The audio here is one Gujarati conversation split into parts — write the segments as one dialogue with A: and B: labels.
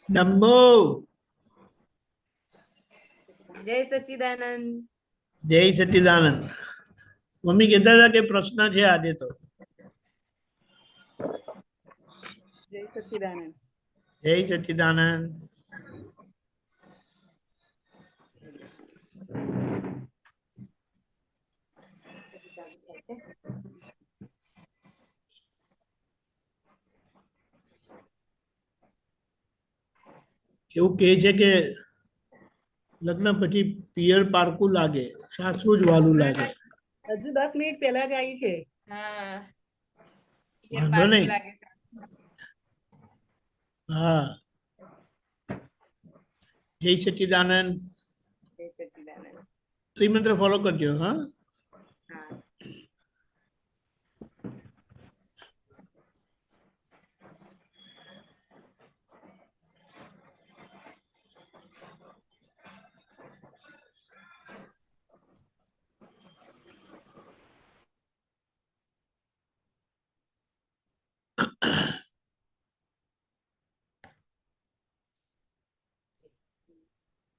A: નમો
B: જય સચ્ચિદાનંદ.
A: જય સચ્ચિદાનંદ. મમ્મી કહેતા હતા કે પ્રશ્ન છે આજે તો.
B: જય સચ્ચિદાનંદ.
A: જય સચ્ચિદાનંદ. એવું કહે છે કે લગ્ન પછી પિયર પારકું લાગે, સાસરું જ વાલું લાગે.
B: હજુ 10 મિનિટ પહેલા જ આવી છે. હા,
A: વાંધો નહીં. હા, જય સચ્ચિદાનંદ.
B: જય સચ્ચિદાનંદ.
A: ત્રિમંત્ર ફોલો કરજો. હા,
B: હા.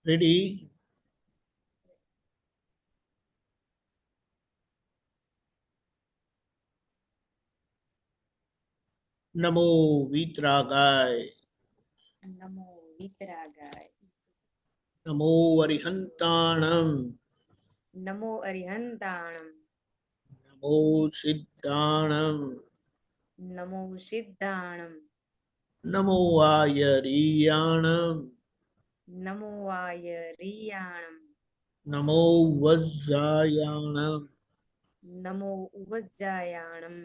A: રેડી. નમો વિતરાગાય.
B: નમો વિતરાગાય.
A: નમો અરિહંતાણમ.
B: નમો અરિહંતાણમ.
A: નમો સિદ્ધાણમ.
B: નમો સિદ્ધાણમ.
A: નમો આયરિયાણમ.
B: નમો આયરિયાણમ.
A: નમો વજ્જાયાણમ.
B: નમો ઉવજ્જાયાણમ.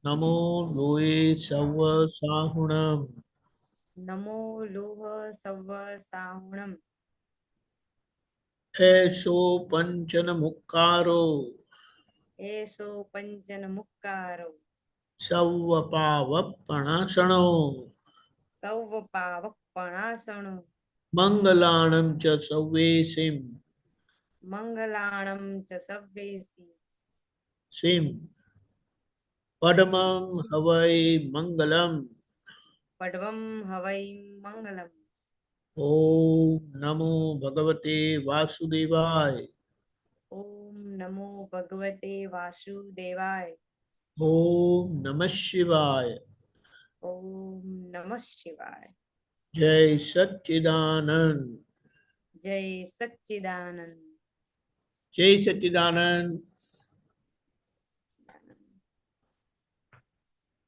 A: નમો લોએ સવ સાહુણમ.
B: નમો લોહ સવ સાહુણમ.
A: એસો પંચન મુક્કારો.
B: એસો પંચન મુક્કારો.
A: સૌ પાવપણાસણો.
B: સૌ પાવપણાસણો.
A: મંગલાણમ ચ સૌવેસિમ.
B: મંગલાણમ ચ સવ્વેસી.
A: સિમ પડમં હવૈ મંગલમ.
B: પડવમ હવૈ મંગલમ.
A: ઓમ નમો ભગવતે વાસુદેવાય.
B: ઓમ નમો ભગવતે વાસુદેવાય.
A: ઓમ નમઃ શિવાય.
B: ઓમ નમઃ શિવાય.
A: જય સચ્ચિદાનંદ.
B: જય સચ્ચિદાનંદ.
A: જય સચ્ચિદાનંદ.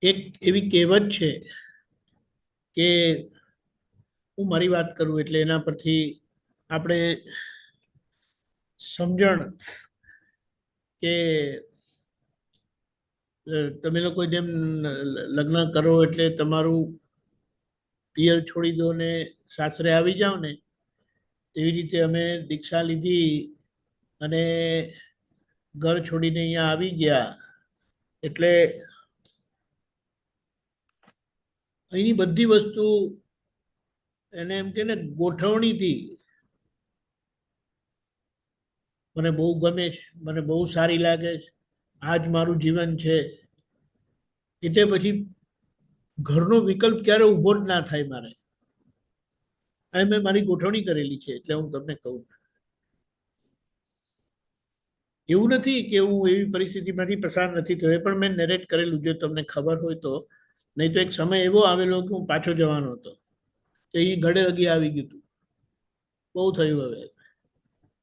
A: એક એવી કહેવત છે કે હું મારી વાત કરું એટલે એના પરથી આપણે સમજણ કે તમે લોકો જેમ લગ્ન કરો એટલે તમારું પિયર છોડી દો ને સાસરે આવી જાઓ ને, તેવી રીતે અમે દીક્ષા લીધી અને ઘર છોડીને અહીંયા આવી ગયા. એટલે અહીંની બધી વસ્તુ એને એમ કે ને ગોઠવણીથી મને બહુ ગમે છે, મને બહુ સારી લાગે છે. આ જ મારું જીવન છે. એટલે પછી ઘરનો વિકલ્પ ક્યારે ઊભો જ ના થાય મારે. આ મેં મારી ગોઠવણી કરેલી છે એટલે હું તમને કહું. એવું નથી કે હું એવી પરિસ્થિતિમાંથી પસાર નથી થયો, એ પણ મેં નરેટ કરેલું, જો તમને ખબર હોય તો. નહીં તો એક સમય એવો આવેલો કે હું પાછો જવાનો હતો, તો અહીં ગળે લગી આવી ગયું હતું. બહુ થયું હવે,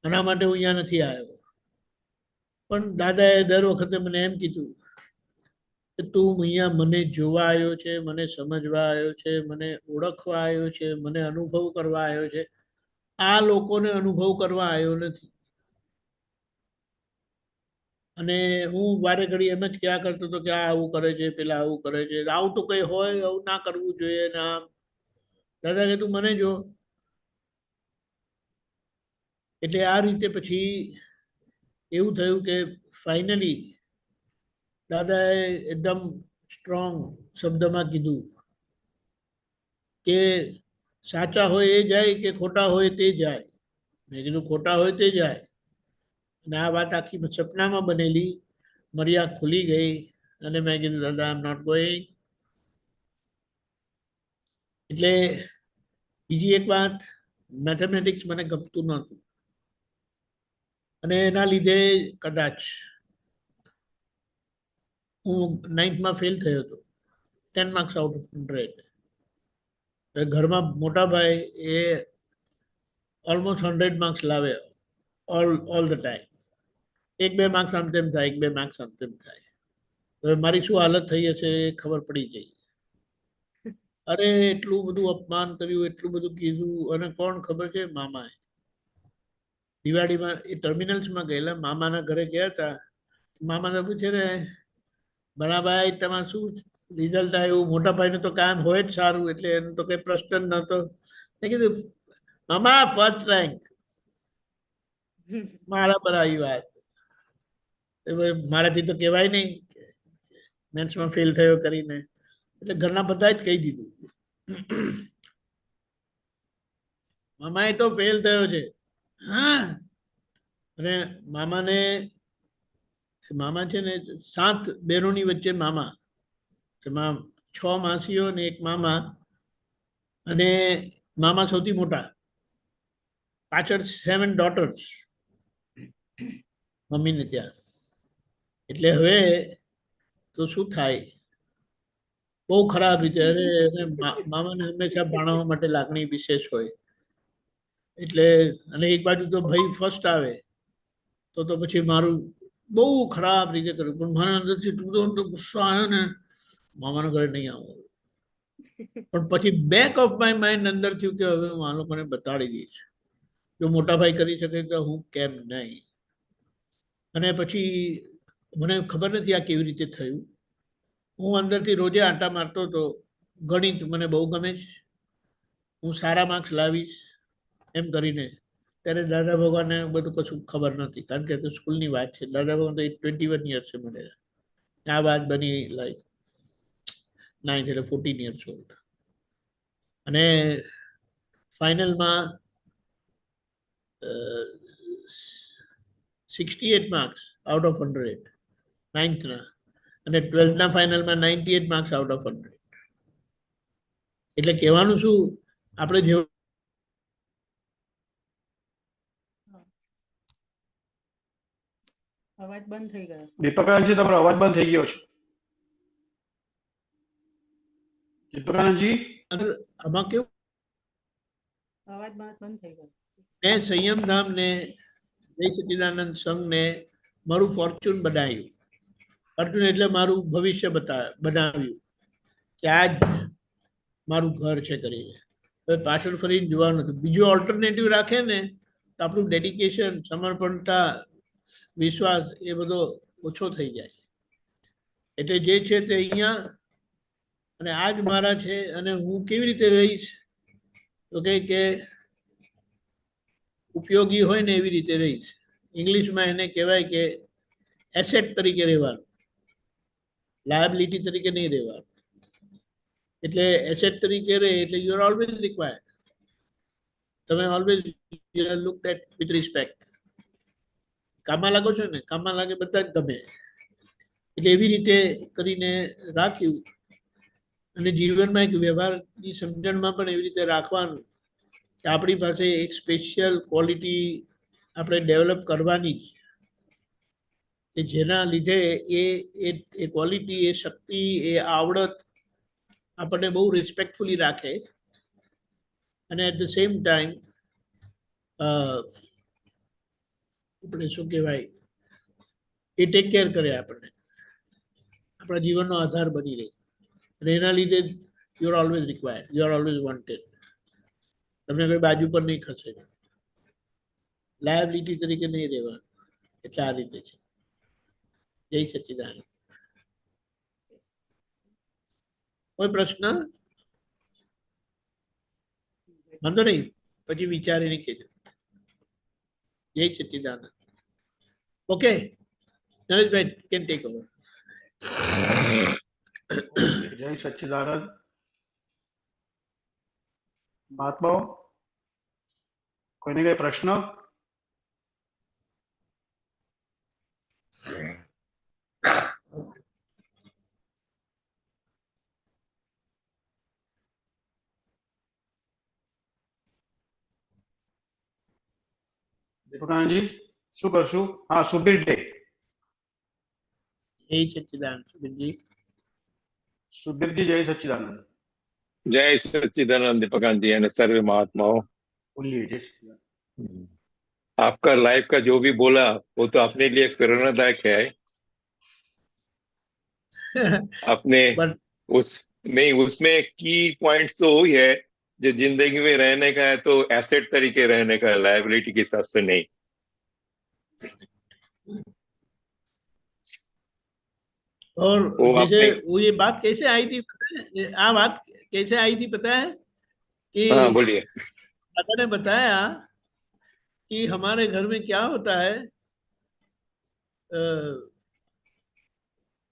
A: આના માટે હું અહીંયા નથી આવ્યો. પણ દાદાએ દર વખતે મને એમ કીધું કે તું અહીંયા મને જોવા આવ્યો છે, મને સમજવા આવ્યો છે, મને ઓળખવા આવ્યો છે, મને અનુભવ કરવા આવ્યો છે. આ લોકોને અનુભવ કરવા આવ્યો નથી. અને હું વારે ઘડી એમ જ ક્યાં કરતો હતો કે આ આવું કરે છે, પેલા આવું કરે છે, આવું તો કઈ હોય, આવું ના કરવું જોઈએ. ને આમ દાદા કે તું મને જો. એટલે આ રીતે પછી એવું થયું કે ફાઇનલી દાદાએ એકદમ સ્ટ્રોંગ શબ્દમાં કીધું કે સાચા હોય એ જાય કે ખોટા હોય તે જાય. મેં કીધું ખોટા હોય તે જાય. અને આ વાત આખી સપનામાં બનેલી. મારી આંખ ખુલી ગઈ અને મેં કીધું દાદા આઈ એમ નોટ ગોઈંગ. એટલે બીજી એક વાત, મેથેમેટિક્સ મને ગમતું નહોતું અને એના લીધે કદાચ હું 9th ફેલ થયો હતો, 10 માર્ક્સ આઉટ ઓફ 100. ઘરમાં મોટા ભાઈ એ ઓલમોસ્ટ 100 માર્ક્સ લાવે ઓલ ધ ટાઈમ. એક બે માર્ક્સ આમ તેમ થાય, એક બે માર્ક્સ આમ તેમ થાય. હવે મારી શું હાલત થઈ હશે એ ખબર પડી ગઈ. અરે એટલું બધું અપમાન કર્યું, એટલું બધું કીધું, અને કોણ ખબર છે, મામાએ. દિવાળીમાં એ ટર્મિનલ્સમાં ગયેલા, મામાના ઘરે ગયા હતા. મામાને પૂછે ને, ભણાભાઈ તમારે શું રિઝલ્ટ આવ્યું? મોટા ભાઈને તો કામ હોય જ સારું, એટલે એનો તો કઈ પ્રશ્ન જ નહોતો. મેં કીધું, મામા ફર્સ્ટ રેન્ક. મારા પર આવી વાત. મારાથી તો કહેવાય નહીં, મેથ્સમાં ફેલ થયો કરીને. એટલે ઘરના બધા જ કહી દીધું, મામાએ તો ફેલ થયો છે. હા. અને મામા છે ને 7 બહેનોની વચ્ચે મામા, એમાં 6 માસીઓ ને એક મામા, અને મામા સૌથી મોટા, પાછળ 7 ડોટર્સ મમ્મીને ત્યાં. એટલે હવે તો શું થાય, બહુ ખરાબ રીતે. અરે મામાને હંમેશા ભણાવવા માટે લાગણી વિશેષ હોય. એટલે અને એક બાજુ તો ભાઈ ફર્સ્ટ આવે તો પછી મારું બહુ ખરાબ રીતે કર્યું. પણ મારા અંદરથી એટલો ગુસ્સો આવ્યો ને, મામાના ઘરે નહીં આવો. પણ પછી બેક ઓફ માય માઇન્ડ અંદર થયું કે હવે હું આ લોકોને બતાડી દઈશ, જો મોટા ભાઈ કરી શકે તો હું કેમ નહીં. અને પછી મને ખબર નથી આ કેવી રીતે થયું. હું અંદરથી રોજે આંટા મારતો હતો, ગણિત મને બહુ ગમે છે, હું સારા માર્ક્સ લાવીશ એમ કરીને. ત્યારે દાદા ભગવાનને બધું કશું ખબર નથી, કારણ કે તો સ્કૂલની વાત છે. દાદા ભગવાન તો 21 યર્સ છે મને. આ વાત બની લાઈક 9th એટલે 14 યર્સ ઓલ્ડ. અને ફાઇનલમાં 68 માર્ક્સ આઉટ ઓફ 100 9thના, અને 12thના ફાઇનલમાં 98 માર્ક્સ આઉટ ઓફ 100. એટલે કહેવાનું શું, આપણે જેવું
C: અવાજ બંધ થઈ ગયો.
D: દીપકાનંદજી, તમારો અવાજ બંધ થઈ ગયો છે. દીપકાનંદજી,
A: આમાં કેવું,
C: અવાજ બંધ થઈ ગયો.
A: મેં સંયમધામને, જય સચ્ચિદાનંદ સંઘને મારું ફોર્ચ્યુન બનાવ્યું. ફોર્ચ્યુન એટલે મારું ભવિષ્ય બનાવ્યું કે આ જ મારું ઘર છે કરીને. હવે પાછળ ફરીને જોવાનું હતું. બીજું ઓલ્ટરનેટિવ રાખે ને તો આપણું ડેડિકેશન, સમર્પણતા, વિશ્વાસ એ બધો ઓછો થઈ જાય. એટલે જે છે તે અહીંયા, અને આ જ મારા છે. અને હું કેવી રીતે રહીશ તો કે ઉપયોગી હોય ને એવી રીતે રહીશ. ઇંગ્લિશમાં એને કહેવાય કે એસેટ તરીકે રહેવાનું, લાયબિલિટી તરીકે નહીં રહેવાનું. એટલે એસેટ તરીકે રહે એટલે યુ આર ઓલવેઝ રિક્વાયર્ડ. તમે always look at with respect. કામમાં લાગો છો ને, કામમાં લાગે બધા જ ગમે. એટલે એવી રીતે કરીને રાખ્યું. અને જીવનમાં એક વ્યવહારની સમજણમાં પણ એવી રીતે રાખવાનું કે આપણી પાસે એક સ્પેશિયલ ક્વોલિટી આપણે ડેવલપ કરવાની જ, કે જેના લીધે એ ક્વોલિટી, એ શક્તિ, એ આવડત આપણને બહુ રિસ્પેક્ટફુલી રાખે. અને એટ ધ સેમ ટાઈમ આપણે શું કહેવાય, એ ટેક કેર કરે આપણને, આપણા જીવનનો આધાર બની રહે. અને એના લીધે you are always required, you are always wanted. તમને કોઈ બાજુ પર નહીં ખસે, લાયબિલિટી તરીકે નહીં રહેવાનું. એટલે આ રીતે છે. જય સચ્ચિદાનંદ. કોઈ પ્રશ્ન? વાંધો નહીં, પછી વિચારીને કહેજો. જય Sachchidanand. Okay, Nareshbhai can take over.
D: જય સચ્ચિદાનંદ. મહાત્માઓ, કોઈને કઈ પ્રશ્ન? દીપકાનંદજી શું કરશું? હા, સુબીર ડે.
A: यही सच्चिदानंद सुबीर जी।
D: સુબીરજી જય સચ્ચિદાનંદ.
E: जय सच्चिदानंद दीपकांत जी एंड सर्वे महात्माओं।
D: બોલીએ જય સચ્ચિદાનંદ.
E: आपका लाइफ का जो भी बोला वो तो अपने लिए प्रेरणादायक है। अपने
A: पर
E: उस नहीं उसमें की पॉइंट्स तो वही है जो जिंदगी में रहने का है तो एसेट तरीके रहने का, लायबिलिटी के हिसाब से नहीं।
A: और
E: वो
A: जैसे
E: आपने
A: वो ये बात कैसे आई थी पता है? आ बात कैसे आई थी पता है कि
E: हाँ बोलिए।
A: दादा ने बताया कि हमारे घर में क्या होता है,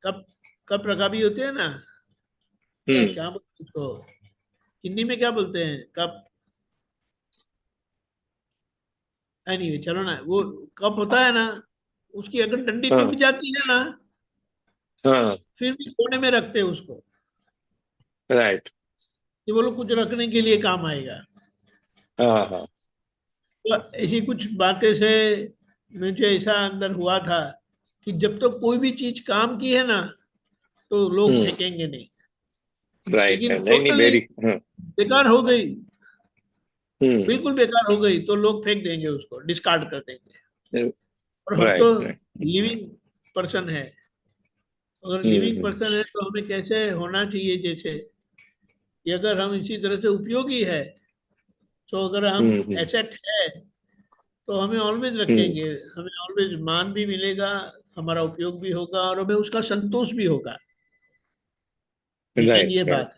A: कप कप रकाबी होते हैं ना, क्या बोलते हैं उसको, हिंदी में क्या बोलते हैं, कप, एनीवे चलो ना, वो कप होता है ना, उसकी अगर डंडी
E: हाँ
A: टूट जाती है ना,
E: हाँ
A: फिर भी कोने में रखते हैं उसको
E: राइट।
A: कि वो लोग कुछ रखने के लिए काम आएगा।
E: हाँ हाँ
A: तो ऐसी कुछ बातें से मुझे ऐसा अंदर हुआ था कि जब तक तो कोई भी चीज काम की है ना तो लोग फेंकेंगे नहीं,
E: राइट
A: लेकिन
E: है। नहीं नहीं
A: टोटली
E: वेरी
A: बेकार हो गई, बिल्कुल बेकार हो गई तो लोग फेंक देंगे उसको, डिस्कार्ड कर देंगे। और हम तो
E: राइट राइट।
A: लिविंग पर्सन है, अगर लिविंग पर्सन है तो हमें कैसे होना चाहिए, जैसे कि अगर हम इसी तरह से उपयोगी है तो अगर हम एसेट है तो हमें ऑलवेज रखेंगे, हमें ऑलवेज मान भी मिलेगा, हमारा उपयोग भी होगा और हमें उसका संतोष भी होगा। मेन
E: राइट
A: ये
E: राइट
A: बात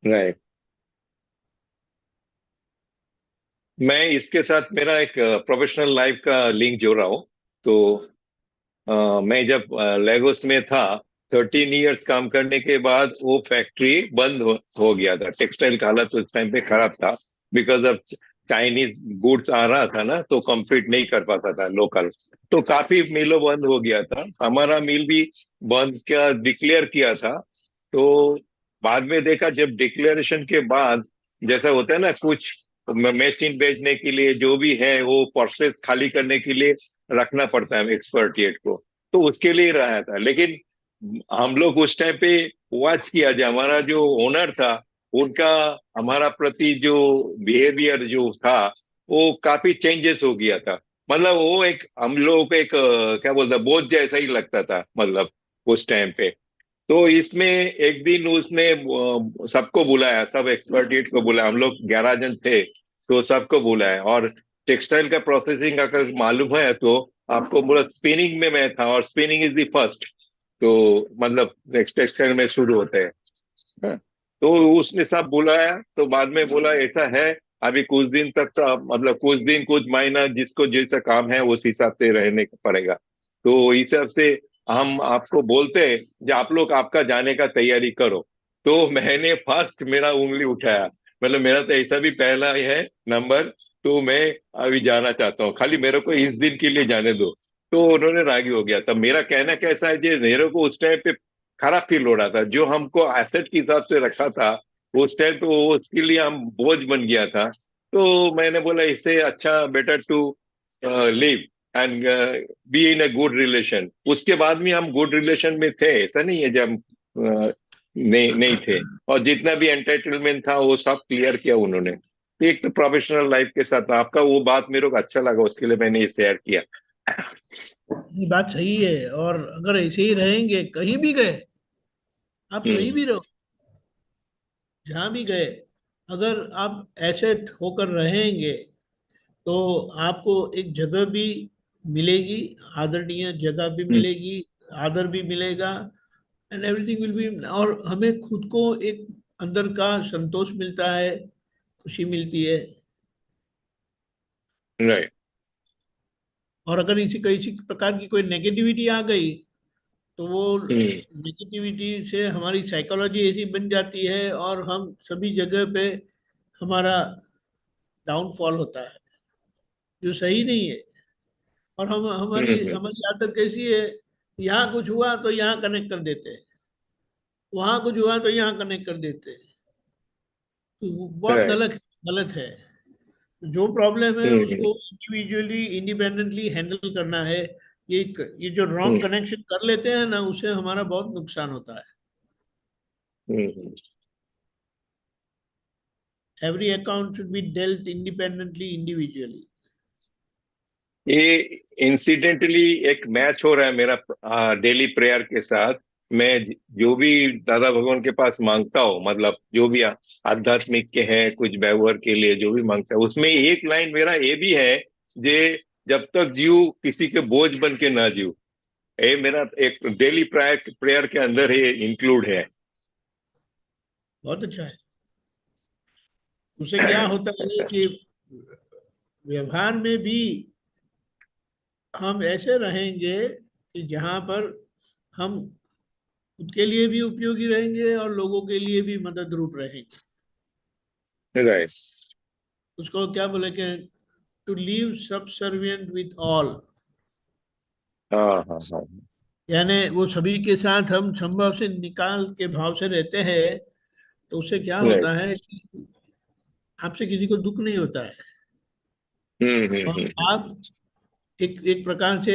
E: राइट। मैं इसके साथ मेरा एक प्रोफेशनल लाइफ का लिंक जोड़ रहा हूँ। तो मैं जब लेगोस में था 13 इयर्स काम करने के बाद वो फैक्ट्री बंद हो गया था। टेक्सटाइल का हालत उस टाइम पे खराब था बिकॉज ऑफ चाइनीज गुड्स आ रहा था ना, तो कम्पीट नहीं कर पाता था लोकल। तो काफी मिलों बंद हो गया था, हमारा मिल भी बंद क्या डिक्लेयर किया था। तो बाद में देखा जब डिक्लेरेशन के बाद जैसा होता है ना, कुछ मशीन बेचने के लिए जो भी है वो प्रोसेस खाली करने के लिए रखना पड़ता है एक्सपर्टिएट को, तो उसके लिए रहा था। लेकिन हम लोग उस टाइम पे वॉच किया, जो हमारा जो ओनर था उनका हमारा प्रति जो बिहेवियर जो था वो काफी चेंजेस हो गया था। मतलब वो एक हम लोगों को एक क्या बोलता बोझ जैसा ही लगता था मतलब उस टाइम पे। तो इसमें एक दिन उसने सबको बुलाया, सब एक्सपर्टिएट को बुलाया, हम लोग 11 जन थे तो सबको बुलाया। और टेक्सटाइल का प्रोसेसिंग अगर मालूम है तो आपको बोला स्पिनिंग में मैं था, और स्पिनिंग इज द फर्स्ट, तो मतलब टेक्सटाइल में शुरू होते हैं। हाँ। तो उसने सब बुलाया, तो बाद में बोला ऐसा है अभी कुछ दिन तक तो मतलब कुछ दिन कुछ महीना जिसको जैसा काम है उस हिसाब से रहने का पड़ेगा। तो इस हिसाब से हम आपको बोलते हैं जो आप लोग आपका जाने का तैयारी करो। तो मैंने फर्स्ट मेरा उंगली उठाया, मतलब मेरा तो ऐसा भी पहला ही है नंबर, तो मैं अभी जाना चाहता हूँ, खाली मेरे को इस दिन के लिए जाने दो। तो उन्होंने रागी हो गया। तब मेरा कहना कैसा है, जो मेरे को उस टाइम पे खराब फील हो रहा था, जो हमको एसेट के हिसाब से रखा था उस टाइम तो उसके लिए हम बोझ बन गया था। तो मैंने बोला इससे अच्छा better to live and be in a good relation. उसके बाद भी हम गुड रिलेशन में थे, ऐसा नहीं है जब हम नहीं थे। और जितना भी एंटरटेनमेंट था वो सब क्लियर किया उन्होंने। एक तो प्रोफेशनल लाइफ के साथ आपका वो बात मेरे को अच्छा लगा, उसके लिए मैंने ये शेयर किया।
A: ये बात सही है। और अगर ऐसे ही रहेंगे, कहीं भी गए, आप कहीं भी रहो, जहां भी गए, अगर आप एसेट होकर रहेंगे तो आपको एक जगह भी मिलेगी, आदरणीय जगह भी
E: हम्म,
A: मिलेगी, आदर भी मिलेगा, एंड एवरीथिंग विल बी, और हमें खुद को एक अंदर का संतोष मिलता है, खुशी मिलती है।
E: राइट।
A: और अगर इसी किसी प्रकार की कोई नेगेटिविटी आ गई तो वो
E: हम्म,
A: नेगेटिविटी से हमारी साइकोलॉजी ऐसी बन जाती है और हम सभी जगह पे हमारा डाउनफॉल होता है, जो सही नहीं है। और हम हमारी
E: हम्म,
A: हमारी आदत कैसी है, यहाँ कुछ हुआ तो यहाँ कनेक्ट कर देते हैं, वहां कुछ हुआ तो यहाँ कनेक्ट कर देते हैं, तो वो बहुत
E: राइट।
A: गलत गलत है। जो प्रॉब्लम है
E: हम्म,
A: उसको इंडिविजुअली इंडिपेंडेंटली हैंडल करना है। ये जो रॉन्ग कनेक्शन कर लेते हैं ना, उससे हमारा बहुत नुकसान होता है।
E: Hmm.
A: Every account should be dealt independently individually.
E: ये इंसिडेंटली एक मैच हो रहा है मेरा डेली प्रेयर के साथ। मैं जो भी दादा भगवान के पास मांगता हूँ, मतलब जो भी आध्यात्मिक के हैं, कुछ व्यवहार के लिए जो भी मांगता है, उसमें एक लाइन मेरा ये भी है, जे जब तक जीव किसी के बोझ बन के ना जीव। ये मेरा एक डेली प्रेयर प्रेयर के अंदर ये इंक्लूड है।
A: बहुत अच्छा है। उससे क्या होता है
E: ऐसा।
A: कि व्यवहार में भी हम ऐसे रहेंगे कि जहां पर हम खुद के लिए भी उपयोगी रहेंगे और लोगों के लिए भी मदद रूप रहेंगे।
E: राइट।
A: उसको क्या बोले कि to live subservient with all.
E: हाँ हाँ हाँ।
A: यानी वो सभी के साथ हम संभव से निकाल के भाव से रहते हैं, तो उससे क्या
E: राइट।
A: होता है कि आपसे किसी को दुख नहीं होता है, और
E: हम्म।
A: आप एक एक प्रकार से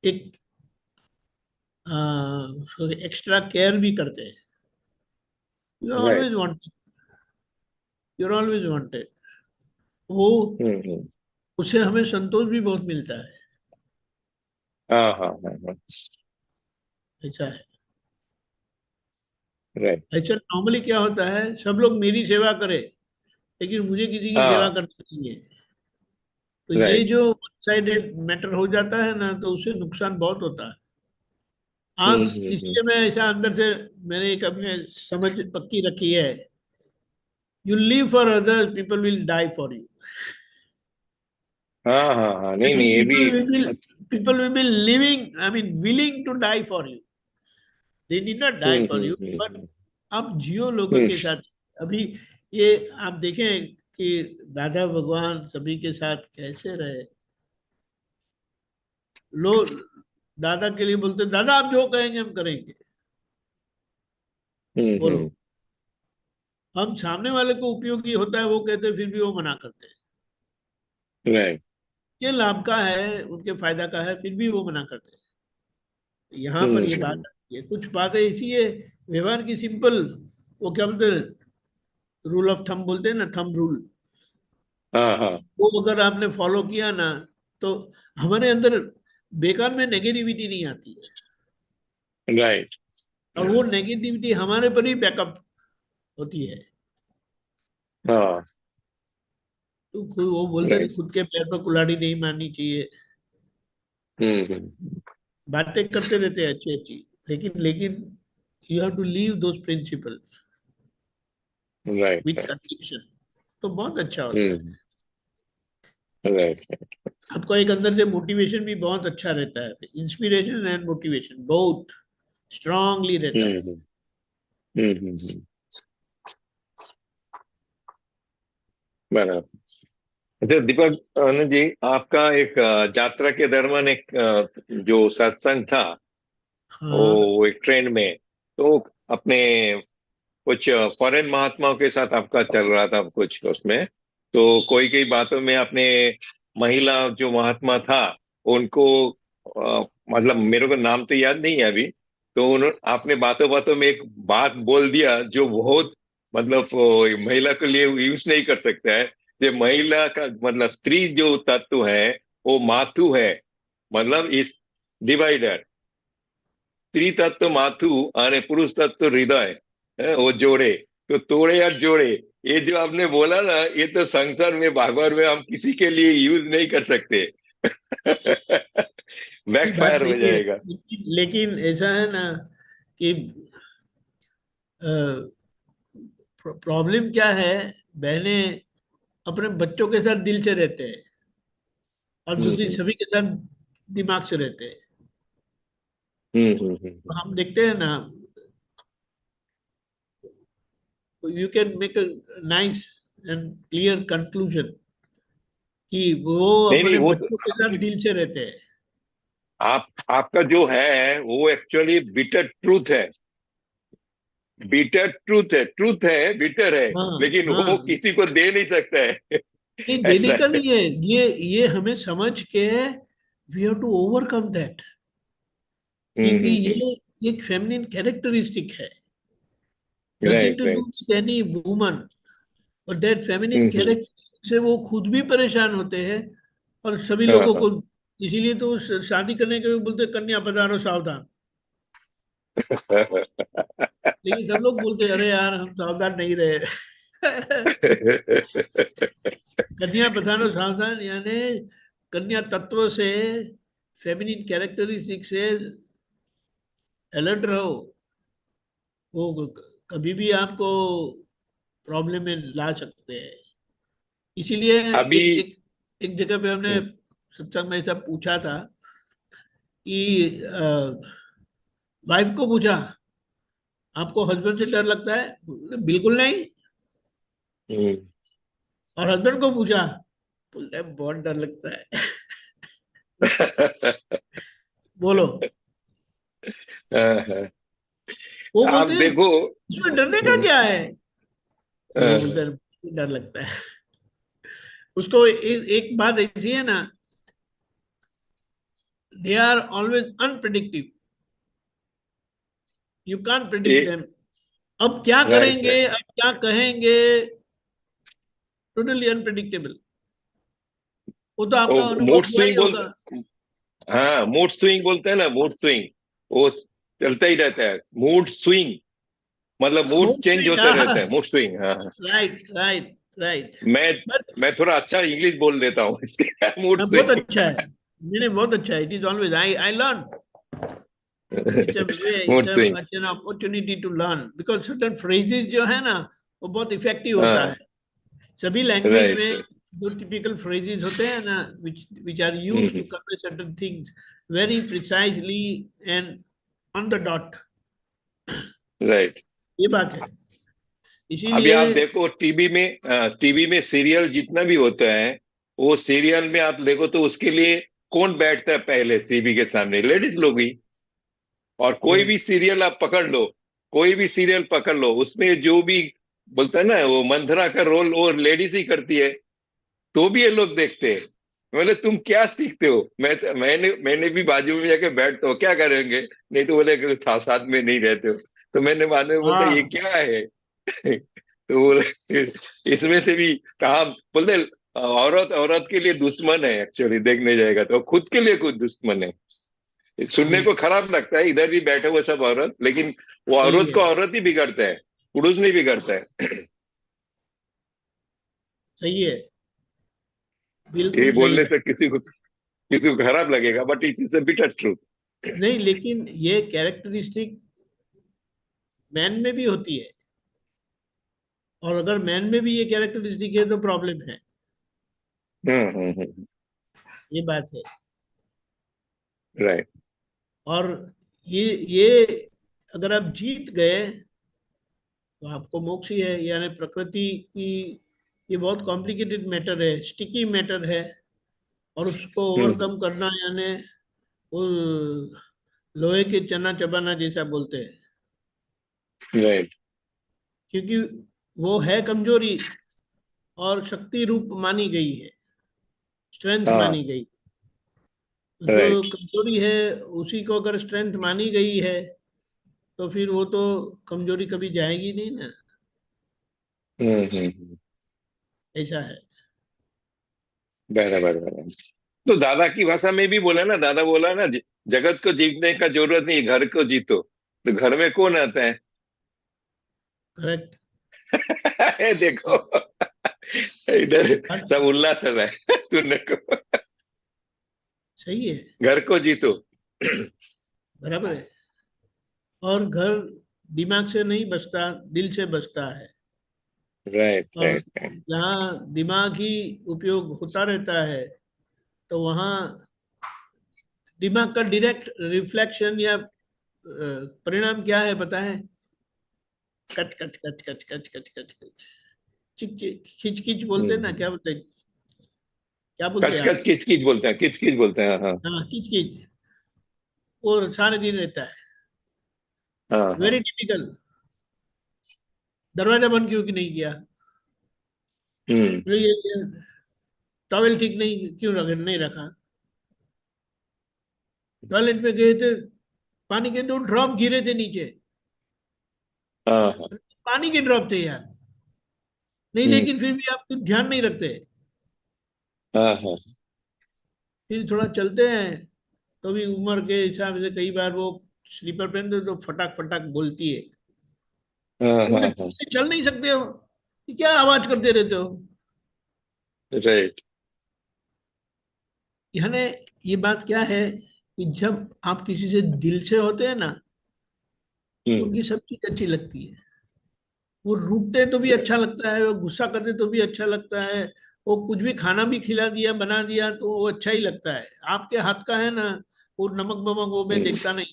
A: एक एक्स्ट्रा केयर भी करते हैं। You
E: right.
A: Always wanted, you always wanted. वो
E: हम्म।
A: उससे हमें संतोष भी बहुत मिलता है।
E: हाँ हाँ हाँ हाँ।
A: ऐसा है।
E: राइट।
A: अच्छा, नॉर्मली क्या होता है, सब लोग मेरी सेवा करें लेकिन मुझे किसी की सेवा
E: हाँ।
A: करनी नहीं है। तो ये
E: राइट।
A: जो वन साइडेड मैटर हो जाता है ना, तो उससे नुकसान बहुत होता है। आप
E: हम्म।
A: इसलिए मैं ऐसा अंदर से मैंने एक अपने समझ पक्की रखी है। You live for others, people will die for you.
E: हाँ हाँ हाँ, नहीं नहीं,
A: लेकिन
E: ये भी
A: people will be living, I mean willing to die for you. They did not die for you, but
E: hmm.
A: आप जियो लोगों
E: हम्म।
A: के साथ। अभी ये आप देखें कि दादा भगवान सभी के साथ कैसे रहे। लोग दादा के लिए बोलते, दादा आप जो कहेंगे हम करेंगे। बोलो,
E: हम्म।
A: हम सामने वाले को उपयोगी होता है वो कहते, फिर भी वो मना करते हैं।
E: राइट।
A: ये लाभ का है, उनके फायदा का है, फिर भी वो मना करते हैं। यहाँ पर ये बात
E: हम्म।
A: आती है, कुछ बातें ऐसी है व्यवहार की, सिंपल। वो क्या बोलते हैं, रूल ऑफ थंब बोलते हैं ना, थंब रूल।
E: हाँ हाँ।
A: वो अगर आपने फॉलो किया ना, तो हमारे अंदर बेकार में नेगेटिविटी नहीं आती है।
E: राइट।
A: और वो नेगेटिविटी हमारे पर ही बैकअप होती है।
E: हाँ।
A: तो वो बोलते हैं
E: राइट।
A: ना, खुद के पैर पर कुल्हाड़ी नहीं मारनी चाहिए।
E: हम्म।
A: बातें करते रहते हैं अच्छी अच्छी, लेकिन लेकिन you have to live those principles
E: right.
A: With
E: right.
A: Conviction. तो बहुत अच्छा होता है।
E: हम्म। राइट।
A: आपको एक अंदर से मोटिवेशन भी बहुत अच्छा रहता है। इंस्पिरेशन एंड मोटिवेशन बहुत स्ट्रांगली रहता है।
E: हम्म। हम्म। बराबर। अच्छा दीपक आनंद जी, आपका एक यात्रा के दरमियान एक जो सत्संग था,
A: हाँ
E: वो एक ट्रेन में, तो अपने कुछ फॉरेन महात्माओं के साथ आपका चल रहा था कुछ उसमें, तो कोई कोई बातों में आपने महिला जो महात्मा था उनको मतलब मेरे को नाम तो याद नहीं है अभी, तो आपने बातों बातों में एक बात बोल दिया जो बहुत मतलब महिला के लिए यूज नहीं कर सकता है। ये महिला का मतलब स्त्री जो तत्व है वो मातु है, मतलब इस डिवाइडर। स्त्री तत्व माथु और पुरुष तत्व हृदय है, वो जोड़े, तो तोड़े या जोड़े। ये जो आपने बोला ना, ये तो संसार में भागवत में हम किसी के लिए यूज नहीं कर सकते।
A: ये बात
E: बैकफायर हो
A: सही है,
E: जाएगा।
A: लेकिन ऐसा है ना कि प्रॉब्लम क्या है, बहनें अपने बच्चों के साथ दिल से रहते हैं और दूसरी
E: हम्म।
A: सभी के साथ दिमाग से रहते हैं। तो
E: हम्म।
A: हम देखते हैं ना, you can make a nice and clear conclusion कि वो
E: नहीं नहीं,
A: अपने
E: वो तो
A: बच्चों के साथ दिल से रहते हैं।
E: आप आपका जो है वो एक्चुअली बिटर ट्रूथ है। बिटर ट्रूथ है, ट्रूथ है, बिटर है,
A: हाँ
E: लेकिन वो
A: हाँ,
E: किसी को दे नहीं सकता है।
A: नहीं, देने
E: ऐसा
A: का
E: है।
A: नहीं है, ये हमें समझ के we have to overcome that, क्योंकि ये एक फेमिनिन कैरेक्टरिस्टिक है, nothing
E: right
A: to do
E: right.
A: With any woman, और दैट फेमिनिन कैरेक्टर से वो खुद भी परेशान होते हैं और सभी
E: हाँ
A: लोगों
E: हाँ।
A: को। इसीलिए तो शादी करने के भी बोलते हैं, कन्या पधारो सावधान, लेकिन सब लोग बोलते हैं, अरे यार हम सावधान नहीं रहे। कन्या पधारो सावधान यानी कन्या तत्व से, फेमिनिन कैरेक्टरिस्टिक से अलर्ट रहो, वो कभी भी आपको प्रॉब्लम में ला सकते हैं। इसीलिए
E: अभी
A: एक एक एक जगह पे हमने सत्संग में सब पूछा था कि वाइफ को पूछा, आपको हस्बैंड से डर लगता है? बोले, बिल्कुल नहीं। और हस्बैंड को पूछा, बोलते बहुत डर लगता है। बोलो, वो
E: आप
A: बोलते हैं
E: देखो।
A: इसमें डरने का क्या है? तो वो बोलते हैं डर लगता है। उसको एक बात ऐसी है ना, they are always unpredictive, you can't predict them. अब क्या
E: राइट
A: करेंगे, अब क्या कहेंगे, टोटली अनप्रिडिक्टेबल। वो तो आपका
E: राइट।
A: अनुभव
E: मूड
A: हुआ ही
E: स्विंग
A: होगा।
E: हाँ मूड स्विंग बोलते हैं ना, मूड स्विंग। वो चलता ही रहता है, मूड स्विंग मतलब मूड
A: मूड
E: चेंज
A: स्विंग,
E: होता रहता है, मूड स्विंग। हाँ हाँ।
A: Right right right.
E: मैं
A: बट
E: मैं थोड़ा अच्छा इंग्लिश बोल लेता हूँ इसके मूड
A: बहुत
E: स्विंग।
A: अच्छा है, मैंने बहुत अच्छा है, it is always I learn, it's a way,
E: mood swing.
A: It's an opportunity to learn, because certain phrases जो है ना, वो बहुत इफेक्टिव होता
E: हाँ
A: है सभी लैंग्वेज
E: राइट
A: में।
E: राइट।
A: जो टिपिकल फ्रेजेस होते हैं ना, which are used to convey certain things very precisely and on the dot,
E: right.
A: ये बात है।
E: अभी
A: इसीलिए
E: आप देखो टीवी में सीरियल जितना भी होता है, वो सीरियल में आप देखो तो उसके लिए कौन बैठता है पहले सीबी के सामने? लेडीज लोग ही। और कोई भी
A: यस,
E: सीरियल आप पकड़ लो, कोई भी सीरियल पकड़ लो, उसमें जो भी बोलता है ना, वो मंथरा का रोल वो लेडीज ही करती है, तो भी ये लोग देखते हैं। बोले तुम क्या सीखते हो? मैंने भी बाजू में जाके बैठता हूँ, क्या करेंगे? नहीं तो बोले कि साथ में नहीं रहते हो। तो मैंने बाद में बोलता ये
A: हाँ,
E: क्या है? तो बोले इसमें से भी कहा, बोलते औरत औरत के लिए दुश्मन है, एक्चुअली देखने जाएगा तो खुद के लिए खुद दुश्मन है। सुनने को
A: यस,
E: खराब लगता है, इधर भी बैठे हुए सब औरत, लेकिन वो
A: सही
E: औरत
A: है,
E: को औरत ही बिगड़ता है, पुरुष नहीं बिगड़ता है।
A: सही है,
E: ये
A: बिल्कुल सही
E: बोलने
A: है।
E: से किसी को खराब लगेगा, but it is a bitter truth.
A: नहीं, लेकिन ये कैरेक्टरिस्टिक मैन में भी होती है, और अगर मैन में भी ये कैरेक्टरिस्टिक है तो प्रॉब्लम है, ये बात है।
E: राइट।
A: और ये अगर आप जीत गए तो आपको मोक्ष ही है, यानी प्रकृति की, ये बहुत कॉम्प्लिकेटेड मैटर है, स्टिकी मैटर है, और उसको ओवरकम करना यानी वो लोहे के चना चबाना जैसा बोलते हैं,
E: राइट
A: क्योंकि वो है कमजोरी और शक्ति रूप मानी गई है, स्ट्रेंथ
E: हाँ
A: मानी गई। तो जो
E: राइट।
A: कमजोरी है उसी को अगर स्ट्रेंथ मानी गई है, तो फिर वो तो कमजोरी कभी जाएगी नहीं ना,
E: हम्म।
A: ऐसा है।
E: बराबर बराबर। तो दादा की भाषा में भी बोला ना, दादा बोला ना, जगत को जीतने का जरूरत नहीं, घर को जीतो। तो घर में कौन आता है?
A: करेक्ट।
E: देखो इधर
A: बात
E: सब उल्लास है सुनने को।
A: सही है,
E: घर को जीतो।
A: बराबर है। और घर दिमाग से नहीं बसता, दिल से बसता है,
E: राइट
A: और
E: राइट राइट।
A: जहाँ दिमाग ही उपयोग होता रहता है, तो वहाँ दिमाग का डायरेक्ट रिफ्लेक्शन या परिणाम क्या है पता है? Cut cut cut cut cut cut cut cut, चिक चिक खिच खिच बोलते हैं ना, क्या बोलते हैं, क्या बोलते
E: कच
A: हैं
E: कच
A: आप?
E: किच किच बोलते हैं, किच किच बोलते हैं, हाँ
A: हाँ, किच किच, और सारे दिन रहता है,
E: हाँ हाँ।
A: Very typical. दरवाजा बंद क्यों कि नहीं किया?
E: हम्म
A: तो ये टॉवेल ठीक नहीं क्यों नहीं रखा? टॉयलेट पे गए थे, पानी के 2 ड्रॉप गिरे थे नीचे,
E: हाँ हाँ
A: पानी के ड्रॉप थे यार, नहीं
E: हम्म,
A: लेकिन फिर भी आप कुछ ध्यान नहीं रखते।
E: हाँ हाँ
A: फिर थोड़ा चलते हैं तो भी उम्र के हिसाब से कई बार वो स्लीपर पहनते तो फटाक फटाक बोलती है,
E: हाँ
A: तो बोले
E: हाँ
A: ठीक से चल नहीं सकते हो, ये क्या आवाज करते रहते हो?
E: राइट
A: यानी ये बात क्या है कि जब आप किसी से दिल से होते हैं ना, तो उनकी सब चीज अच्छी लगती है। वो रूठते तो भी अच्छा लगता है, वो गुस्सा करते तो भी अच्छा लगता है, वो कुछ भी खाना भी खिला दिया बना दिया तो वो अच्छा ही लगता है। आपके हाथ का है ना, वो नमक बमक वो मैं देखता नहीं,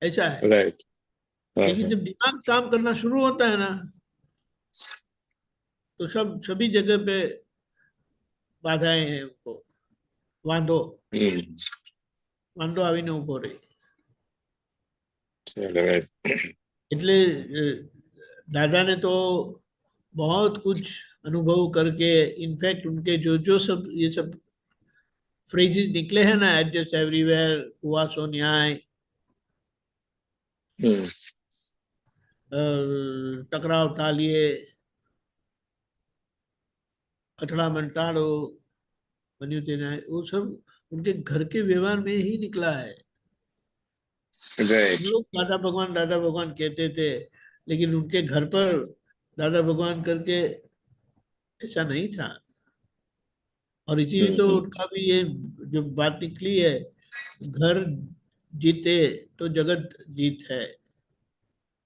A: ऐसा है।
E: राइट हाँ
A: लेकिन
E: हाँ
A: जब दिमाग काम करना शुरू होता है ना, तो सभी जगह पे बाधाएं हैं उनको, वांधो
E: हम्म,
A: वांधो આવીને ઉભો રહે।
E: चलो guys।
A: એટલે दादा ने तो बहुत कुछ अनुभव करके, इनफैक्ट उनके जो जो सब ये सब फ्रेजेस निकले हैं ना, एडजस्ट एवरीवेयर, हुआ सो न्याय,
E: हम्म,
A: टकराव टालिए, અથડામણ टाड़ो, बन्यू तेना, वो सब उनके घर के व्यवहार में ही निकला है। हम
E: राइट
A: लोग दादा भगवान कहते थे, लेकिन उनके घर पर दादा भगवान करके ऐसा नहीं था। और इसीलिए तो उनका भी ये जो बात निकली है, घर जीते तो जगत जीत है,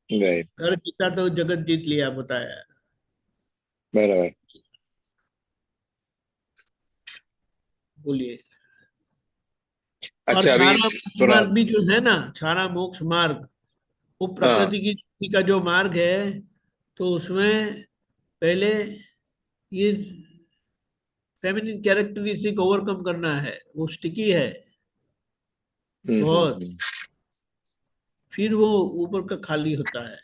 E: राइट
A: घर जीता तो जगत जीत लिया, बताया।
E: बराबर।
A: बोलिए। और
E: अच्छा अभी
A: सारा मोक्ष
E: थोड़ा
A: मार्ग भी जो है ना, सारा मोक्ष मार्ग, वो
E: हाँ
A: प्रकृति की शक्ति का जो मार्ग है, तो उसमें पहले ये फेमिनिन कैरेक्टरिस्टिक ओवरकम करना है, वो स्टिकी है बहुत,
E: हम्म,
A: फिर वो ऊपर का खाली होता है।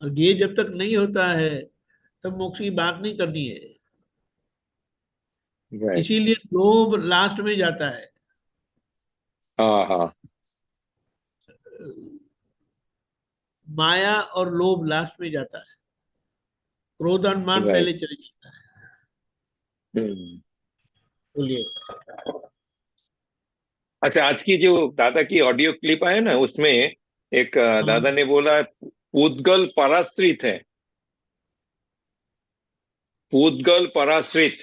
A: और ये जब तक नहीं होता है तब मोक्ष की बात नहीं करनी है।
E: राइट
A: इसीलिए लोभ लास्ट में जाता है,
E: हाँ हाँ
A: माया और लोभ लास्ट में जाता है, क्रोध और मान
E: राइट
A: पहले चले जाता है।
E: हम्म।
A: बोलिए।
E: अच्छा आज की जो दादा की ऑडियो क्लिप है ना उसमें एक
A: हाँ,
E: दादा ने बोला पूतगल पराश्रित है। पूतगल पराश्रित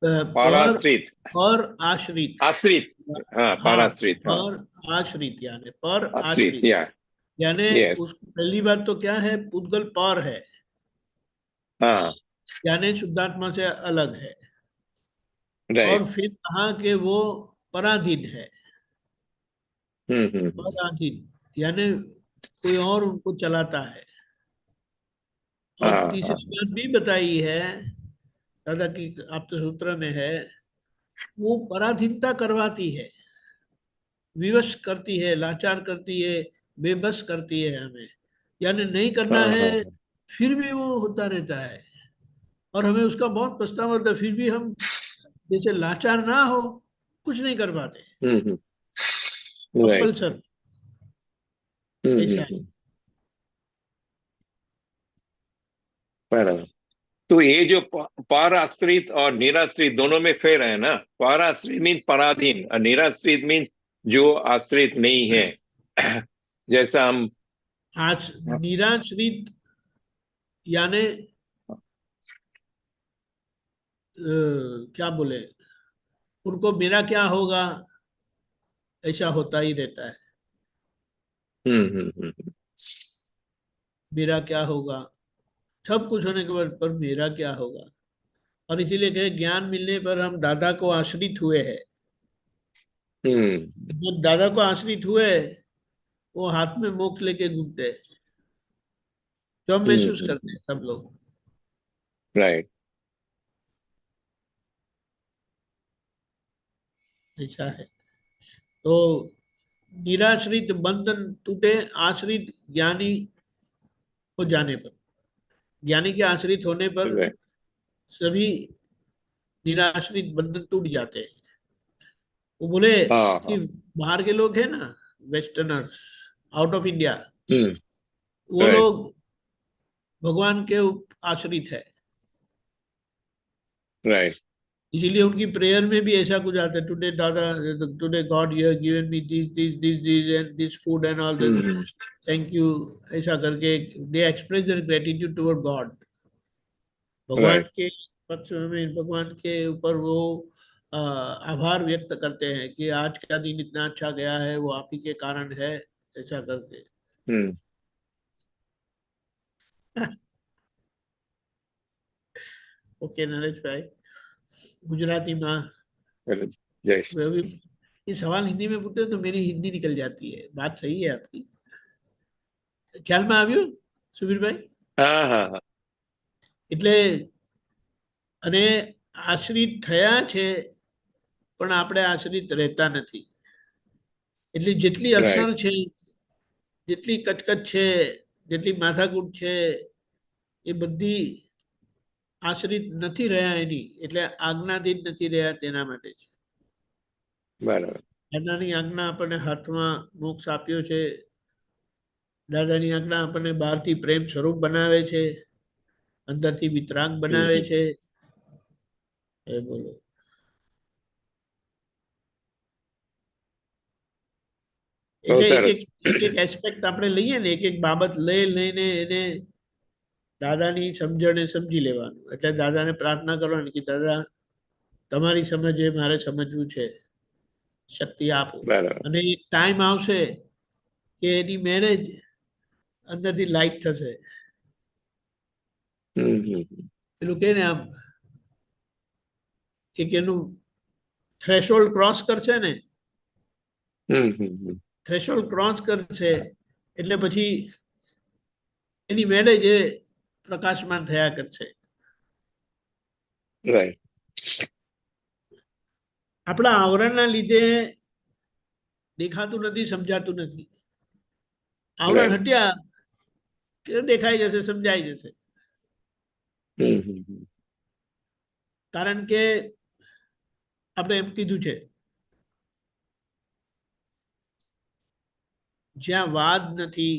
A: पर
E: पराश्रित
A: और आश्रित।
E: आश्रित हाँ
A: हाँ,
E: पराश्रित हाँ
A: पर आश्रित, यानी पर
E: आश्रित
A: आश्रित,
E: या
A: यानी
E: यस
A: उसको पहली बात तो क्या है, पुद्गल पर है,
E: हाँ
A: यानी शुद्धात्मा से अलग है। और
E: राइट
A: फिर कहा कि वो पराधीन है,
E: हम्म।
A: पराधीन यानी कोई और उनको चलाता है। और
E: हाँ हाँ
A: तीसरी बात भी बताई है दादा की आप तो सूत्र में है, वो पराधीनता करवाती है, विवश करती है, लाचार करती है, बेबस करती है हमें, यानी नहीं करना
E: हाँ
A: है
E: हाँ
A: फिर भी वो होता रहता है। और हमें उसका बहुत पछतावा होता है, फिर भी हम जैसे लाचार ना हो, कुछ नहीं कर पाते,
E: हम्म राइट
A: कंपल्सन, ऐसा है।
E: हम्म। बराबर। तो ये जो पराश्रित और निराश्रित दोनों में फेर है ना। पराश्रित मीन्स पराधीन और निराश्रित मीन्स जो आश्रित नहीं है। जैसा हम
A: आज निराश्रित यानी क्या बोले, उनको मेरा क्या होगा ऐसा होता ही रहता है,
E: हम्म।
A: मेरा क्या होगा, सब कुछ होने के बाद पर मेरा क्या होगा। और इसीलिए कहे ज्ञान मिलने पर हम दादा को आश्रित हुए हैं।
E: हम्म
A: जो दादा को आश्रित हुए, वो हाथ में मोक्ष लेके घूमते हैं, जो हम महसूस करते हैं सब लोग,
E: राइट
A: ऐसा है। तो निराश्रित बंधन टूटे, आश्रित ज्ञानी हो जाने पर, ज्ञानी के आश्रित होने पर
E: राइट
A: सभी निराश्रित बंधन टूट जाते हैं। वो बोले
E: हाँ
A: कि
E: हाँ
A: बाहर के लोग हैं ना, वेस्टर्नर्स आउट ऑफ इंडिया,
E: हम्म
A: वो
E: राइट
A: लोग भगवान के आश्रित है,
E: राइट
A: इसीलिए उनकी प्रेयर में भी ऐसा कुछ आता है, today Dada, today God you have given me this and this food and all this,
E: hmm
A: thank you, ऐसा करके they express their gratitude toward God. भगवान
E: राइट
A: के पक्ष में, भगवान के ऊपर वो आभार व्यक्त करते हैं कि आज का दिन इतना अच्छा गया है, वो आप ही के कारण है, ऐसा करके।
E: हम्म
A: ओके नरेश भाई, गुजराती माँ,
E: जय श्री-
A: अभी ये सवाल हिंदी में पूछते हो तो मेरी हिंदी निकल जाती है, बात सही है आपकी। ખ્યાલ માં આવ્યું સુબીરભાઈ?
E: हाँ हाँ हाँ
A: એટલે અને આશ્રિત થયા છે પણ આપણે આશ્રિત રહેતા નથી, એટલે જેટલી અસર
E: राइट
A: છે, જેટલી કચકચ છે, જેટલી માથાકૂટ છે, એ બધી આશ્રિત નથી રહ્યા એની, એટલે આજ્ઞાધીન નથી રહ્યા તેના માટે છે।
E: बराबर
A: દાદાની આજ્ઞા આપણને હાથમાં મોક્ષ આપ્યો છે, દાદાની આજ્ઞા આપણને બહારથી પ્રેમ સ્વરૂપ બનાવે છે, અંદરથી વિતરાગ બનાવે
E: हम्म
A: છે। એ બોલો।
E: बहुत
A: એટલે
E: सरस
A: એક એસ્પેક્ટ આપણે લઈએ ને, એક બાબત લઈને એને દાદાની સમજણે સમજી લેવાનું, એટલે દાદાને પ્રાર્થના કરવાની કે દાદા તમારી સમજે મારે સમજવું છે, શક્તિ આપો।
E: बराबर
A: અને એક ટાઈમ આવશે કે એની મેરેજ અંદરથી લાઈટ થશે,
E: हम्म
A: પેલું કે ને આમ એક એનું થ્રેશોલ્ડ ક્રોસ કરશે ને, થ્રેશોલ્ડ ક્રોસ કરશે એટલે પછી એની મેરેજ એ પ્રકાશમાન થયા કરશે।
E: राइट
A: આપણા આવરણના લીધે દેખાતું નથી, સમજાતું નથી। આવરણ
E: Right.
A: હટ્યા કે દેખાઈ જશે, સમજાઈ જશે। કારણ કે આપણે એમ કીધું છે, જ્યાં વાદ નથી,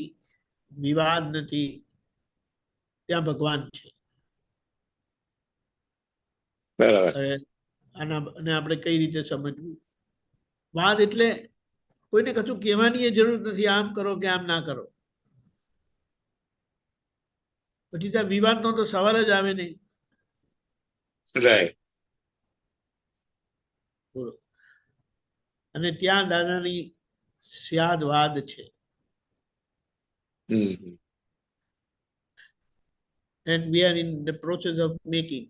A: વિવાદ નથી, ત્યાં ભગવાન છે।
E: बराबर
A: હવે આને આપણે કઈ રીતે સમજવું? વાદ એટલે કોઈને કશું કહેવાની એ જરૂર નથી, આમ કરો કે આમ ના કરો, પછી ત્યાં વિવાદનો તો સવાલ જ આવે નહીં।
E: राइट
A: બોલો। અને ત્યાં દાદાની સ્યાદ વાદ છે, and we are in the process of making,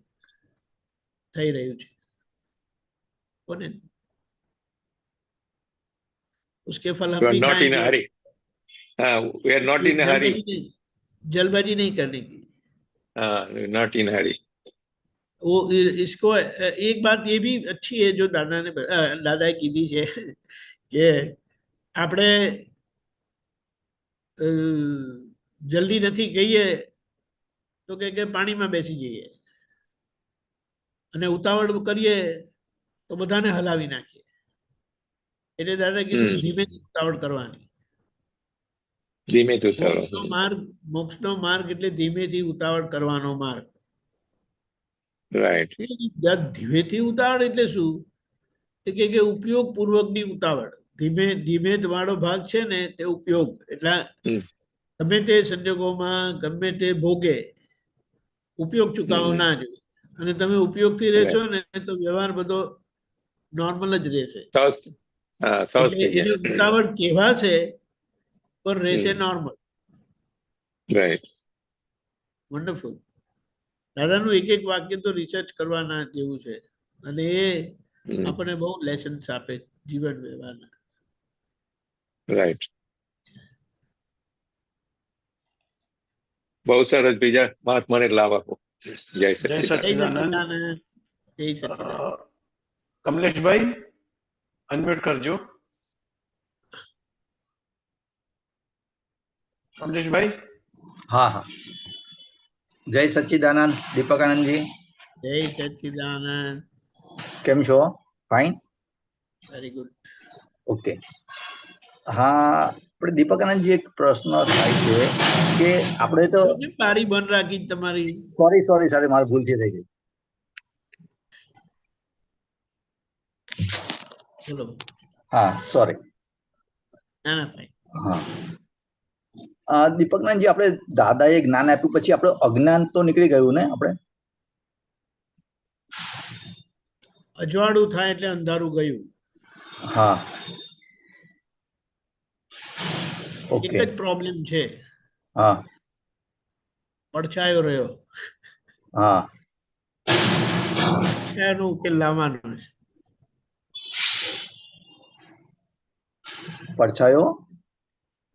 A: થઈ રહ્યું છે કોને, उसके फल हम
E: You are
A: भी
E: not in a
A: खाएंगे।
E: hurry. We are not in a hurry.
A: जल्दबाजी नहीं करने की।
E: Not in a hurry.
A: वो इसको एक बात ये भी अच्छी है जो દાદાએ કીધી છે કે આપણે જલ્દી નથી કહીએ તો કે પાણીમાં બેસી જઈએ, અને ઉતાવળ કરીએ તો બધાને હલાવી નાખીએ, એટલે દાદા કીધું ધીમે ઉતાવળ કરવાની।
E: ધીમે થી ઉતારો
A: મોક્ષનો માર્ગ એટલે ધીમેથી ઉતાવળ કરવાનો માર્ગ।
E: રાઈટ
A: ધીમેથી ઉતાવળ એટલે શું? કે ઉપયોગ પૂર્વકની ઉતાવળ। ધીમે ધીમે વાળો ભાગ છે ને તે ઉપયોગ, એટલે ગમે તે સંજોગોમાં ગમે તે ભોગે ઉપયોગ ચૂકાવો ના જોઈએ, અને તમે ઉપયોગથી રહેશો ને તો વ્યવહાર બધો નોર્મલ જ રહેશે। એટલે એને ઉતાવળ કહેવાશે પણ રહેશે નોર્મલ।
E: Right
A: wonderful. દાદાનું એક એક વાક્ય તો રિસર્ચ કરવાના જેવું છે, અને એ આપણને બહુ લેસન્સ આપે જીવન વ્યવહારના।
E: રાઈટ બહુ સરસ। બીજા મહાત્માને લાભ આપો। જય સચ્ચિદાનંદ।
A: જય સચ્ચિદાનંદ।
D: કમલેશભાઈ અનમ્યુટ કરજો। કમલેશભાઈ
F: हाँ हाँ जय सच्चिदानंद दीपकानंद जी।
A: जय सच्चिदानंद।
F: કેમ છો? ફાઇન.
A: Very good.
F: ઓકે. હા, આપણે દીપકાનંદજી એક પ્રશ્ન થાય છે કે આપણે તો
A: બારી બંધ રાખી તમારી.
F: સોરી મારી ભૂલથી થઈ ગઈ.
A: બોલો.
F: હા, સોરી.
A: ના ના ફાઈન.
F: હા, દીપકનાથજી, આપણે દાદાએ જ્ઞાન આપ્યું પછી આપણે અજ્ઞાન તો નીકળી ગયું ને? આપણે
A: અજવાળું થાય એટલે અંધારું ગયું.
F: હા,
A: એક
F: ઓકે.
A: જ પ્રોબ્લેમ છે,
F: હા
A: પડછાયો રહ્યો.
F: હા
A: પડછાયાનો ઉકેલ લાવવાનો છે.
F: પડછાયો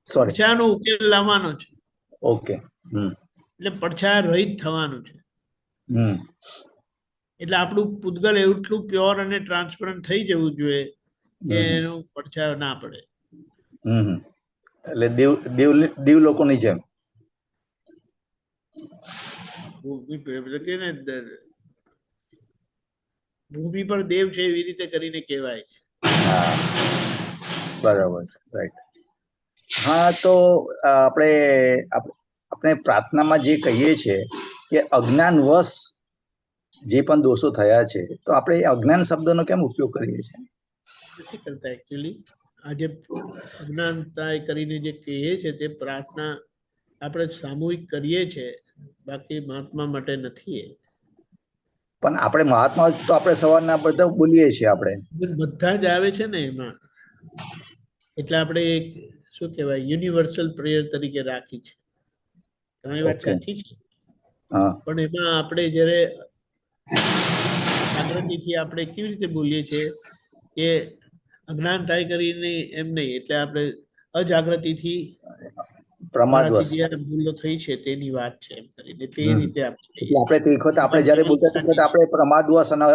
F: સોરી
A: પડછાયાનો ઉકેલ લાવવાનો છે.
F: ઓકે.
A: એટલે પડછાયા રહિત થવાનું છે.
F: હમ
A: એટલે આપણું પૂતગલ એટલું પ્યોર અને ટ્રાન્સપરન્ટ થઈ જવું જોઈએ કે એનો પડછાયો ના પડે.
F: હમ એટલે દેવ લોકોની જેમ.
A: ભૂમિ ભૂમિ પર દેવ છે એવી રીતે કરીને કહેવાય છે.
F: હા, બરાબર છે, રાઈટ. હા, તો આપણે પ્રાર્થનામાં જે કહીએ છીએ કે અજ્ઞાનવશ જે પણ દોષો થયા છે, તો આપણે એ અજ્ઞાન શબ્દનો કેમ ઉપયોગ કરીએ છીએ?
A: નથી કરતા એકચ્યુઅલી. આ જે અજ્ઞાનતા કરીને જે કહીએ છે તે પ્રાર્થના આપણે સામૂહિક કરીએ છીએ, બાકી મહાત્મા માટે નથી.
F: પણ આપણે મહાત્મા તો આપણે સવારના બધા બોલીએ છીએ આપણે.
A: બધા જ આવે છે ને એમાં. એટલે આપણે એક શું કહેવાય યુનિવર્સલ પ્રેયર તરીકે રાખી છે. તમારી વાત
F: ઓકે.
A: સાચી છે,
F: હા
A: પણ એમાં આપણે જ્યારે જાગૃતિથી આપણે કેવી રીતે બોલીએ છીએ કે અજ્ઞાન થાય કરીને એમ નહીં, એટલે આપણે અજાગૃતિથી
F: પ્રમાદવશ.
A: મારાથી જે ભૂલો થઈ છે તેની વાત છે એમ કરીને તે રીતે આપણે
F: એટલે આપણે તે વખતે આપણે જ્યારે બોલતા તે વખતે આપણે પ્રમાદવશ અને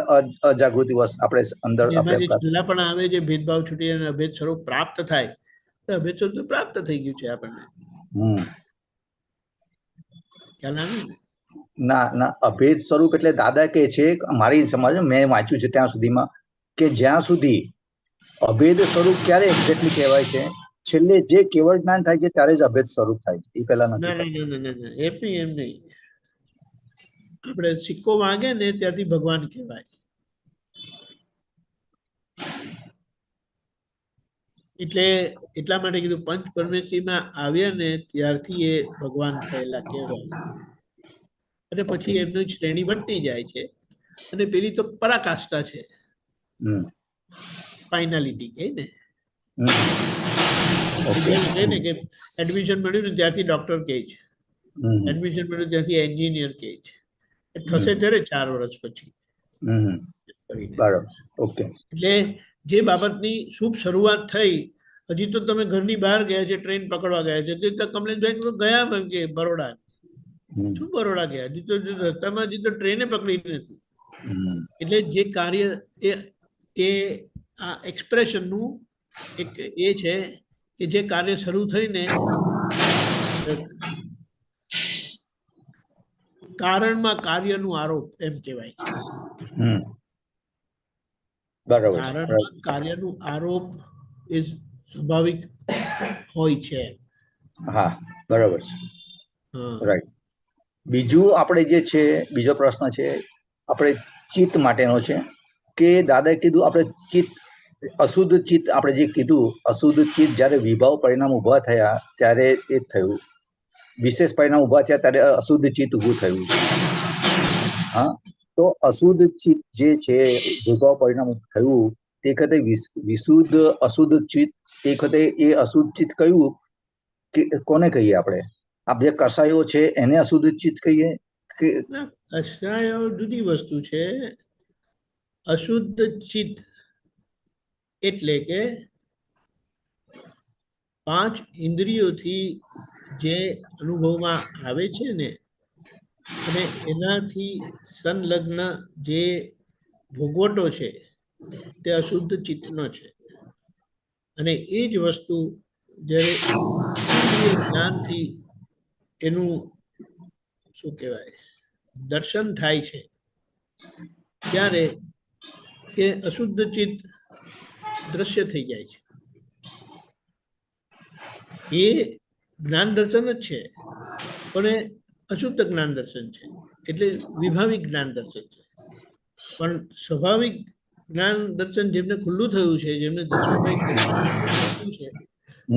F: અજાગૃતિવશ આપણે અંદર
A: એમાં જે
F: આપણે
A: છેલ્લા પણ આવે જે ભેદભાવ છૂટી અને અભેદ સ્વરૂપ પ્રાપ્ત થાય, તો અભેદ સ્વરૂપ પ્રાપ્ત થઈ ગયું છે આપણને. ખ્યાલ આવ્યું ને?
F: ના, અભેદ સ્વરૂપ એટલે દાદા કહે છે, મારી સમજ મેં વાંચ્યું છે ત્યાં સુધીમાં, કે જ્યાં સુધી અભેદ સ્વરૂપ ક્યારે એક્ઝેક્ટલી કહેવાય છે, છેલ્લે જે કેવળ જ્ઞાન થાય છે ત્યારે જ અભેદ સ્વરૂપ થાય છે, એ પહેલા નથી
A: ના ના
F: થતું.
A: ના ના ના, એમ નહીં. આપણે સિક્કો વાગે ને ત્યારથી ભગવાન કહેવાય. એટલે એટલા માટે કીધું પંચ પરમેશ્વરીમાં આવ્યા ને ત્યારથી એ ભગવાન થયેલા કહેવાય. અને પછી એમની શ્રેણી વધતી જાય છે, અને પેલી તો પરાકાષ્ઠા છે, ફાઇનાલિટી કહે ને. ને કે એડમિશન મળ્યું ને ત્યાંથી ડોક્ટર કહે છે, એડમિશન મળ્યું ત્યાંથી એન્જિનિયર કહે છે. એ થશે ત્યારે 4 વર્ષ પછી.
F: બરાબર. ઓકે.
A: એટલે જે બાબતની શુભ શરૂઆત થઈ, હજી તો તમે ઘરની બહાર ગયા છે, ટ્રેન પકડવા ગયા છે, તે કમલેશભાઈ ગયા કે બરોડા. શું બરોડા ગયા? હજી તો રસ્તામાં હજી તો ટ્રેને પકડી નથી. એટલે જે કાર્ય એ આ એક્સપ્રેશનનું એક એ છે કે જે કાર્ય શરૂ થઈને કારણમાં કાર્યનું આરોપ એમ કહેવાય. કારણમાં કાર્યનું આરોપ એ સ્વાભાવિક હોય છે.
F: હા, બરાબર છે, રાઈટ. બીજું આપણે જે છે, બીજો પ્રશ્ન છે આપણે ચિત્ત માટેનો છે, કે દાદાએ કીધું આપણે ચિત્ત અશુદ્ધ ચિત્ત, આપણે જે કીધું અશુદ્ધ ચિત્ત જ્યારે વિભાવ પરિણામ ઉભા થયા ત્યારે એ થયું, વિશેષ પરિણામ ઉભા થયા ત્યારે અશુદ્ધ ચિત્ત ઊભું થયું. હા, તો અશુદ્ધ ચિત્ત જે છે વિભાવ પરિણામ થયું તે વખતે વિશુદ્ધ અશુદ્ધ ચિત્ત, તે વખતે એ અશુદ્ધ ચિત્ત કયું કે કોને કહીએ આપણે? આ જે કસાયો છે એને અશુદ્ધ ચિત્ત કહીએ કે?
A: કસાયો જુદી વસ્તુ છે. અશુદ્ધ ચિત્ત એટલે કે 5 ઇન્દ્રિયોથી જે અનુભવમાં આવે છે ને, અને એનાથી સંલગ્ન જે ભોગવટો છે તે અશુદ્ધ ચિત્તનો છે. અને એ જ વસ્તુ જ્યારે જ્ઞાનથી એનું શું કહેવાય દર્શન થાય છે, ત્યારે એ અશુદ્ધ ચિત્ત દ્રશ્ય થઈ જાય છે. એ જ્ઞાન દર્શન જ છે, પણ એ અશુદ્ધ જ્ઞાન દર્શન છે, એટલે વિભાવિક જ્ઞાન દર્શન છે. પણ સ્વાભાવિક જ્ઞાન દર્શન જેમને ખુલ્લું થયું છે, જેમને દર્શનભાઈ છે,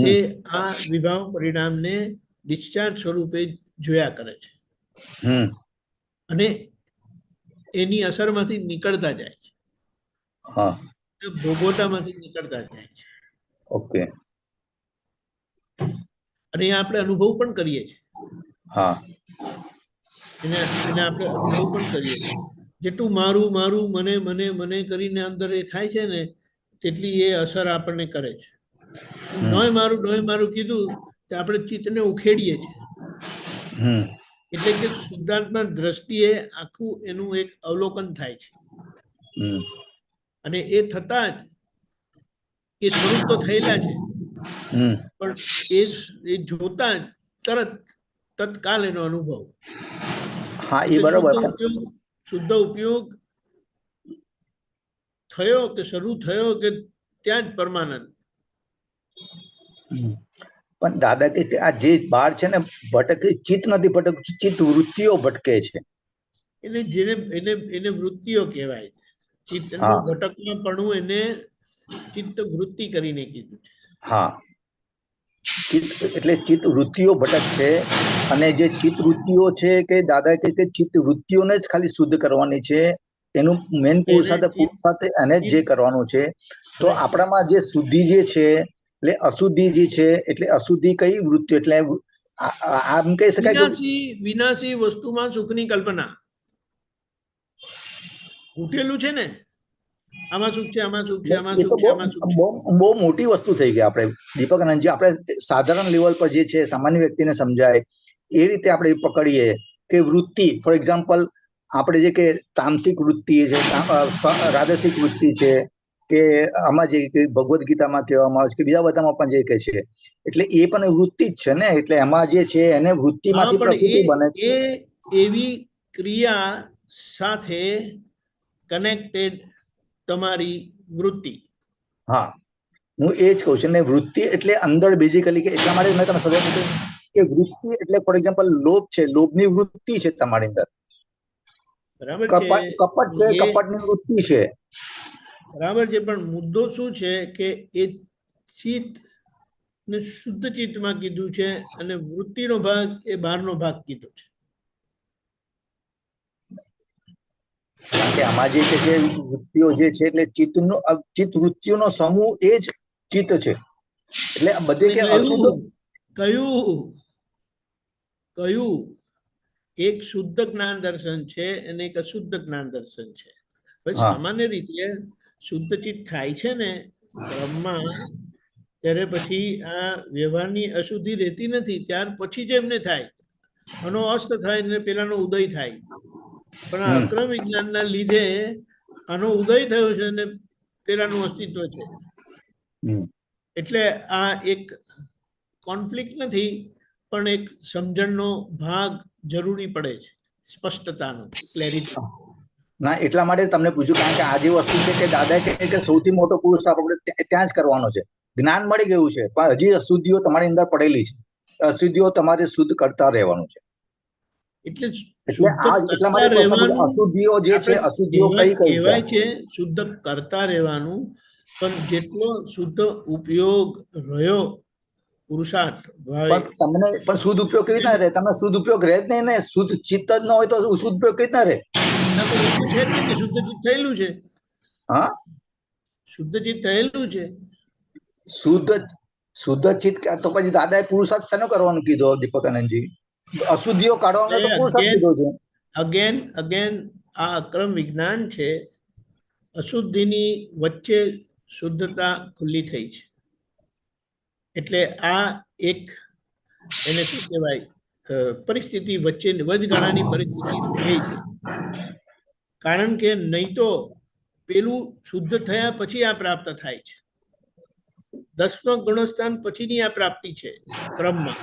A: તે આ વિભાવ પરિણામને ડિસ્ચાર્જ સ્વરૂપે જોયા કરે છે અને એની અસરમાંથી નીકળતા જાય છે, ભોગવટામાંથી નીકળતા જાય છે.
F: ઓકે.
A: અને આપણે અનુભવ પણ કરીએ છીએ.
F: હા,
A: એને આપણે અનુભવ પણ કરીએ છીએ. જેટલું મારું મારું મને મને મને કરીને અંદર એ થાય છે ને, તેટલી એ અસર આપણને કરે છે. નોય મારું કીધું તો આપણે ચિત્તને ઉખેડીએ છીએ. એટલે કે શુદ્ધાત્મા દ્રષ્ટિએ આખું એનું એક અવલોકન થાય છે. અને એ થતા જ એ સ્વરૂપ તો થયેલા છે, પણ એ જોતા જ તરત તત્કાલ એનો અનુભવ.
F: હા, એ બરોબર.
A: શુદ્ધ ઉપયોગ થયો કે શરૂ થયો કે ત્યાં જ પરમાનંદ.
F: પણ દાદા કે આ જે બહાર છે ને ભટકે, ચિત્ત નથી ભટકતું, ચિત્ત વૃત્તિઓ ભટકે છે.
A: એને જેને એને વૃત્તિઓ કહેવાય છે. ચિત્તનું ભટકમાંપણું એને ચિત્ત વૃત્તિ કરીને કીધું છે.
F: હા, ચિત્ત એટલે ચિત્ત વૃત્તિઓ ભટક છે. અને જે ચિત્ત વૃત્તિઓ છે કે દાદા કે ચિત્ત વૃત્તિઓને જ ખાલી શુદ્ધ કરવાની છે, એનું મેન પુરુષાર્થ એને જ જે કરવાનું છે. તો આપણામાં જે શુદ્ધિ જે છે એટલે અશુદ્ધિ જે છે, એટલે અશુદ્ધિ કઈ વૃત્તિ, એટલે આમ કહી શકાય કે
A: વિનાશી વસ્તુમાં સુખની કલ્પના ઉઠેલું છે ને, આમાં સુખ છે, આમાં સુખ છે, આમાં સુખ છે, આમાં સુખ છે.
F: બહુ મોટી વસ્તુ થઈ ગઈ. આપણે દીપકાનંદજી, આપણે સાધારણ લેવલ પર જે છે સામાન્ય વ્યક્તિને સમજાય એ રીતે આપણે પકડીએ કે વૃત્તિ, ફોર એક્ઝામ્પલ આપણે જે કે તામસિક વૃત્તિ છે, રાજસિક વૃત્તિ છે, કે આમાં જે ભગવદ્ ગીતામાં કહેવામાં આવે છે કે બીજા બધામાં પણ જે કહે છે, એટલે એ પણ વૃત્તિ જ છે ને. એટલે એમાં જે છે એને વૃત્તિમાંથી પ્રકૃતિ બને છે.
A: એવી ક્રિયા સાથે કનેક્ટેડ તમારી વૃત્તિ.
F: હા, હું એ જ કહું છું ને, વૃત્તિ એટલે અંદર બેઝિકલી કે એટલા માટે મેં તમે સમજાવી દીધું કે વૃત્તિ એટલે ફોર એક્ઝામ્પલ લોભ છે, લોભની વૃત્તિ છે તમારી અંદર.
A: બરાબર છે.
F: કપટ છે, કપટની વૃત્તિ છે.
A: બરાબર છે, પણ મુદ્દો શું છે કે એ ચિત્ત ને શુદ્ધ ચિત્તમાં કીધું છે અને વૃત્તિનો ભાગ એ બહારનો ભાગ કીધો છે.
F: કે આમાં જે છે જે વૃત્તિઓ જે છે એટલે ચિત્ત વૃત્તિઓનો સમૂહ એ જ ચિત્ત છે. એટલે બધે કે અશુદ્ધ
A: કયું એક શુદ્ધ જ્ઞાન દર્શન છે અને એક અશુદ્ધ જ્ઞાન દર્શન છે. સામાન્ય રીતે શુદ્ધ ચિત્ત થાય છે ને ક્રમમાં, ત્યારે પછી આ વ્યવહારની અશુદ્ધિ રહેતી નથી. ત્યાર પછી જ એમને થાય, આનો અસ્ત થાય ને પેલાનો ઉદય થાય. પણ આ અક્રમ વિજ્ઞાનના લીધે આનો ઉદય થયો છે અને પેલાનું અસ્તિત્વ છે. એટલે આ એક કોન્ફ્લિક્ટ નથી, પણ એક સમજણનો ભાગ જરૂરી પડે છે, સ્પષ્ટતાનો, ક્લેરિટી.
F: ના, એટલા માટે તમને પૂછ્યું, કારણ કે આ જે વસ્તુ છે કે દાદા કે સૌથી મોટો પુરુષાર્થ આપણે ત્યાં જ કરવાનો છે. જ્ઞાન મળી ગયું છે, પણ હજી અશુદ્ધિઓ તમારી અંદર પડેલી છે. અશુદ્ધિઓ તમારે શુદ્ધ કરતા રહેવાનું છે. એટલે એટલા માટે અશુદ્ધિઓ જે છે, અશુદ્ધિઓ કઈ
A: કહેવાય છે શુદ્ધ કરતા રહેવાનું, પણ જેટલો શુદ્ધ ઉપયોગ રહ્યો પુરુષાર્થ
F: તમને પણ શુદ્ધ ઉપયોગ કેવી રીતના રહે? તમે શુદ્ધ ઉપયોગ રહે જ નહીં ને. શુદ્ધ ચિત્ત જ ન હોય તો શુદ્ધ ઉપયોગ કેવી રીતના રહે?
A: શુદ્ધ ચિત્ત થયેલું છે.
F: હા,
A: શુદ્ધ ચિત્ત થયેલું છે.
F: શુદ્ધ ચિત્ત તો પછી દાદાએ પુરુષાર્થ શેનો કરવાનું કીધો દીપકાનંદજી? અશુદ્ધિઓ કાઢવાનો તો પુરુષાર્થ કીધો છે.
A: અગેન આ અક્રમ વિજ્ઞાન છે. અશુદ્ધિની વચ્ચે શુદ્ધતા ખુલ્લી થઈ છે. એટલે આ એક એને શું કહેવાય, પરિસ્થિતિ વચ્ચે વચગાળાની પરિસ્થિતિ થઈ છે. કારણ કે નહીં તો પેલું શુદ્ધ થયા પછી આ પ્રાપ્ત થાય છે. 10મા ગુણસ્થાન પછીની આ પ્રાપ્તિ છે ક્રમમાં.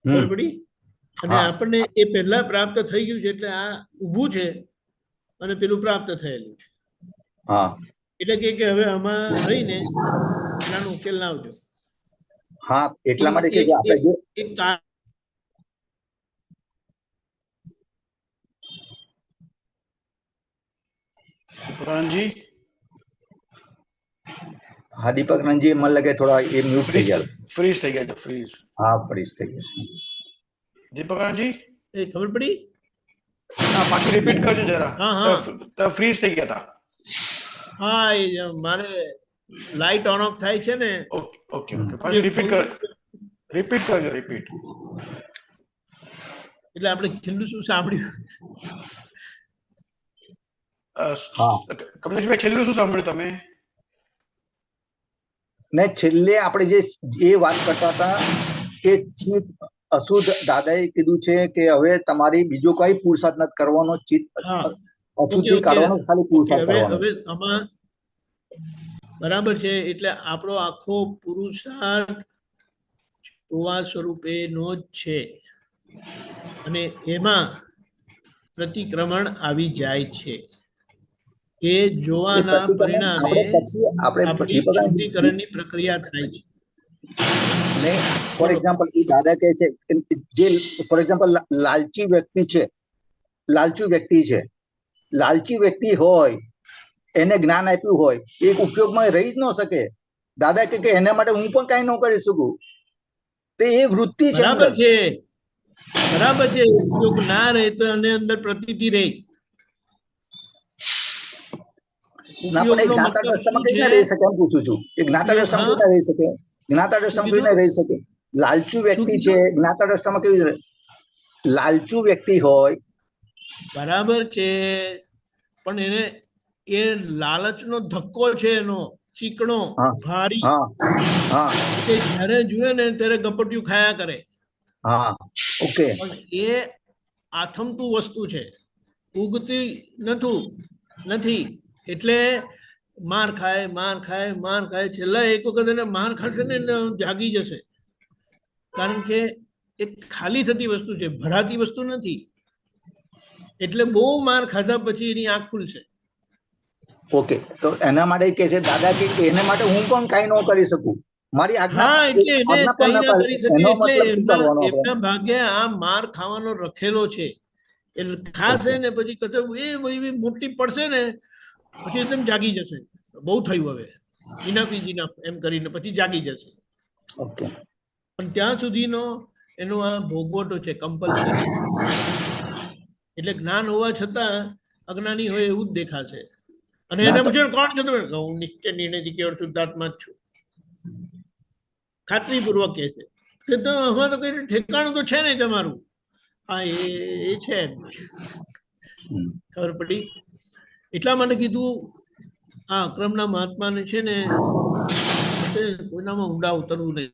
A: બરાબર? અને આપણને એ પહેલા પ્રાપ્ત થઈ ગયું છે, એટલે આ ઊભું છે અને પેલું પ્રાપ્ત થયેલું છે.
F: હા
A: એટલે કે હવે આમાં રહીને એનાનો ઉકેલ લાવજો.
F: હા એટલા માટે કે
A: એક-
F: જો આપણે
A: એક-
F: જો
A: એક કા-
D: प्रधान जी
F: હા દીપકનંદજી મને લાગે થોડા એ મ્યુટ થઈ ગયા.
D: फ्रीज થઈ ગયા છે फ्रीज
F: હા ફરીશ થઈ ગયા છે.
D: દીપકરાજ જી
A: એ ખબર પડી?
D: હા પાછું રિપીટ કરજો જરા
A: હા, હા.
D: તો ફ્રીઝ થઈ ગયા હતા.
A: હા એ મારે લાઇટ ઓન ઓફ થાય છે ને
D: ઓકે ઓકે ઓકે પાછું રિપીટ કરજો રિપીટ.
A: એટલે આપણે છેલ્લું શું સાંભળ્યું?
F: હા.
D: કમલેશભાઈ છેલ્લું શું સાંભળ્યું તમે?
F: ને છેલ્લે આપણે જે એ વાત કરતા હતા કે ચિત્ત અશુદ્ધ, દાદાએ કીધું છે કે હવે તમારી બીજો કઈ પુરુષાર્થ નથી કરવાનો, ચિત્ત
A: હા
F: અશુદ્ધિ
A: ઓકે.
F: કાઢવાનો જ ખાલી પુરુષાર્થ
A: હવે
F: કરવાનો.
A: હવે આમાં બરાબર છે. એટલે આપણો આખો પુરુષાર્થ જોવા સ્વરૂપે નો જ છે અને એમાં પ્રતિક્રમણ આવી જાય છે. એ
F: એ
A: જોવાના
F: પ્રતિક્રમણ
A: પરિણામે
F: આપણે પછી આપણે
A: આપણી
F: દીપકનંદજી
A: શુદ્ધિકરણની પ્રક્રિયા થાય છે.
F: ને ફોર એક્ઝામ્પલ એ દાદા કહે છે કે જે ફોર એક્ઝામ્પલ લાલચી વ્યક્તિ છે, લાલચી વ્યક્તિ હોય, એને જ્ઞાન આપ્યું હોય, એક ઉપયોગમાં રહી જ ન શકે. દાદા કહે કે એના માટે હું પણ કઈ ન કરી શકું. તે એ વૃત્તિ છે અંદર.
A: બરાબર છે, બરાબર છે. ઉપયોગ ના રહે તો એને અંદર પ્રતીતિ રહે.
F: ના પણ એ
A: ઉપયોગનો
F: જ્ઞાતા
A: મતલબ
F: દ્રષ્ટામાં
A: શું
F: કઈ
A: છે?
F: ના રહી શકે એમ પૂછું છું. એ જ્ઞાતા
A: ઉપયોગ,
F: દ્રષ્ટામાં
A: હા.
F: કઈ ના રહી શકે? જ્ઞાતા દ્રષ્ટામાં કઈ ના રહી શકે? લાલચુ
A: શું
F: વ્યક્તિ છે,
A: કીધું?
F: જ્ઞાતા દ્રષ્ટામાં કેવી રીતે? લાલચુ વ્યક્તિ હોય,
A: બરાબર છે, પણ એને એ લાલચનો ધક્કો છે, એનો ચીકણો
F: હા
A: ભારી,
F: હા હા
A: કે જ્યારે જુએ ને ત્યારે ગપટિયું ખાયા કરે.
F: હા ઓકે
A: પણ એ આથમતું વસ્તુ છે, ઉગતી નથી. એટલે માર ખાય, છેલ્લા એક વખત એને માર ખાશે ને એટલે જાગી જશે. કારણ કે એ ખાલી થતી વસ્તુ છે, ભરાતી વસ્તુ નથી. એટલે બહુ માર ખાધા પછી એની આંખ ખુલશે.
F: ઓકે. તો એના માટે કે છે દાદા કે એના માટે હું પણ કઈ ન કરી શકું, મારી આજ્ઞા
A: હા, એટલે એને
F: આજ્ઞા
A: કઈ
F: પણ
A: ના
F: ન
A: કરી
F: કરે.
A: શકે.
F: એનો
A: એટલે
F: મતલબ શું કરવાનો આપણે?
A: એમના ભાગે આ માર ખાવાનો રખેલો છે. એટલે ખાશે ને પછી કશું એ મોટી પડશે ને પછી એકદમ જાગી જશે. બહુ થયું, હવે ઇનફ ઇઝ ઇનફ એમ કરીને પછી જાગી જશે.
F: ઓકે
A: પણ ત્યાં સુધીનો એનો આ ભોગવટો છે, કમ્પલસરી. એટલે જ્ઞાન હોવા છતાં અજ્ઞાની હોય એવું જ દેખાશે. અને
F: ના
A: એને
F: તો
A: પૂછે કોણ છો તમે? હું નિશ્ચય નિર્ણયથી કેવળ શુદ્ધાત્મા જ છું. ખાતરીપૂર્વક કહે છે કે તો હવે તો કઈ ઠેકાણું તો છે નહીં તમારું. હા એ છે. ખબર પડી? એટલા માટે કીધું આ અક્રમના મહાત્માને છે ને કોઈનામાં ઊંડા ઉતરવું નહીં.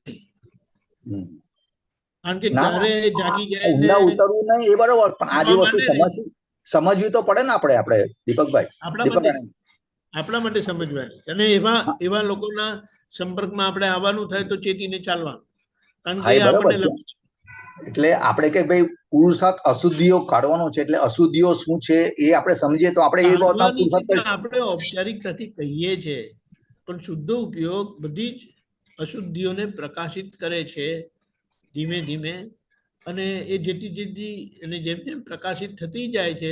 A: કારણ કે
F: ના
A: ક્યારે જાગી જાય ને
F: ઊંડા ઉતરવું નહીં એ બરોબર, પણ આ જે
A: એમાં
F: વસ્તુ
A: માને ને
F: સમજવી તો પડે ને આપણે દીપકભાઈ.
A: આપણા માટે સમજવાની છે. અને એવા લોકોના સંપર્કમાં આપણે આવવાનું થાય તો ચેતીને ચાલવાનું. કારણ
F: હા
A: કે
F: એ બરોબર
A: આપણને
F: છે. એટલે આપણે કે ભાઈ પુરુષાર્થ અશુદ્ધિઓ કાઢવાનો છે, એટલે અશુદ્ધિઓ શું છે એ આપણે સમજીએ તો આપણે એ બાબતમાં
A: કાઢવાની
F: પુરુષાર્થ
A: રીતે
F: કરીશું.
A: આપણે ઔપચારિકતાથી કહીએ છીએ, પણ શુદ્ધ ઉપયોગ બધી જ અશુદ્ધિઓને પ્રકાશિત કરે છે ધીમે ધીમે. અને એ જેટલી અને જેમ જેમ પ્રકાશિત થતી જાય છે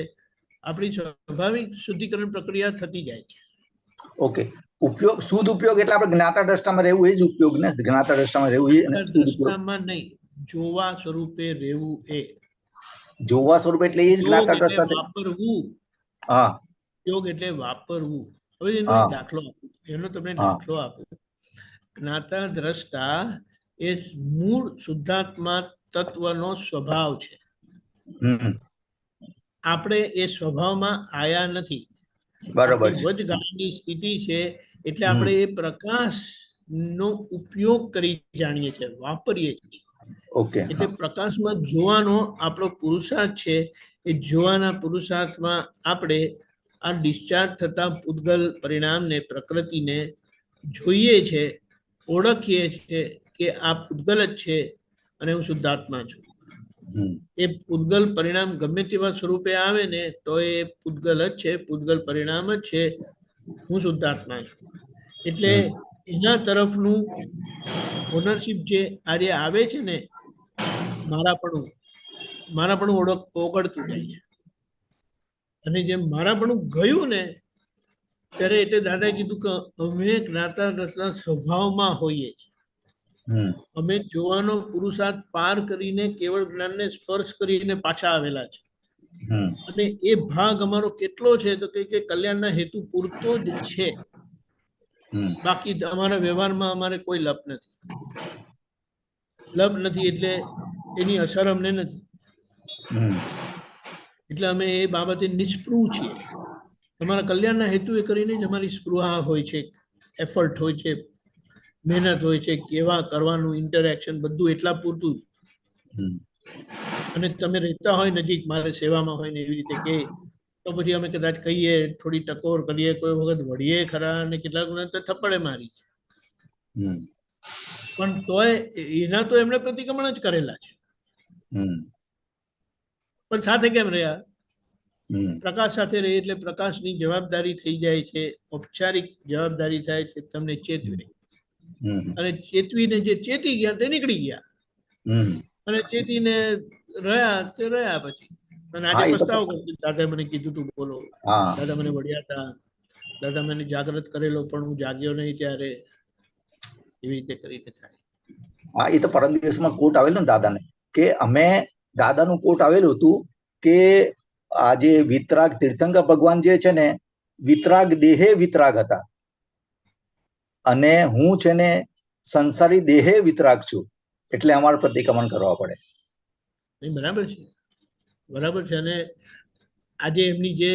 A: આપણી સ્વાભાવિક શુદ્ધિકરણ પ્રક્રિયા થતી જાય છે.
F: ઓકે. ઉપયોગ, શુદ્ધ ઉપયોગ એટલે આપણે જ્ઞાતા દ્રષ્ટામાં રહેવું, એ જ ઉપયોગ ને? જ્ઞાતા દ્રષ્ટામાં રહેવું એ અને શુદ્ધ ઉપયોગ.
A: દ્રષ્ટામાં નહીં, જોવા સ્વરૂપે રહેવું. એ
F: જોવા સ્વરૂપે એટલે એ જ
A: યોગ
F: જ્ઞાતા
A: એટલે
F: દ્રષ્ટા.
A: વાપરવું.
F: હા
A: યોગ એટલે વાપરવું. હવે એનો
F: હા
A: એક દાખલો આપું, એનો તમને
F: હા
A: દાખલો આપું. જ્ઞાતા દ્રષ્ટા એ મૂળ શુદ્ધાત્મા તત્વનો સ્વભાવ છે.
F: હમ
A: આપણે એ સ્વભાવમાં આયા નથી.
F: બરોબર
A: આપણી
F: છે.
A: વચગાળાની સ્થિતિ છે. એટલે
F: હમ
A: આપણે એ પ્રકાશનો ઉપયોગ કરી જાણીએ છીએ, વાપરીએ છીએ.
F: ઓકે
A: એટલે પ્રકાશમાં જોવાનો આપણો પુરુષાર્થ છે. એ જોવાના પુરુષાર્થમાં આપણે આ ડિસ્ચાર્જ થતા પૂતગલ પરિણામને, પ્રકૃતિને જોઈએ છે, ઓળખીએ છીએ કે આ પૂતગલ જ છે અને હું શુદ્ધાત્મા છું.
F: હમ
A: એ પૂતગલ પરિણામ ગમે તેવા સ્વરૂપે આવે ને તો એ પૂતગલ જ છે, પૂતગલ પરિણામ જ છે. હું શુદ્ધાત્મા છું. એટલે એના તરફનું ઓનરશિપ જે આજે આવે છે ને, મારાપણું ઓગળતું જાય છે. અને જેમ મારાપણું ગયું ને ત્યારે એટલે દાદાએ કીધું કે અમે જ્ઞાતા રસના સ્વભાવમાં હોઈએ છીએ.
F: હમ
A: અમે જોવાનો પુરુષાર્થ પાર કરીને કેવળ જ્ઞાનને સ્પર્શ કરીને પાછા આવેલા છે.
F: હમ
A: અને એ ભાગ અમારો કેટલો છે તો કે કલ્યાણના હેતુ પૂરતો જ છે.
F: હમ
A: બાકી અમારા વ્યવહારમાં અમારે કોઈ લપ નથી. લપ નથી એટલે એની અસર અમને નથી.
F: હમ
A: એટલે અમે એ બાબતે નિષ્પૃહ છીએ. તમારા કલ્યાણના હેતુ એ કરીને જ અમારી સ્પૃહા હોય છે, એફર્ટ હોય છે, મહેનત હોય છે, કેવા કરવાનું ઇન્ટરેક્શન બધું એટલા પૂરતું જ.
F: હમ
A: અને તમે રહેતા હોય નજીક, મારે સેવામાં હોય ને એવી રીતે કે તો પછી અમે કદાચ કહીએ, થોડી ટકોર કરીએ, કોઈ વખત વળીએ ખરા, અને કેટલાક વખત તો થપ્પડે મારી.
F: હમ
A: પણ તોય એના તો એમણે પ્રતિક્રમણ જ કરેલા છે.
F: હમ
A: પણ સાથે કેમ રહ્યા?
F: હમ
A: પ્રકાશ સાથે રહે એટલે પ્રકાશની જવાબદારી થઈ જાય છે, ઔપચારિક જવાબદારી થાય છે તમને ચેતવી.
F: હમ
A: અને ચેતવીને જે ચેતી ગયા તે નીકળી ગયા,
F: હમ
A: અને ચેતીને રહ્યા તે રહ્યા પછી. અને આજે
F: હા, એ તો
A: પસ્તાવો કરતો, દાદા મને કીધું તું બોલો,
F: હા
A: દાદા મને વળ્યા હતા, દાદા મને જાગૃત કરેલો પણ હું જાગ્યો નહીં ત્યારે, એવી રીતે કરીને થાય.
F: હા, એ તો પરમ દિવસમાં કોટ આવેલું ને દાદાને, કે અમે દાદાનું કોટ આવેલું હતું કે આજે વિતરાગ તીર્થંકર ભગવાન જે છે ને, વિતરાગ દેહે વિતરાગ હતા, અને હું છે ને સંસારી દેહે વિતરાગ છું, એટલે અમારે પ્રતિક્રમણ કરવા પડે.
A: નહીં, બરાબર છે, બરાબર છે. અને આજે એમની જે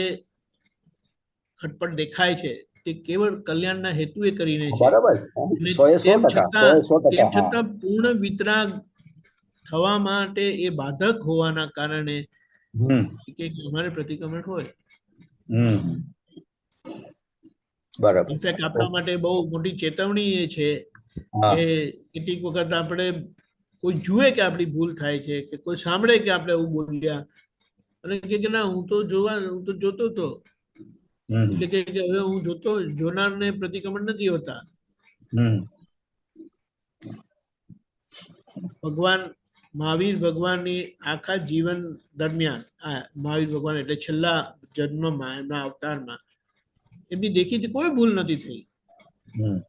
A: ખટપટ દેખાય છે તે કેવળ કલ્યાણના હેતુએ કરીને છે.
F: બરાબર,
A: અને
F: 100%, 100%. હા
A: છતાં પૂર્ણ વિતરાગ થવા માટે એ બાધક હોવાના કારણે
F: હમ
A: કે અમારે પ્રતિક્રમણ હોય.
F: હમ બરાબર.
A: ઇનફેક્ટ આપણા માટે બહુ મોટી ચેતવણી એ છે
F: હા
A: કે કેટલીક વખત આપણે કોઈ જુએ કે આપણી ભૂલ થાય છે, કે કોઈ સાંભળે કે આપણે એવું બોલ્યા અને કે ના હું તો જોતો હતો,
F: હમ
A: એટલે કે હવે હું જોનારને પ્રતિક્રમણ નથી હોતા.
F: હમ
A: ભગવાન મહાવીર ભગવાનની આખા જીવન દરમિયાન, મહાવીર ભગવાન એટલે છેલ્લા જન્મમાં, એમના અવતારમાં એમની દેખીતી કોઈ ભૂલ નથી થઈ.
F: હમ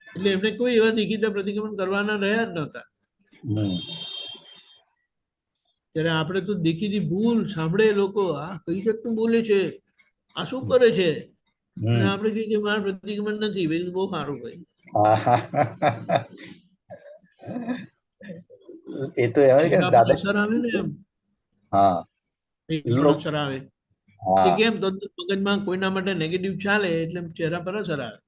A: એટલે એમને કોઈ એવા દેખીતા પ્રતિક્રમણ કરવાના રહ્યા જ નહોતા.
F: હમ
A: ત્યારે આપણે તો દેખીતી ભૂલ સાંભળે લોકો, આ કઈ જાતનું બોલે છે, આ શું કરે છે, અને
F: હમ
A: આપણે કહીએ કે મારા પ્રતિક્રમણ નથી, ભાઈ બહુ સારું ભાઈ.
F: એ તો એમ કે
A: ચહેરા પર
F: દાદા.
A: અસર આવે ને, એમ
F: હા
A: પણ અસર આવે કે
F: હા
A: કેમ તો મગજમાં કોઈના માટે નેગેટિવ ચાલે એટલે ચહેરા પર અસર આવે.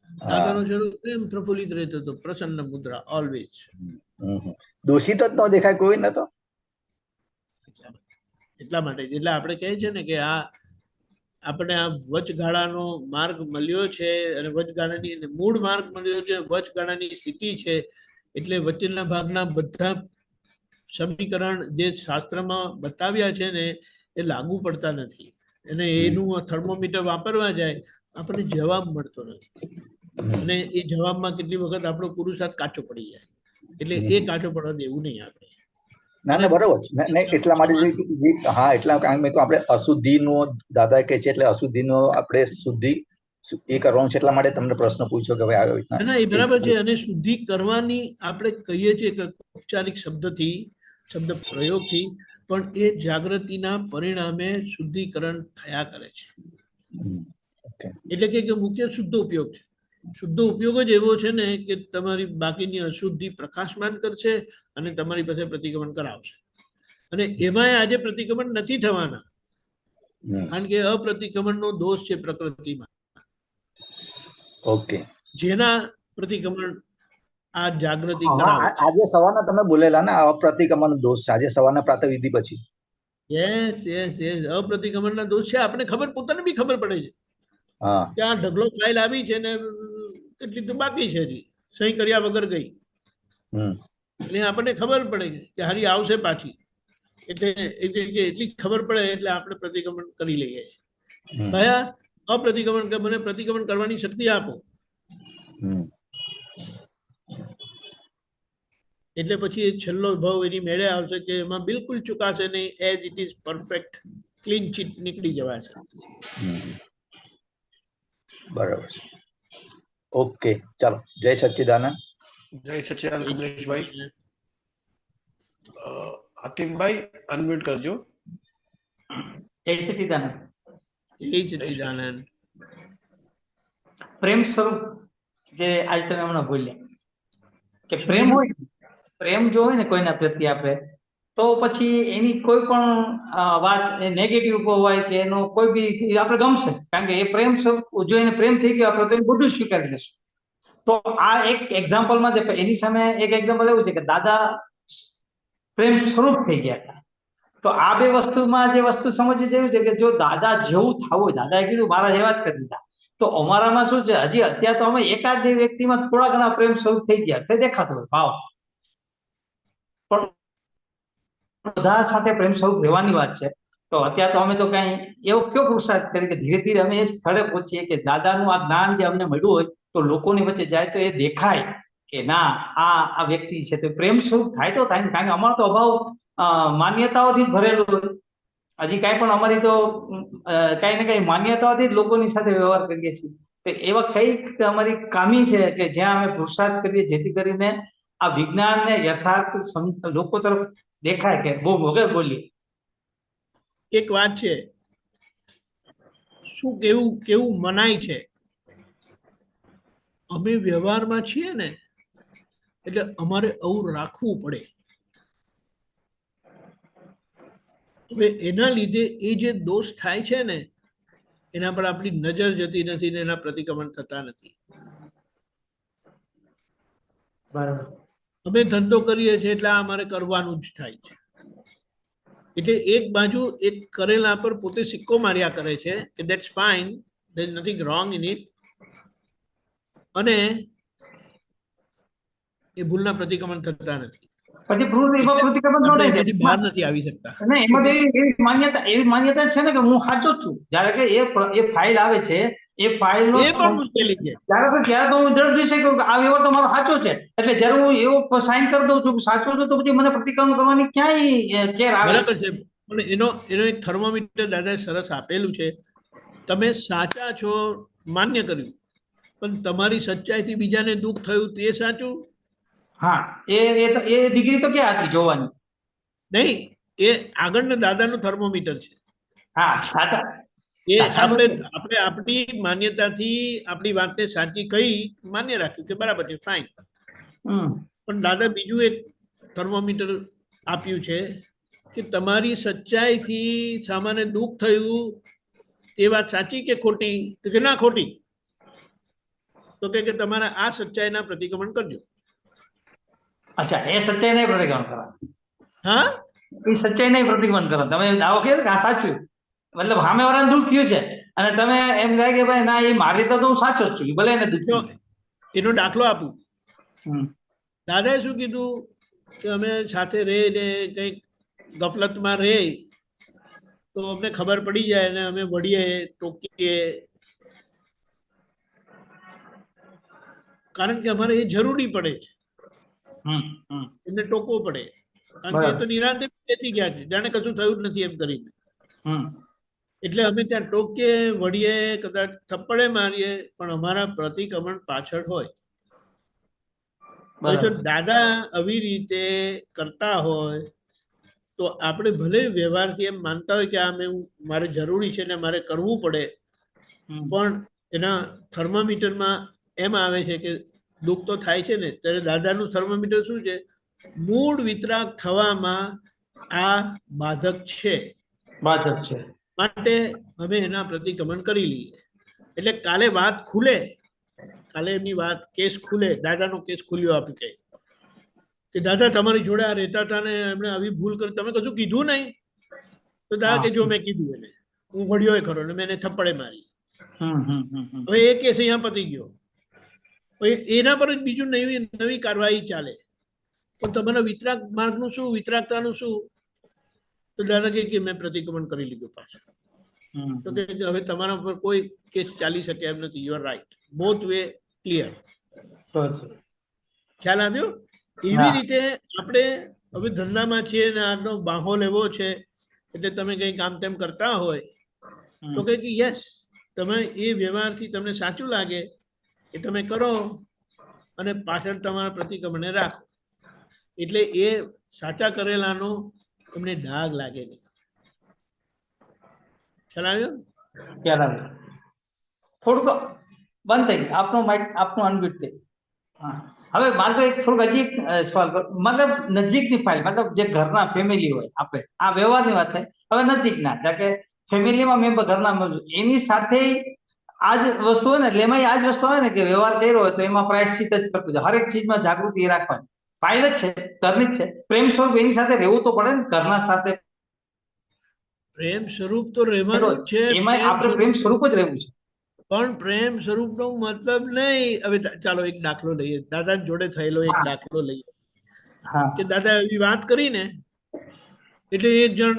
F: હા
A: દાદાનો ચહેરો એમ પ્રફુલ્લિત રહેતો હતો, પ્રસન્ન મુદ્રા ઓલવેઝ.
F: દોષિત જ ન દેખાય કોઈ નતો.
A: એટલા માટે એટલે આપણે કહીએ છીએ ને કે આપણે આ વચગાળાનો માર્ગ મળ્યો છે, અને વચગાળાની મૂળ માર્ગ મળ્યો છે, વચગાળાની સ્થિતિ છે. એટલે વચ્ચેના ભાગના બધા સમીકરણ જે શાસ્ત્રમાં બતાવ્યા છે ને એ લાગુ પડતા નથી, અને એનું થર્મોમીટર વાપરવા જાય આપણને જવાબ મળતો નથી. અને એ જવાબમાં કેટલી વખત આપણો પુરુષાર્થ કાચો પડી જાય. એટલે એ કાચો પડવા દેવું નહીં આપણે.
F: ના ના બરોબર છે. એટલા માટે હા, એટલા કારણ મેં આપણે અશુદ્ધિનો દાદા કહે છે, એટલે અશુદ્ધિનો આપણે શુદ્ધિ એ કરવાનું છે. એટલા માટે તમને પ્રશ્ન પૂછ્યો કે ભાઈ આવી રીતના.
A: ના, એ બરાબર છે. અને શુદ્ધિ કરવાની આપણે કહીએ છીએ કે ઔપચારિક શબ્દથી, શબ્દ પ્રયોગથી, પણ એ જાગૃતિના પરિણામે શુદ્ધિકરણ થયા કરે છે. એટલે કે મુખ્ય શુદ્ધ ઉપયોગ છે. શુદ્ધ ઉપયોગ જ એવો છે ને કે તમારી બાકીની અશુદ્ધિ પ્રકાશમાન કરશે અને તમારી પાસે પ્રતિક્રમણ કરાવશે. અને એમાંય આજે પ્રતિક્રમણ નથી થવાના, કારણ કે અપ્રતિક્રમણનો દોષ છે પ્રકૃતિમાં.
F: ઓકે,
A: જેના પ્રતિક્રમણ આ જાગૃતિ
F: હા,
A: કરાવે છે.
F: આજે સવારના તમે બોલેલા ને અપ્રતિક્રમણ દોષ છે, આજે સવારના પ્રાતઃ વિધિ પછી.
A: યસ યસ યસ, અપ્રતિક્રમણના દોષ છે. આપણે ખબર, પોતાને બી ખબર પડે છે
F: હા
A: કે આ ઢગલો ફાઇલ આવી છે ને કેટલી તો બાકી છે, હજી સહી કર્યા વગર ગઈ. એટલે આપણને ખબર પડે કે હારી આવશે પાછી, એટલે એટલી ખબર પડે એટલે આપણે પ્રતિક્રમણ કરી લઈએ.
F: હમ.
A: કયા અપ્રતિક્રમણ કે મને પ્રતિક્રમણ કરવાની શક્તિ આપો,
F: હમ.
A: એટલે પછી એ છેલ્લો ભાવ એની મેળે આવશે કે એમાં બિલકુલ ચુકાશે નહીં, as it is perfect clean chit નીકળી જવાશે.
F: હમ. બરાબર છે. ઓકે, ચાલો. જય સચ્ચિદાનંદ.
D: જય સચ્ચિદાનંદ કમલેશભાઈ. હાતિમભાઈ અનમ્યુટ કરજો.
G: જય સચ્ચિદાનંદ.
A: જય સચ્ચિદાનંદ.
G: પ્રેમ સ્વરૂપ જે આજે તમે હમણાં બોલ્યા કે પ્રેમ હોય, પ્રેમ જો હોય ને કોઈના પ્રત્યે આપણે, તો પછી એની કોઈ પણ વાત નેગેટિવ હોય કે એનો કોઈ બી આપણે ગમશે, કારણ કે એ પ્રેમ સ્વરૂપ જો એને પ્રેમ થઈ ગયો આપણે તો એને બધું સ્વીકારી લેશું. તો આ એક એક્ઝામ્પલમાં એની સામે એક એક્ઝામ્પલ એવું છે કે દાદા પ્રેમ સ્વરૂપ થઈ ગયા હતા. તો આ બે વસ્તુમાં જે વસ્તુ સમજવી જેવી છે કે જો દાદા જેવું થવું હોય, દાદાએ કીધું મારા જેવા જ કરી દીધા, તો અમારામાં શું છે, હજી અત્યારે તો અમે એકાદ બે વ્યક્તિમાં થોડા ઘણા પ્રેમ સ્વરૂપ થઈ ગયા તે દેખાતો હોય ભાવ, પણ બધા સાથે પ્રેમ સ્વરૂપ રહેવાની વાત છે. તો અત્યારે તો અમે તો કઈ એવો કયો પુરુષાર્થ કરી કે ધીરે ધીરે અમે એ સ્થળે પહોંચીએ કે દાદાનું આ જ્ઞાન જે અમને મળ્યું હોય તો લોકોની વચ્ચે જાય તો એ દેખાય કે ના આ વ્યક્તિ છે તો પ્રેમ સ્વરૂપ થાય તો થાય ને, કારણ કે અમારો તો અભાવ માન્યતાઓથી જ ભરેલું હોય. હજી કાંઈ પણ અમારી તો કઈ ને કઈ માન્યતાઓથી જ લોકોની સાથે વ્યવહાર કરીએ છીએ. તો એવા કઈક અમારી ખામી છે કે જ્યાં અમે પુરુષાર્થ કરીએ જેથી કરીને આ વિજ્ઞાનને યથાર્થ લોકો તરફ દેખાય કે બહુ વગર બોલીએ.
A: એક વાત છે, શું કેવું મનાય છે, અમે વ્યવહારમાં છીએ ને એટલે અમારે આવું રાખવું પડે. હવે એના લીધે એ જે દોષ થાય છે ને એના પર આપણી નજર જતી નથી ને એના પ્રતિક્રમણ થતા નથી.
G: બરાબર.
A: અમે ધંધો કરીએ છીએ એટલે આ અમારે કરવાનું જ થાય છે. એટલે એક બાજુ એક કરેલા પર પોતે સિક્કો માર્યા કરે છે કે that's fine, there is nothing wrong in it, અને એ ભૂલના પ્રતિક્રમણ થતા નથી.
G: પછી એમાં પ્રતિક્રમણ
A: આપણે
G: જોડાય છે,
A: એમાંથી બહાર નથી આવી શકતા.
G: અને એમાં એવી માન્યતા છે ને કે હું સાચો જ છું. જ્યારે કે એ ફાઇલ આવે છે, એ ફાઇલ નો
A: એ પણ મુશ્કેલી છે.
G: ત્યારે તો હું ડર જઈ શકું કે આ વ્યવહાર તો મારો સાચો છે, એટલે જ્યારે હું એવો સાઇન કરી દઉં છું કે સાચો છું તો પછી મને પ્રતિક્રમણ કરવાની ક્યાંય કેર આવે
A: બરાબર છે. પણ એનો એક થર્મોમીટર દાદાએ સરસ આપેલું છે. તમે સાચા છો માન્ય કર્યું, પણ તમારી સચ્ચાઈથી બીજાને દુઃખ થયું તે સાચું?
G: હા, એ ડિગ્રી તો ક્યાં હતી જોવાની?
A: નહીં, એ આગળના દાદાનું થર્મોમીટર છે.
G: હા, સાચા
A: એ આપણે આપણી માન્યતાથી આપણી વાતને સાચી કહી માન્ય રાખ્યું કે બરાબર છે, ફાઇન. પણ દાદા બીજું એક થર્મોમીટર આપ્યું છે કે તમારી સચ્ચાઈથી સામાન્ય દુઃખ થયું તે વાત સાચી કે ખોટી? તો કે ના, ખોટી. તો કે તમારા આ સચ્ચાઈના પ્રતિક્રમણ કરજો.
G: અચ્છા, એ સચ્ચાઈ નહીં પ્રતિક્રમણ કરવા.
A: હા,
G: એ સચ્ચાઈ નહીં પ્રતિક્રમણ કરો. તમે દાવો કર્યો કે આ સાચું, મતલબ સામે વાળાને દુઃખ થયું છે અને તમે એમ થાય કે ભાઈ ના એ મારી તો હું સાચો જ છું, ભલે એને દુઃખ થયું.
A: એનો દાખલો આપું. દાદાએ શું કીધું કે અમે સાથે રહીને કંઈક ગફલતમાં રહે તો અમને ખબર પડી જાય અને અમે વળીએ, ટોકીએ, કારણ કે અમારે એ જરૂરી પડે છે. એમને ટોકવો પડે, કારણ કે એ તો નિરાંતે બેસી ગયા છે, જાણે કશું થયું જ નથી એમ કરીને. એટલે અમે ત્યાં ટોકીએ, વળીએ, કદાચ થપ્પડે મારીએ, પણ અમારા પ્રતિક્રમણ પાછળ હોય. જો દાદા આવી રીતે કરતા હોય તો આપણે ભલે વ્યવહારથી એમ માનતા હોય કે આ મારે જરૂરી છે ને મારે કરવું પડે, પણ એના થર્મોમીટરમાં એમ આવે છે કે દુઃખ તો થાય છે ને. ત્યારે દાદાનું થર્મોમીટર શું છે? મૂળ વિતરાગ થવામાં આ બાધક છે, માટે અમે એના પ્રતિક્રમણ કરી લઈએ. એટલે કાલે વાત ખુલે, કાલે એમની વાત કેસ ખુલે, દાદાનો કેસ ખુલ્યો આપી કહે કે દાદા તમારી જોડે આ રહેતા હતા ને એમણે આવી ભૂલ કરી, તમે કશું કીધું નહીં? તો દાદા કે જો મેં કીધું, એને હું વળ્યો ખરો ને મેં એને થપ્પડે મારી. હવે એ કેસ અહીંયા પતી ગયો. એના પર જ બીજું નવી કાર્યવાહી ચાલે. પણ તમારા વિતરાગ માર્ગનું શું, વિતરાગતાનું શું? તો દાદા કે મેં પ્રતિક્રમણ કરી લીધું પાછું. તો કે હવે તમારા પર કોઈ કેસ ચાલી શકે એમ નથી. You are right, both way clear. ખ્યાલ આવ્યો? એવી રીતે આપણે હવે ધંધામાં છીએ ને આનો માહોલ એવો છે એટલે તમે કંઈ કામ તેમ કરતા હોય તો કે યસ, તમે એ વ્યવહારથી તમને સાચું લાગે એ તમે કરો અને પાછળ તમારા પ્રતિક્રમણને રાખો, એટલે એ સાચા કરેલાનો તમને ડાઘ લાગે નહીં. ખ્યાલ આવ્યો?
G: થોડુંક બંધ થઈ ગયું આપનો માઇક, આપનું અનમ્યુટ થઈ. હા, હવે મારે તો એક થોડુંક હજી એક સવાલ મતલબ નજીકની ફાઇલ, મતલબ જે ઘરના ફેમિલી હોય, આપણે આ વ્યવહારની વાત થાય, હવે નજીકના એટલે કે ફેમિલીમાં મેમ્બર, ઘરના મેમ્બર, એની સાથે આ જ વસ્તુ હોય ને, એટલે એમાં આ જ વસ્તુ હોય ને કે વ્યવહાર કર્યો હોય તો એમાં પ્રાયશ્ચિત જ કરતું જાય. હરેક ચીજમાં જાગૃતિ રાખવાની. ફાઇલ જ છે, ઘરની જ છે, પ્રેમ સ્વરૂપ એની સાથે રહેવું તો પડે ને, ઘરના સાથે
A: પ્રેમ સ્વરૂપ તો રહેવાનું જ છે,
G: એમાં આપણે પ્રેમ સ્વરૂપ જ રહેવું છે.
A: પણ પ્રેમ સ્વરૂપનો મતલબ નહીં. હવે ચાલો એક દાખલો લઈએ, દાદા જોડે થયેલો એક દાખલો લઈએ કે દાદા એવી વાત કરીને એટલે એક જણ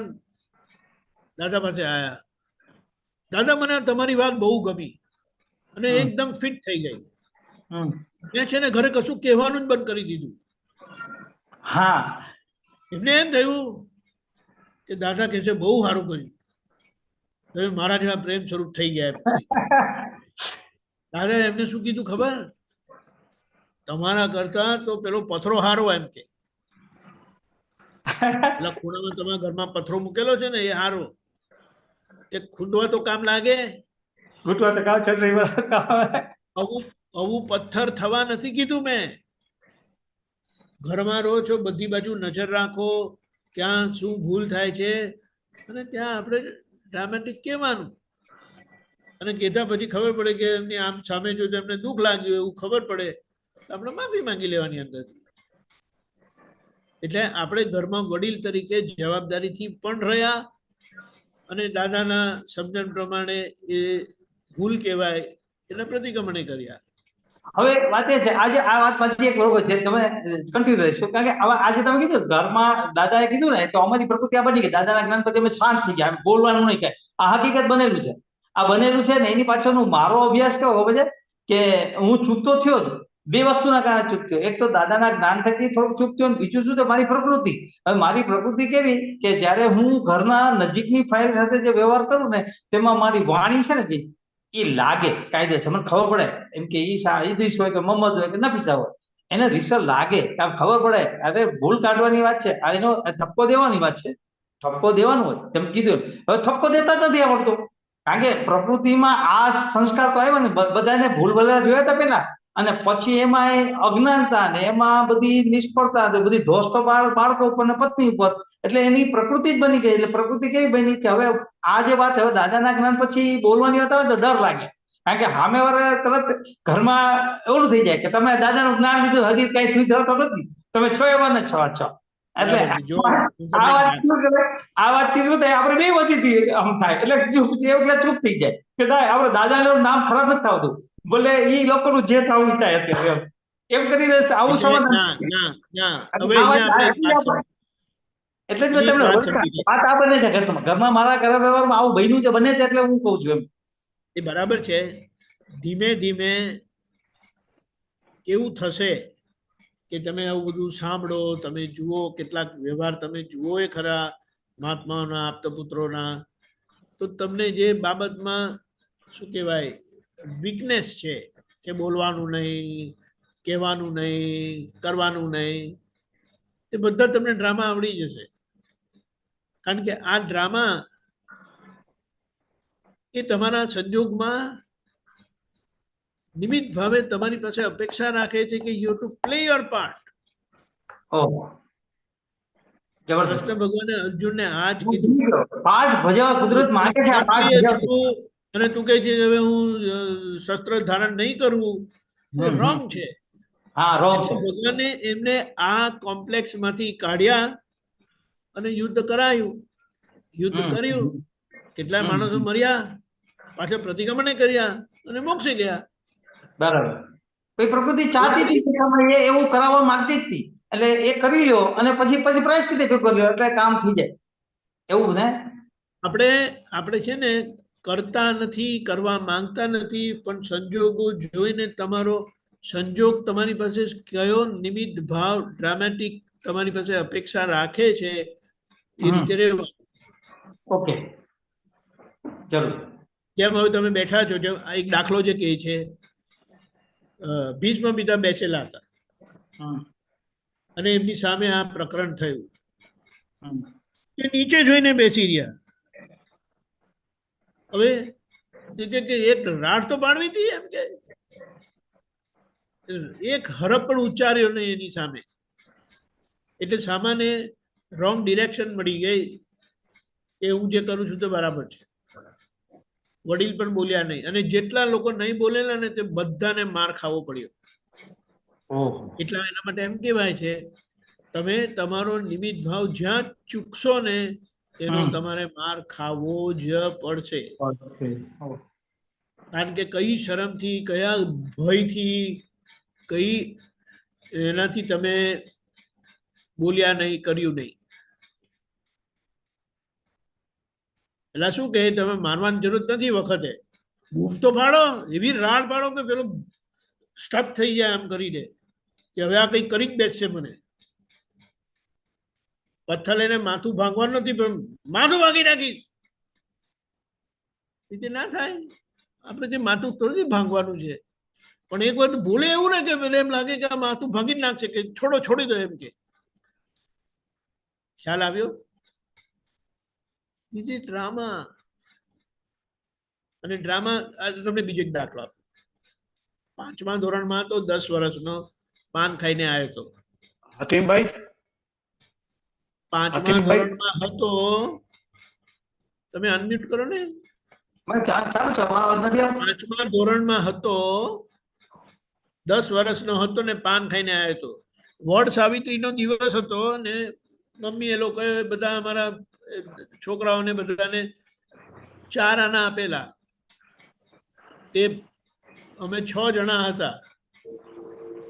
A: દાદા પાસે આયા, દાદા મને તમારી વાત બહુ ગમી અને એકદમ ફિટ થઈ ગઈ, મેં છે ને ઘરે કશું કહેવાનું જ બંધ કરી દીધું.
G: હા,
A: એમને એમ થયું કે દાદા કહે છે બહુ સારું કર્યું, હવે મારા જેવા પ્રેમ સ્વરૂપ થઈ ગયા એમ. દાદા એમને શું કીધું ખબર? તમારા કરતા તો પેલો પથરો હારો એમ કે, પેલા ખૂણામાં તમારા ઘરમાં પથરો મૂકેલો છે ને એ હારો, કે ખૂંદવા તો કામ લાગે, આવું પથ્થર થવા નથી કીધું મેં. ઘરમાં રહો છો, બધી બાજુ નજર રાખો ક્યાં શું ભૂલ થાય છે અને ત્યાં આપણે ડ્રામેટિક કહેવાનું, અને કહેતા પછી ખબર પડે કે એમની આમ સામે જો એમને દુઃખ લાગ્યું એવું ખબર પડે તો આપણે માફી માંગી લેવાની અંદરથી. એટલે આપણે ઘરમાં વડીલ તરીકે જવાબદારીથી પણ રહ્યા અને દાદાના સમજણ પ્રમાણે એ ભૂલ કહેવાય એના પ્રતિક્રમણે કર્યા.
G: હવે વાત એ છે, આજે આ વાત પછી એક બરોબર છે, તમે કન્ટિન્યુ રહેશો, કારણ કે હવે આજે તમે કીધું ઘરમાં દાદાએ કીધું ને તો અમારી પ્રકૃતિ આ બની ગઈ, દાદાના જ્ઞાન પછી અમે શાંત થઈ ગયા, બોલવાનું નહીં કાંઈ. આ હકીકત બનેલું છે, આ બનેલું છે ને એની પાછળનું મારો અભ્યાસ કેવો ખબર છે કે હું ચૂપ તો થયો જ, બે વસ્તુના કારણે ચૂપ થયો. એક તો દાદાના જ્ઞાન થકી થોડુંક ચૂપ થયો, બીજું શું તો મારી પ્રકૃતિ. હવે મારી પ્રકૃતિ કેવી કે જ્યારે હું ઘરના નજીકની ફાઇલ સાથે જે વ્યવહાર કરું ને તેમાં મારી વાણી છે ને જે એ લાગે કાયદેસર, મને ખબર પડે એમ કે ઈદરીસ હોય કે મોહમ્મદ હોય કે નફીસા હોય, એને રિસલ લાગે, ખબર પડે અરે ભૂલ કાઢવાની વાત છે, આ એનો ઠપકો દેવાની વાત છે, ઠપકો દેવાનું હોય તેમ કીધું. હવે ઠપકો દેતા જ નથી આવડતો, કારણ કે પ્રકૃતિમાં આ સંસ્કાર તો આવ્યો ને, બધાને ભૂલ ભલા જોયા હતા પેલા, અને પછી એમાં અજ્ઞાનતા ને એમાં બધી નિષ્ફળતા, બધી ઢોસ તો બાળકો ઉપર ને પત્ની ઉપર, એટલે એની પ્રકૃતિ જ બની ગઈ. એટલે પ્રકૃતિ કેવી બની કે હવે આ જે વાત હવે દાદાના જ્ઞાન પછી બોલવાની વાત આવે તો ડર લાગે, કારણ કે સામે વાળા તરત ઘરમાં એવું થઈ જાય કે તમે દાદાનું જ્ઞાન લીધું હજી કઈ સુધરતો નથી, તમે છો એવા ને છો. એટલે આ વાતથી શું થાય, આપણે બે વચ્ચેથી આમ થાય એટલે ચૂપ થઈ જાય કે ના આપણે દાદાનું નામ ખરાબ નથી થતું, બોલે એ લોકોનું જે થવું એ થાય અત્યારે એમ કરીને આવું સમાધાન. એટલે જ મેં તમને વાત આ બને છે ઘરમાં મારા ઘર વ્યવહારમાં આવું બન્યું છે, બને છે, એટલે હું કઉ છું એમ.
A: એ બરાબર છે. ધીમે ધીમે કેવું થશે કે તમે આવું બધું સાંભળો, તમે જુઓ, કેટલાક વ્યવહાર તમે જુઓ એ ખરા મહાત્માઓના, આપતપુત્રોના, તો તમને જે બાબતમાં શું કહેવાય વીકનેસ છે કે બોલવાનું નહીં, કહેવાનું નહીં, કરવાનું નહીં, એ બધા તમને ડ્રામા આવડી જશે. કારણ કે આ ડ્રામા એ તમારા સંજોગમાં નિમિત્ત ભાવે તમારી પાસે અપેક્ષા રાખે છે કે you to play your part.
G: જબરદસ્ત.
A: ભગવાને અર્જુનને આ જ કીધું,
G: પાઠ ભજવા કુદરત માંગે છે,
A: અને તું કહે છે કે હવે હું શસ્ત્ર ધારણ નહીં કરવું, રોંગ છે. ભગવાને એમને આ કોમ્પ્લેક્સ માંથી કાઢ્યા અને યુદ્ધ કરાયું, યુદ્ધ કર્યું, કેટલા માણસો મર્યા, પાછા પ્રતિક્રમણે કર્યા અને મોક્ષે ગયા.
G: બરાબર. પ્રકૃતિ ચાહતી હતી એવું કરાવવા માંગતી હતી, એટલે એ કરી લ્યો અને પછી પ્રાયશ્ચિત કરી લ્યો એટલે કામ થઈ જાય. એવું ને?
A: આપણે આપણે છે ને કરતા નથી, કરવા માંગતા નથી, પણ સંજોગો જોઈને તમારો સંજોગ તમારી પાસે કયો નિમિત્ત ભાવ ડ્રામેટિક તમારી પાસે અપેક્ષા રાખે છે એ રીતે રહેવા.
G: ઓકે, જરૂર.
A: જેમ હવે તમે બેઠા છો, જેમ આ એક દાખલો જે કહે છે, ભીષ્મ પિતા બેસેલા હતા
G: હમ,
A: અને એમની સામે આ પ્રકરણ થયું.
G: હમ,
A: એ નીચે જોઈને બેસી રહ્યા. હવે કે એક રાડ તો પાડવી હતી, એમ કે એક હરફ પણ ઉચ્ચાર્યો નહીં એની સામે. એટલે સામાન્ય રોંગ ડિરેક્શન મળી ગઈ કે હું જે કરું છું તે બરાબર છે. વડીલ પણ બોલ્યા નહીં, અને જેટલા લોકો નહીં બોલેલા ને તે બધાને માર ખાવો પડ્યો.
G: ઓહો,
A: એટલા એના માટે એમ કહેવાય છે, તમે તમારો નિમિત્ત ભાવ જ્યાં ચૂકશો ને એનો તમારે માર ખાવો જ પડશે.
G: ઓકે, ઓહ,
A: કારણ કે કઈ શરમથી, કયા ભયથી, કઈ એનાથી તમે બોલ્યા નહીં, કર્યું નહીં. એટલે શું કહે, તમે મારવાની જરૂર નથી. વખતે બૂમ તો પાડો, એવી રાડ પાડો કે પેલો સ્ટક થઈ જાય એમ કરીને કે હવે આ કઈ કરી જ બેસશે મને. પથ્થર લઈને માથું ભાંગવાનું નથી, પણ માથું ભાંગી નાખીશ. રીતે ના થાય. આપણે જે માથું થોડી ભાંગવાનું છે, પણ એક વખત બોલે એવું ને કે પેલે એમ લાગે કે આ માથું ભાંગી નાખશે, કે છોડો, છોડી દો એમ કે. ખ્યાલ આવ્યો? ડ્રામા. અને ડ્રામા તમને બીજો એક દાખલો આપો. 5મા ધોરણમાં તો 10 વર્ષનો પાન ખાઈને આવ્યો હતો.
D: હતીમભાઈ,
A: 5મા ધોરણમાં હતો. તમે અનમ્યુટ કરો ને.
G: ચાલુ છે, મારો અવાજ નથી આવતો?
A: 5મા ધોરણમાં હતો, 10 વર્ષનો હતો ને પાન ખાઈને આવ્યો હતો. વડ સાવિત્રીનો દિવસ હતો ને મમ્મી એ લોકોએ બધા અમારા છોકરાઓને બધાને 4 આના આપેલા. તે અમે 6 જણા હતા.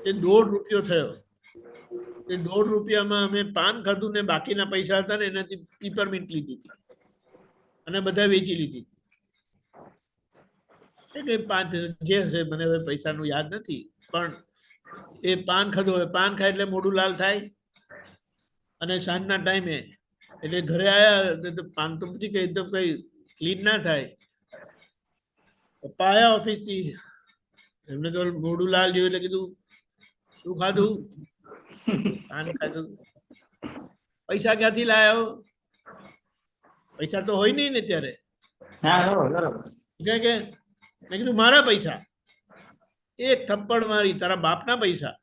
A: તે ₹1.5 થયો. તે ₹1.5 અમે પાન ખાધું ને બાકીના પૈસા હતા ને એનાથી પીપરમિન્ટ લીધી હતી અને બધા વેચી લીધી. કે 5 જે હશે, મને હવે પૈસાનું યાદ નથી, પણ એ પાન ખાધું. હવે પાન ખાય એટલે મોઢું લાલ થાય, અને સાંજના ટાઈમે એટલે ઘરે આવ્યા પાન તો બધી કઈ એકદમ કઈ ક્લીન ના થાય. પપ્પા આવ્યા ઓફિસથી, એમને તો મોઢું લાલ જોયું એટલે કીધું શું ખાધું? પાન ખાધું. પૈસા ક્યાંથી લાવ્યો? પૈસા તો હોય નહીં ને ત્યારે. કે મેં કીધું મારા પૈસા. એક થપ્પડ મારી, તારા બાપના પૈસા,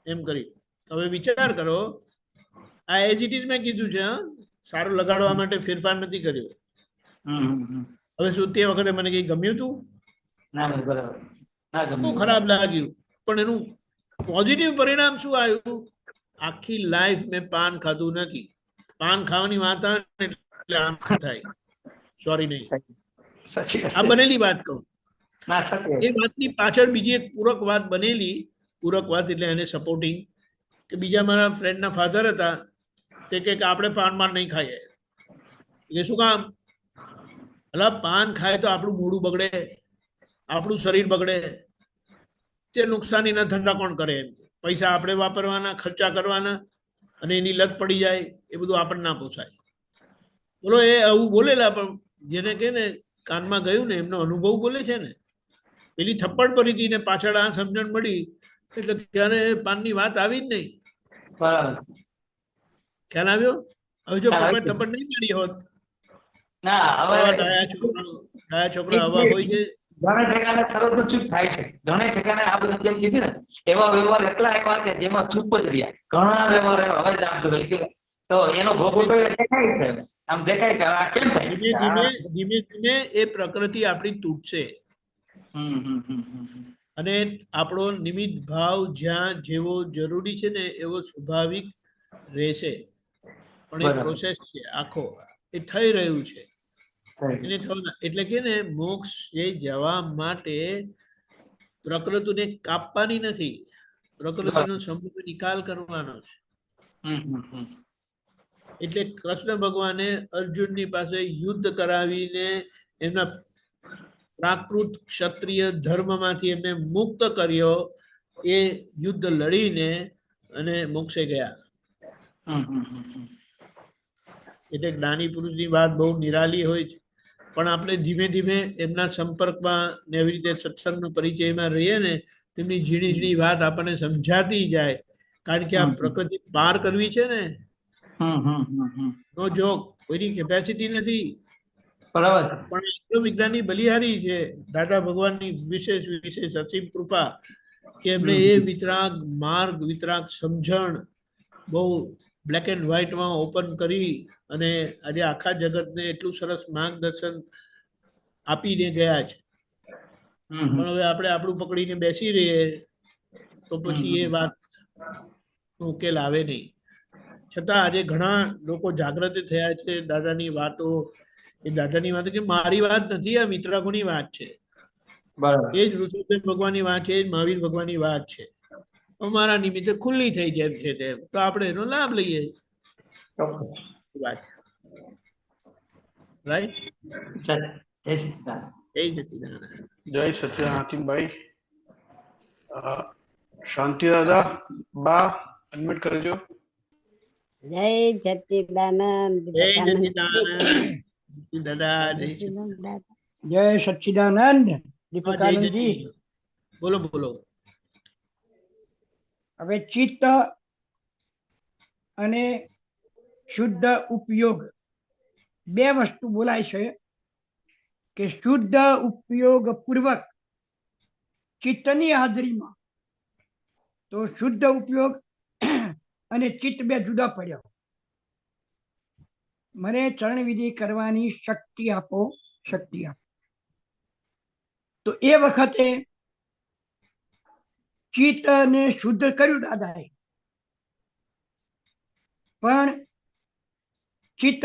A: એમ કરી. હવે વિચાર કરો, આ એજ ઇટ ઇઝ મેં કીધું છે, સારું લગાડવા માટે ફેરફાર નથી કર્યો. હવે શું તે વખતે મને કઈ ગમ્યું હતું? બહુ ખરાબ લાગ્યું. પણ એનું પોઝિટિવ પરિણામ શું આવ્યું? આખી લાઈફ મેં પાન ખાધું નથી. પાન ખાવાની વાત આવે એટલે આમ થાય. સોરી નહીં, આ બનેલી વાત કહું. એ વાતની પાછળ બીજી એક પૂરક વાત બનેલી. પૂરક વાત એટલે એને સપોર્ટિંગ, કે બીજા મારા ફ્રેન્ડના ફાધર હતા. તે કે આપણે પાન નહીં ખાઈએ. એ શું કામ? એટલે પાન ખાય તો આપણું મોઢું બગડે, આપણું શરીર બગડે. તે નુકસાનીના ધંધા કોણ કરે? એમ પૈસા આપણે વાપરવાના, ખર્ચા કરવાના, અને એની લત પડી જાય, એ બધું આપણને ના પોસાય. બોલો, એ આવું બોલેલા. પણ જેને કે ને કાનમાં ગયું ને એમનો અનુભવ બોલે છે ને. પેલી થપ્પડ પડી હતી ને પાછળ આ સમજણ મળી, એટલે ત્યારે પાનની વાત આવી જ નહીં. ખ્યાલ આવ્યો? હવે જો થપ્પડ નહીં મારી હોત, ડાયા છોકરા હવા હોય છે.
G: ઘણા ઠેકાણે સરત ચૂપ થાય છે. ઘણા ઠેકાણે આ બધું જેમ કીધું ને, એવા વ્યવહાર એટલા આવ્યા કે જેમાં ચૂપ જ રહ્યા. ઘણા વ્યવહાર હવે જ આમ તો એનો ભોગવટો દેખાય છે. આમ દેખાય કે આ કેમ થાય?
A: ધીમે ધીમે એ પ્રકૃતિ આપણી તૂટશે. અને આપણો નિમિત્ત ભાવ જ્યાં જેવો જરૂરી છે ને એવો સ્વાભાવિક રહેશે. પણ એ પ્રોસેસ છે આખો, એ થઈ રહ્યું છે. એને થયું એટલે કે ને મોક્ષ જવા માટે પ્રકૃતિને કાપવાની નથી, પ્રકૃતિનો સંપૂર્ણ નિકાલ કરવાનો છે. એટલે કૃષ્ણ ભગવાને અર્જુનની પાસે યુદ્ધ કરાવીને એમના પ્રાકૃત ક્ષત્રિય ધર્મમાંથી એમને મુક્ત કર્યો, એ યુદ્ધ લડીને અને મોક્ષે ગયા. એટલે જ્ઞાની પુરુષની વાત બહુ નિરાલી હોય છે, પણ આપણે ધીમે ધીમે એમના સંપર્કમાં ને એવી રીતે સત્સંગનો પરિચયમાં રહીએ ને, તેમની ઝીણી ઝીણી વાત આપણને સમજાતી જાય. કારણ કે આ પ્રકૃતિ પાર કરવી છે ને, નો જોક, કોઈની કેપેસિટી નથી.
G: બરાબર છે.
A: પણ એટલું વિજ્ઞાનની બલિહારી છે દાદા ભગવાનની વિશેષ વિશેષ અસીમ કૃપા કે એમને એ વિતરાગ માર્ગ, વિતરાગ સમજણ બહુ બ્લેક એન્ડ વ્હાઇટમાં ઓપન કરી અને આજે આખા જગતને એટલું સરસ માર્ગદર્શન આપીને ગયા છે. પણ હવે આપણે આપણું પકડીને બેસી રહીએ તો પછી એ વાત ઉકેલ આવે નહીં. છતાં આજે ઘણા લોકો જાગૃત થયા છે. દાદાની વાતો, એ દાદાની વાતો કે મારી વાત નથી, આ વિતરાગોની વાત છે. એ જ ઋષભદેવ ભગવાનની વાત છે, એ જ મહાવીર ભગવાનની વાત છે. અમારા નિમિત્તે ખુલ્લી થઈ જેમ છે તેમ, તો આપણે એનો લાભ લઈએ. વાત રાઈટ.
G: જય સચિદાનંદ.
A: જય સચિદાનંદ.
D: જય સચિદાનંદ હાતિમભાઈ. શાંતિ દાદા બા અનમ્યુટ કરજો.
H: જય સચ્ચિદાનંદ.
A: જય સચિદાનંદ દાદા. જય સચિદાનંદ.
H: જય સચ્ચિદાનંદ.
A: જય
H: દીપકાનંદજી,
A: સચિદાનંદ. બોલો બોલો.
H: હવે ચિત્ત અને શુદ્ધ ઉપયોગ બે વસ્તુ બોલાય છે કે શુદ્ધ ઉપયોગ પૂર્વક ચિત્તની હાજરીમાં, તો શુદ્ધ ઉપયોગ અને ચિત્ત બે જુદા પડ્યા. મને ચરણ વિધિ કરવાની શક્તિ આપો, શક્તિ આપો. તો એ વખતે ચિત્તને શુદ્ધ કર્યું દાદાએ, પણ ચિત્ત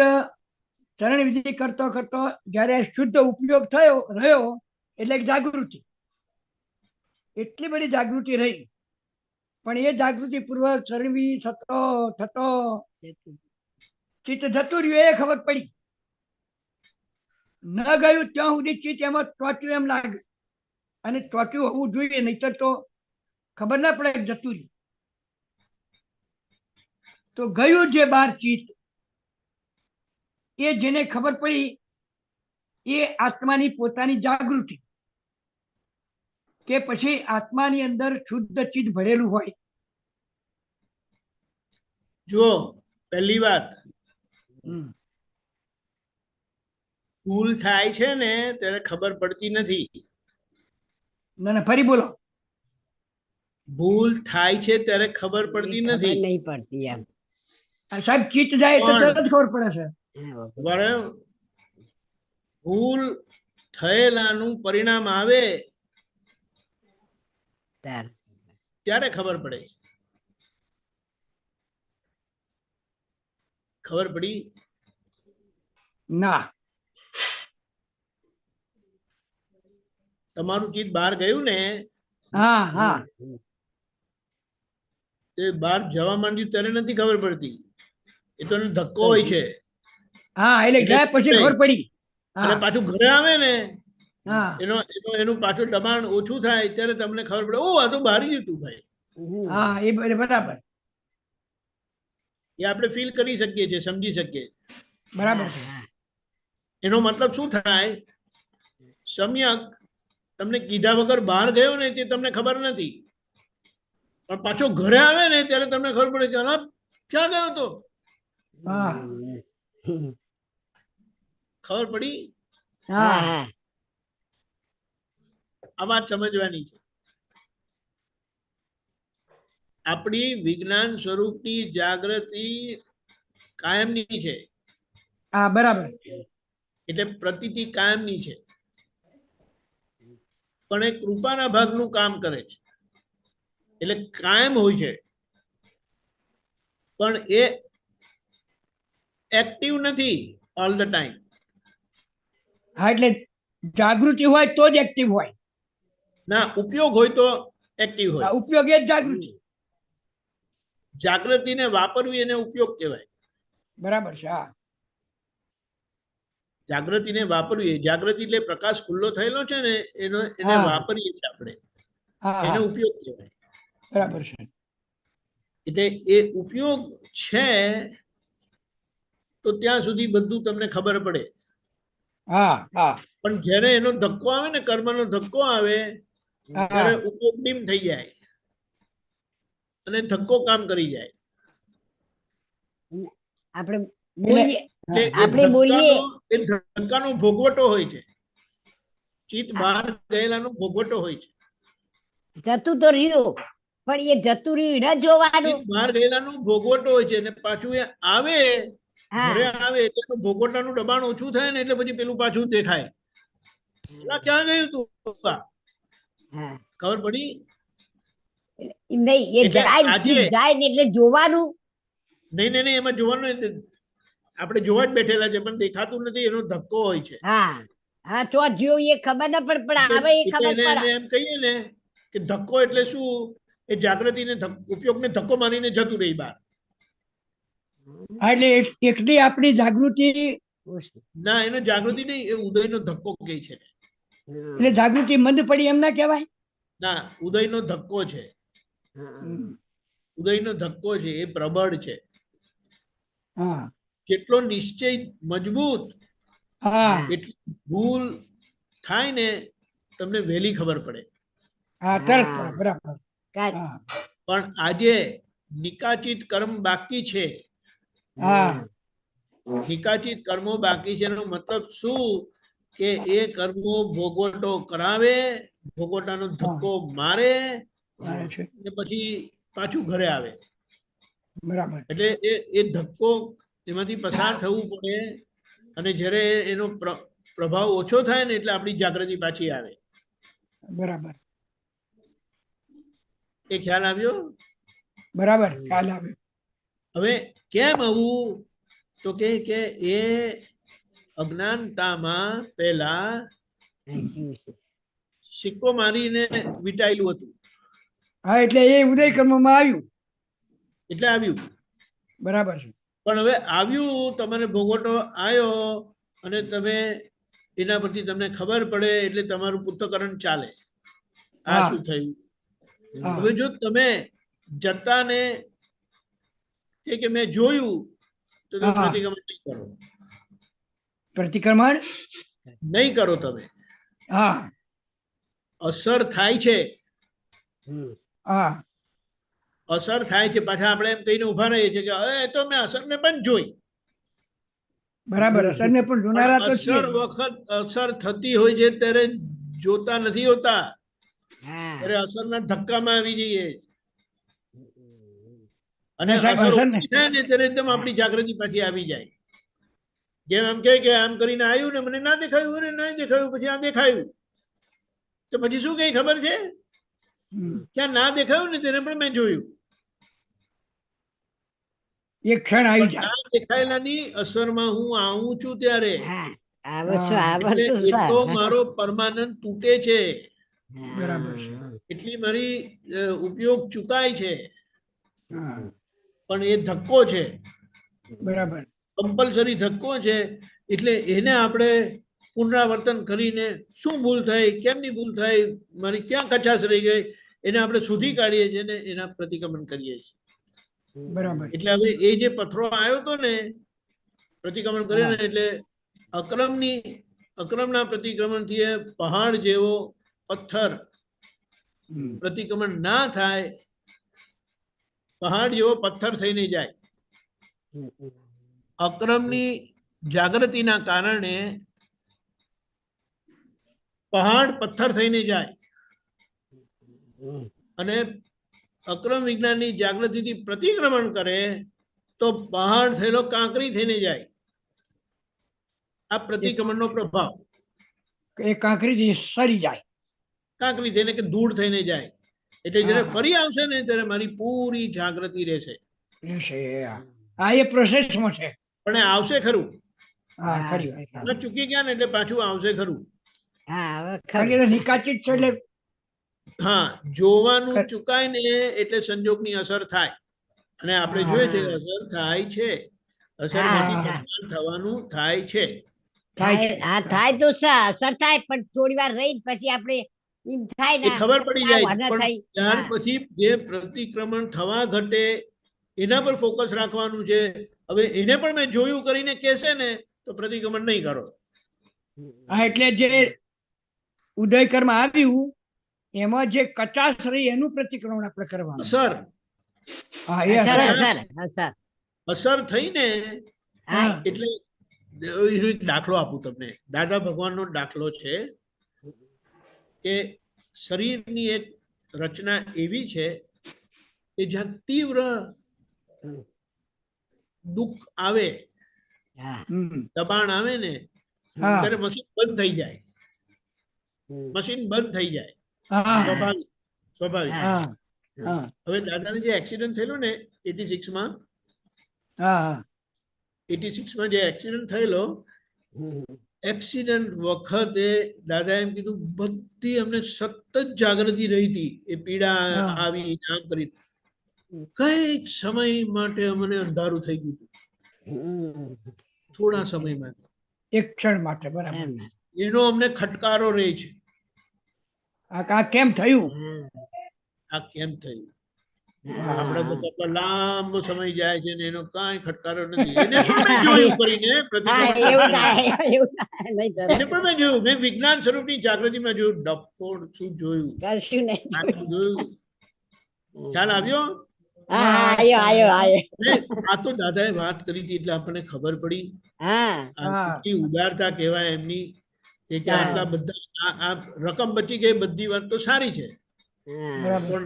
H: ચરણ વિધિ કરતો કરતો જ્યારે શુદ્ધ ઉપયોગ રહ્યો એટલે જાગૃતિ, એટલી બધી જાગૃતિ રહી. પણ એ જાગૃતિ પૂર્વક ચરણ વિધિ થતો ચિત્ત જતું રહ્યું, એ ખબર પડી. ન ગયું ત્યાં સુધી ચિત્ત એમાં ચોટ્યું એમ લાગે, અને ચોટ્યું હોવું જોઈએ, નહીતર તો ખબર ના પડે જતું રહ્યું. તો ગયું જે બાર ચિત્ત, એ જેને ખબર પડી એ આત્માની પોતાની જાગૃતિ, કે પછી આત્માની અંદર શુદ્ધ ચિત્ત ભરેલું હોય.
A: જુઓ, પહેલી વાત, ભૂલ થાય છે ને ત્યારે ખબર પડતી નથી.
H: ના ફરી બોલો.
A: ભૂલ થાય છે ત્યારે ખબર પડતી નથી.
H: નહીં પડતી એમ. સાહેબ ચિત્ત જાય તો તરત ખબર પડે છે.
A: બરાબર. ભૂલ થયેલાનું પરિણામ આવે ત્યારે ખબર પડે. ખબર પડી
H: ના.
A: તમારું ચિત્ત બહાર ગયું ને,
H: હા હા,
A: તે બહાર જવા માંડ્યું ત્યારે નથી ખબર પડતી. એ તો એનો ધક્કો હોય છે.
H: હા, એટલે ગયા પછી ખબર પડી.
A: અને પાછું ઘરે આવે ને,
H: હા
A: એનું પાછું દબાણ ઓછું થાય ત્યારે તમને ખબર પડે, ઓ આ તો બહાર ગયું હતું ભાઈ.
H: હા, એ બરાબર
A: એ આપણે ફીલ કરી શકીએ છીએ, સમજી શકીએ.
H: બરાબર.
A: એનો મતલબ શું થાય? સમ્યક તમને કીધા વગર બહાર ગયો ને તે તમને ખબર નથી, પણ પાછો ઘરે આવે ને ત્યારે તમને ખબર પડે કે ક્યાં ગયો તો.
H: હા,
A: ખબર પડી?
H: હા,
A: આ વાત સમજવાની છે. આપણી વિજ્ઞાન સ્વરૂપની જાગૃતિ કાયમની છે.
H: હા, બરાબર.
A: એટલે પ્રતીતિ કાયમની છે, પણ એ કૃપાના ભાગનું કામ કરે છે. એટલે કાયમ હોય છે, પણ એ એક્ટિવ નથી ઓલ ધ ટાઈમ.
H: હા, એટલે જાગૃતિ હોય તો જ એક્ટિવ હોય.
A: ના, ઉપયોગ હોય તો એક્ટિવ હોય.
H: ઉપયોગ એ જ જાગૃતિ.
A: જાગૃતિને વાપરવી એને ઉપયોગ કહેવાય.
H: બરાબર છે. હા
A: જાગૃતિને વાપરવી. જાગૃતિ એટલે પ્રકાશ ખુલ્લો થયેલો છે ને એને
H: હા.
A: વાપરીએ છીએ આપણે,
H: હા
A: એનો
H: હા
A: ઉપયોગ કહેવાય.
H: બરાબર છે.
A: એટલે એ ઉપયોગ છે તો ત્યાં સુધી બધું તમને ખબર પડે.
H: હા હા
A: પણ જ્યારે એનો ધક્કો આવે ને, કર્મનો ધક્કો આવે, ત્યારે
H: હા
A: ઉપયોગ ડીમ થઈ જાય અને ધક્કો કામ કરી જાય.
I: આપણે
H: એટલે
I: બોલીએ
A: કે
H: હા,
A: એ
I: આપણે બોલીએ
A: ધક્કાનો ભોગવટો હોય છે. ચિત્ત બહાર ગયેલાનો ભોગવટો હોય છે.
I: જતું તો રહ્યું પણ એ જતું રહ્યું ન જોવાનું.
A: ચિત્ત બહાર ગયેલાનો ભોગવટો હોય છે અને પાછું એ આવે, ઘરે
I: હા
A: આવે એટલે ભોગવટાનું દબાણ ઓછું થાય ને એટલે પછી પેલું પાછું દેખાય. આ ક્યાં ગયું તું?
I: હા
A: ખબર પડી?
I: નહીં એ
A: એટલે
I: જાય
A: આજે
I: ચીજ જાય ને એટલે જોવાનું.
A: નહીં, એમાં જોવાનું આપણે જોવા જ બેઠેલા છે પણ દેખાતું નથી, એનો ધક્કો હોય છે.
I: હા હા તો જોયું એ ખબર ન પડે પણ આવે એ
A: એટલે
I: ખબર પડે.
A: એને એમ કહીએ ને કે ધક્કો એટલે શું? એ જાગૃતિને ઉપયોગને ધક્કો મારીને જતું રહી બહાર.
H: હા, એટલે એકલી આપણી જાગૃતિ,
A: ના, એનો જાગૃતિ નહીં, એ ઉદયનો ધક્કો કહે છે.
H: એટલે જાગૃતિ મંદ પડી એમ ના કહેવાય.
A: ના, ઉદયનો ધક્કો છે.
H: હમ.
A: ઉદયનો ધક્કો છે, એ પ્રબળ છે.
H: હા
A: જેટલો નિશ્ચય મજબૂત
H: હા
A: એટલી ભૂલ થાય ને તમને વહેલી ખબર પડે.
H: હા તરત પડે, બરાબર.
I: કાંઈ-
H: હા
A: પણ આજે નિકાચિત કર્મ બાકી છે.
H: હા
A: નિકાચિત કર્મો બાકી છે એનો મતલબ શું? કે એ કર્મો ભોગવટો કરાવે, ભોગવટાનો ધક્કો મારે
H: આવે છે.
A: ને પછી પાછું ઘરે આવે.
H: બરાબર
A: એટલે એ ધક્કો એમાંથી પસાર થવું પડે અને જ્યારે એનો પ્રભાવ ઓછો થાય ને એટલે આપણી જાગૃતિ પાછી આવે.
H: બરાબર
A: એ ખ્યાલ આવ્યો?
H: બરાબર ખ્યાલ આવે.
A: હવે કેમ આવું? તો કે એ અજ્ઞાનતામાં પહેલા સિક્કો મારીને વીંટાયેલું હતું
H: હા એટલે એ ઉદય કર્મમાં આવ્યું.
A: એટલે આવ્યું.
H: બરાબર છે.
A: પણ હવે આવ્યું, તમારે ભોગવટો આવ્યો અને તમે એના પરથી તમને ખબર પડે એટલે તમારું પૃથ્થકરણ ચાલે. આ
H: હા
A: શું થયું?
H: હા
A: હવે જો તમે જતાને કે મેં જોયું તો તમે
H: હા.
A: પ્રતિક્રમણ નહીં કરો.
H: પ્રતિક્રમણ
A: નહીં કરો તમે.
H: હા
A: અસર થાય છે,
H: હા
A: અસર થાય છે. પાછા આપણે એમ કહીને ઉભા રહીએ છીએ કે એ તો મેં અસરને પણ જોઈ.
H: બરાબર. અસરને પણ
A: પણ
H: જોનારા તો છીએ.
A: અસર વખત અસર થતી હોય છે ત્યારે જોતા નથી હોતા, ત્યારે અસરના ધક્કામાં આવી જઈએ અને
H: ના સાહેબ,
A: અસર
H: અસર ને
A: ઓછી થાય ને ત્યારે એકદમ આપણી જાગૃતિ પાછી આવી જાય. જેમ એમ કહે કે આમ કરીને આવ્યું ને મને ના દેખાયું, અને ના દેખાયું, પછી આ દેખાયું, તો પછી શું કઈ ખબર છે?
H: હમ.
A: ક્યાં ના દેખાયું ને તેને પણ મેં જોયું.
H: એક ક્ષણ આવી
A: પણ
H: જાય.
A: ના દેખાયેલાની અસરમાં હું આવું છું ત્યારે
I: આવે શું આવે
A: એટલે
I: શું
A: એ તો મારો પરમાનન્ટ તૂટે છે,
H: બરાબર છે.
A: એટલી મારી ઉપયોગ ચુકાય છે.
H: હા
A: પણ એ ધક્કો છે,
H: બરાબર.
A: કમ્પલસરી ધક્કો છે. એટલે એને આપણે પુનરાવર્તન કરીને શું ભૂલ થઈ, કેમની ભૂલ થઈ, મારી ક્યાં કચાશ રહી ગઈ, એને આપણે શોધી કાઢીએ છીએ ને એના પ્રતિક્રમણ કરીએ છીએ.
H: બરાબર.
A: એટલે હવે એ જે પથરો આવ્યો હતો ને, પ્રતિક્રમણ કરે ને, એટલે અક્રમના પ્રતિક્રમણથી એ પહાડ જેવો પથ્થર
H: હમ.
A: પ્રતિક્રમણ ના થાય, પહાડ જેવો પથ્થર થઈને જાય. અક્રમની જાગૃતિના કારણે પહાડ પથ્થર થઈને જાય અને અક્રમ વિજ્ઞાનની જાગૃતિથી પ્રતિક્રમણ કરે તો પહાડ થયેલો કાંકરી થઈને જાય. આ પ્રતિક્રમણનો પ્રભાવ.
H: એ કાંકરીથી સરી જાય.
A: કાંકરી થઈને કે ધૂળ થઈને જાય. એટલે જ્યારે
H: હા.
A: ફરી આવશે ને ત્યારે મારી પૂરી જાગૃતિ રહેશે.
H: રહેશે. હા એ પ્રોસેસમાં છે.
A: પણ એ આવશે ખરું.
H: હા ખરી વાત.
A: ન ચૂકી ગયા ને એટલે પાછું આવશે ખરું.
H: કારણ કે નિકાચિત છે એટલે
A: હા, જોવાનું ચૂકાય ને એટલે સંજોગની અસર થાય. અને આપણે જોઈએ છે કે અસર થાય છે. અસરમાંથી
I: હા, હા.
A: પ્રસ્થાન થવાનું થાય છે.
I: થાય તો અસર થાય પણ થોડી વાર રહી પછી આપણે એમ થાય
A: એ
I: ને
A: ખબર પડી
I: આ
A: જાય,
I: વન
A: પણ
I: થઈ.
A: ત્યાર
I: હા.
A: પછી જે પ્રતિક્રમણ થવા ઘટે એના પર ફોકસ રાખવાનું છે. હવે એને પણ મેં જોયું કરીને કહેશે ને તો પ્રતિક્રમણ નહીં કરો.
H: હા એટલે જે ઉદયકર્મ આવ્યું એમાં જે કચાશ રહી એનું પ્રતિક્રમણ આપણે કરવાનું.
A: અસર
H: હા એ
I: અસર
H: અસર.
I: અસર
A: અસર થઈને
I: હા.
A: એટલે એનો એક દાખલો આપું તમને. દાદા ભગવાનનો દાખલો છે કે શરીરની એક રચના એવી છે કે જ્યાં તીવ્ર દુઃખ આવે,
I: હા.
A: દબાણ આવે ને
H: હા
A: ત્યારે મશીન બંધ થઈ જાય. મશીન બંધ થઈ જાય,
H: હા
A: સ્વાભાવિક સ્વાભાવિક.
H: હા હા
A: હવે દાદાને જે એક્સિડન્ટ થયેલું ને 86માં,
H: હા
A: 86માં જે એક્સિડન્ટ થયેલો, એક્સિડન્ટ વખતે દાદા એમ કીધું બધી અમને સતત જાગૃતિ રહી હતી. એ પીડા
H: હા.
A: આવી આમ કરી કઈક સમય માટે અમને અંધારું થઈ ગયું હતું. થોડા સમય માટે
H: એક ક્ષણ માટે બરાબર.
A: એનો અમને ખટકારો રહે છે.
H: આ કેમ થયું?
A: આ કેમ થયું? આપણા બધા પર લાંબો સમય જાય છે ને એનો કાંઈ ખટકારો નથી. એને પણ મેં જોયું કરીને
I: હા,
A: પ્રતિક્રમણ
I: એવું
A: કરતા.
I: થાય એવું થાય નહીં તો
A: એને પણ મેં જોયું. મેં વિજ્ઞાન સ્વરૂપની જાગૃતિમાં જોયું. ડફોડ શું જોયું,
I: કશું નહીં.
A: આટલું જોયું. ખ્યાલ આવ્યો?
I: હા, આયો.
A: ને આ તો દાદાએ વાત કરી હતી એટલે આપણને ખબર પડી.
I: હા.
A: આ
H: હા.
A: કેટલી ઉદારતા કહેવાય એમની કે
I: હા.
A: આટલા બધા આ રકમ બચી ગઈ, બધી વાત તો સારી છે,
I: હા.
A: પણ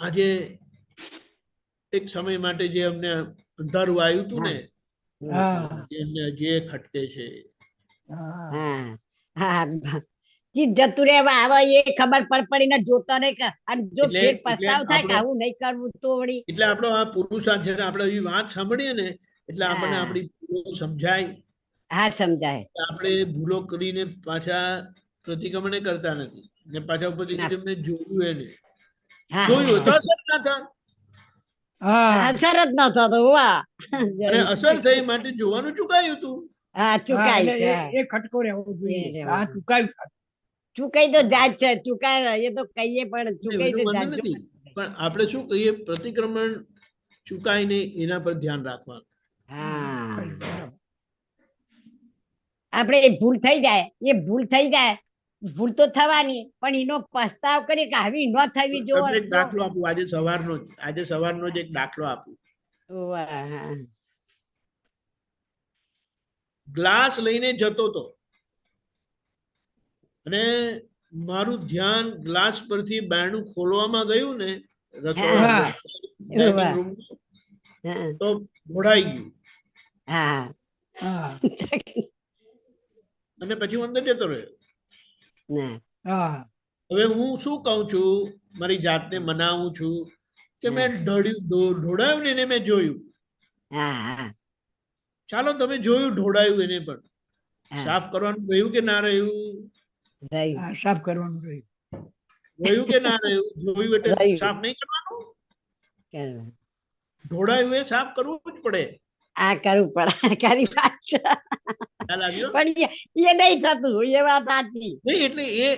A: આજે એક સમય માટે જે અમને અંધારું આવ્યું હતું ને
H: હા
A: એમને જે ખટકે છે.
H: હા
I: હા. ચીજ જતું રે આવે એ ખબર પડીને જોતો નહીં કે અને જો
A: એટલે
I: ફેર
A: એટલે
I: પસ્તાવ થાય કે
A: આપણો
I: આવું નહીં કરવું તો વળી.
A: એટલે આપણો આ પુરુષાર્થ છે. આપણે એવી વાત સાંભળીએ ને એટલે આપણને
I: હા.
A: આપણી ભૂલો સમજાય.
I: હા, સમજાય.
A: આપણે ભૂલો કરીને પાછા પ્રતિક્રમણ કરતા નથી ને પાછા ઉપરથી
I: ના.
A: મેં જોયું એને
I: હા,
A: જોયું તો અસર ના થાય.
H: હા
I: અસર જ ન થતો વાહ.
A: અને અસર થઈ માટે જોવાનું ચૂકાયું હતું.
I: હા,
H: હા,
I: ચુકાઈ
H: એટલે એ ખટકો રહેવો જોઈએ.
I: એ રહેવો
H: આ
I: જોઈએ.
H: ચુકાયું.
I: ચુકાઈ તો જાત છે. ચુકાય એ તો કહીએ પણ ચુકાઈ
A: એનો
I: તો
A: વાંધો
I: જાત
A: નથી, પણ આપણે શું કહીએ પ્રતિક્રમણ ચૂકાય નહીં એના પર ધ્યાન રાખવાનું.
I: હા. આપણે એ ભૂલ થઈ જાય, ભૂલ તો થવાની પણ એનો પસ્તાવ કરીએ કે આવી ન થવી જો
A: તમને એક દાખલો આપું. આજે સવારનો જ એક દાખલો આપું. ગ્લાસ લઈને જતો હતો અને મારું ધ્યાન ગ્લાસ પરથી બારણું ખોલવામાં ગયું ને રસોડા
H: હા.
A: ડાઇનિંગ રૂમ તો ઘોડાઈ ગયું
I: હા.
H: હા
A: અને પછી હું અંદર જતો રહ્યો.
I: ના.
H: હા
A: હવે હું શું કહું છું, મારી જાતને મનાવું છું કે મેં ઢોળાયું ને એને મેં જોયું.
I: હા.
A: ચાલો તમે જોયું ઢોળાયું એને પણ
I: હા.
A: સાફ કરવાનું રહ્યું કે ના રહ્યું?
I: રહ્યું.
H: હા, સાફ કરવાનું રહ્યું.
A: રહ્યું કે ના રહ્યું? જોયું એટલે
I: રહ્યું.
A: સાફ નહીં કરવાનું?
I: કરવું.
A: ઢોળાયું એ સાફ કરવું જ પડે.
I: આ કરવું પડે ખરી વાત છે.
A: ખ્યાલ આવ્યો?
I: પણ એ નહીં થતું એ વાત સાચી.
A: નહીં એટલે એ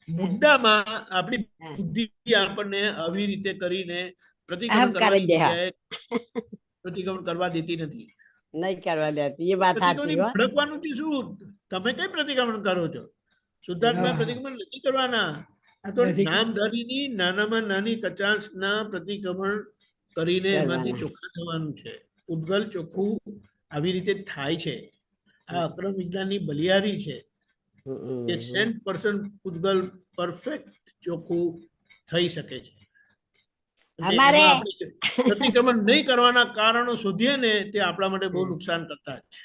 A: મુદ્દામાં આપણી
I: હા.
A: બુદ્ધિ આપણને આવી રીતે કરીને
I: આમ
A: પ્રતિક્રમણ
I: કરી
A: કરવાની
I: દે હા.
A: જગ્યાએ પ્રતિક્રમણ કરવા દેતી નથી.
I: નહીં કરવા દેતી એ વાત સાચી
A: પ્રતિક્રમણ
I: હો.
A: ભડકવાનું થી શું? તમે કઈ પ્રતિક્રમણ કરો છો? શુદ્ધાત્મા
H: હા.
A: પ્રતિક્રમણ નથી કરવાના. આ તો
H: નથી.
A: નામધારીની નાનામાં નાની કચાશના પ્રતિક્રમણ કરીને એમાંથી
I: કરવાના.
A: ચોખ્ખા થવાનું છે. ઉદ્ગલ ચોખ્ખું આવી રીતે થાય છે. આ અક્રમ વિજ્ઞાનની બલિયારી છે કે 100% ઉદ્ગલ પરફેક્ટ ચોખ્ખું થઈ શકે છે. અને
I: અમારે
A: એમાં આપણે પ્રતિક્રમણ નહીં કરવાના કારણો શોધીએ ને તે આપણા માટે બહુ નુકસાન કરતા છે.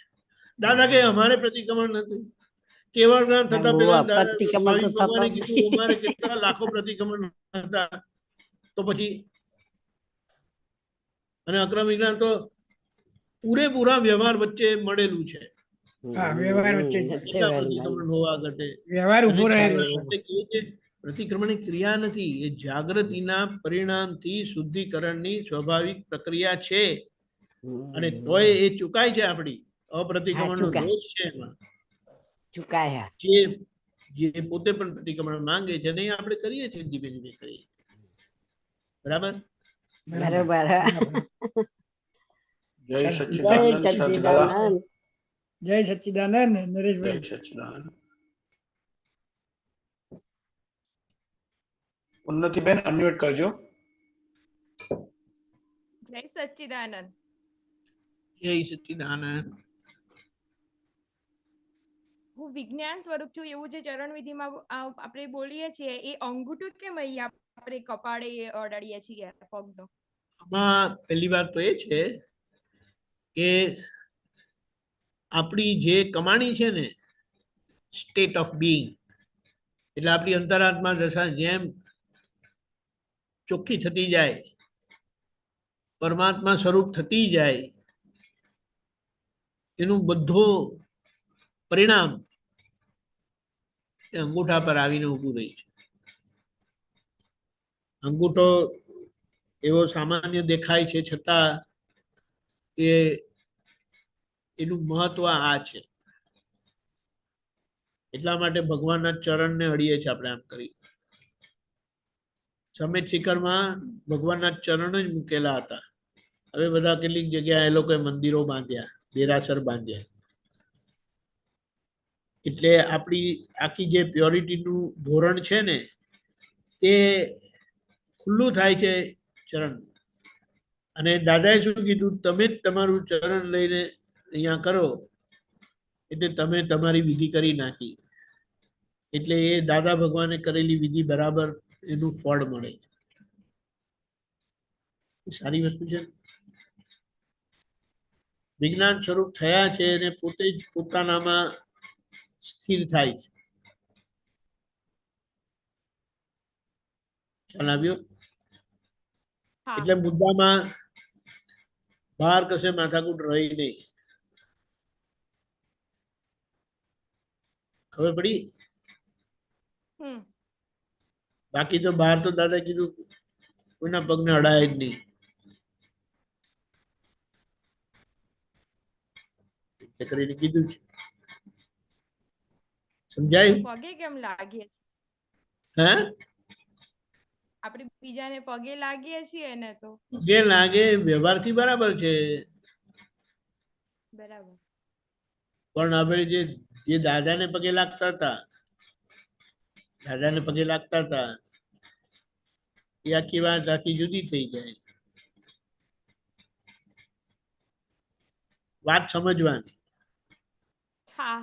A: દાદા કે અમારે પ્રતિક્રમણ નથી. કેવળ જ્ઞાન થતા પહેલા
I: પ્રતિક્રમણ તો
A: ભાવિક ભગવાને
I: થતો
A: કીધું અમારે કેટલા લાખો પ્રતિક્રમણ હતા. તો પછી અને અક્રમ વિજ્ઞાન તો પૂરેપૂરા વ્યવહાર વચ્ચે મળેલું છે.
H: હા વ્યવહાર વચ્ચે જ.
A: કેટલા પ્રતિક્રમણ હોવા ઘટે.
H: વ્યવહાર
A: અને
H: ઉભો રહેલો
A: છતાં આપણે કહીએ કે પ્રતિક્રમણ એ ક્રિયા નથી, એ જાગૃતિના પરિણામથી શુદ્ધિકરણની સ્વાભાવિક પ્રક્રિયા છે. અને તોય એ ચુકાય છે આપણી અપ્રતિક્રમણનો
I: ચૂકાય.
A: દોષ છે એમાં.
I: ચુકાયા.
A: જે પોતે પણ પ્રતિક્રમણ માંગે છે ને એ આપણે કરીએ છીએ, ધીમે ધીમે કરીએ. બરાબર.
I: બરોબર.
D: જય
I: જય
D: સચ્ચિદાનંદ દાદા.
I: સચ્ચિદાનંદ.
H: જય સચ્ચિદાનંદ
D: જય
H: નરેશભાઈ.
D: સચ્ચિદાનંદ. ઉન્નતિબેન અનમ્યુટ કરજો.
J: જય સચ્ચિદાનંદ.
A: જય સચ્ચિદાનંદ.
J: હું વિજ્ઞાન સ્વરૂપ છું એવું જે ચરણ વિધિમાં આપણે બોલીએ છીએ એ અંગૂઠો કેમ અહીં આપણે કપાળે અડાડીએ છીએ પગનો?
A: આમાં પહેલી વાત તો એ છે કે આપણી જે કમાણી છે ને, સ્ટેટ ઓફ બીઈંગ, એટલે આપણી અંતરાત્મા દશા જેમ ચોખ્ખી થતી જાય, પરમાત્મા સ્વરૂપ થતી જાય, એનું બધું પરિણામ એ અંગૂઠા પર આવીને ઊભું રહી છે. અંગૂઠો એવો સામાન્ય દેખાય છે, છતાં એનું મહત્વ આ છે. એટલા માટે ભગવાનના ચરણને અડીએ છીએ આપણે આમ કરી. સમેત શિખરમાં ભગવાનના ચરણ જ મૂકેલા હતા. હવે બધા કેટલીક જગ્યાએ એ લોકોએ મંદિરો બાંધ્યા, દેરાસર બાંધ્યા. એટલે આપણી આખી જે પ્યોરિટીનું ધોરણ છે ને, તે ખુલ્લું થાય છે ચરણ. અને દાદાએ શું કીધું, તમે જ તમારું ચરણ લઈને અહીંયા કરો એટલે તમે તમારી વિધિ કરી નાખી. એટલે એ દાદા ભગવાને કરેલી વિધિ બરાબર એનું ફળ મળે. સારી વસ્તુ છે. વિજ્ઞાન સ્વરૂપ થયા છે અને પોતે જ પોતાનામાં સ્થિર થાય છે. ખ્યાલ આવ્યો? એટલે મુદ્દામાં બહાર કશે માથાકૂટ રહી નહીં. ખબર પડી? બાકી તો બહાર તો દાદા કીધું કોઈના પગને અડાય જ નહીં. કરીને કીધું છે. સમજાયું?
J: પગે કેમ લાગીએ છીએ?
A: હે?
J: આપણે બીજાને પગે લાગીએ છીએ ને તો
A: પગે લાગે વ્યવહારથી બરાબર છે,
J: બરાબર.
A: પણ આપણે જે દાદાને પગે લાગતા હતા, એ આખી વાત આખી જુદી થઈ જાય. વાત સમજવાની.
J: હા.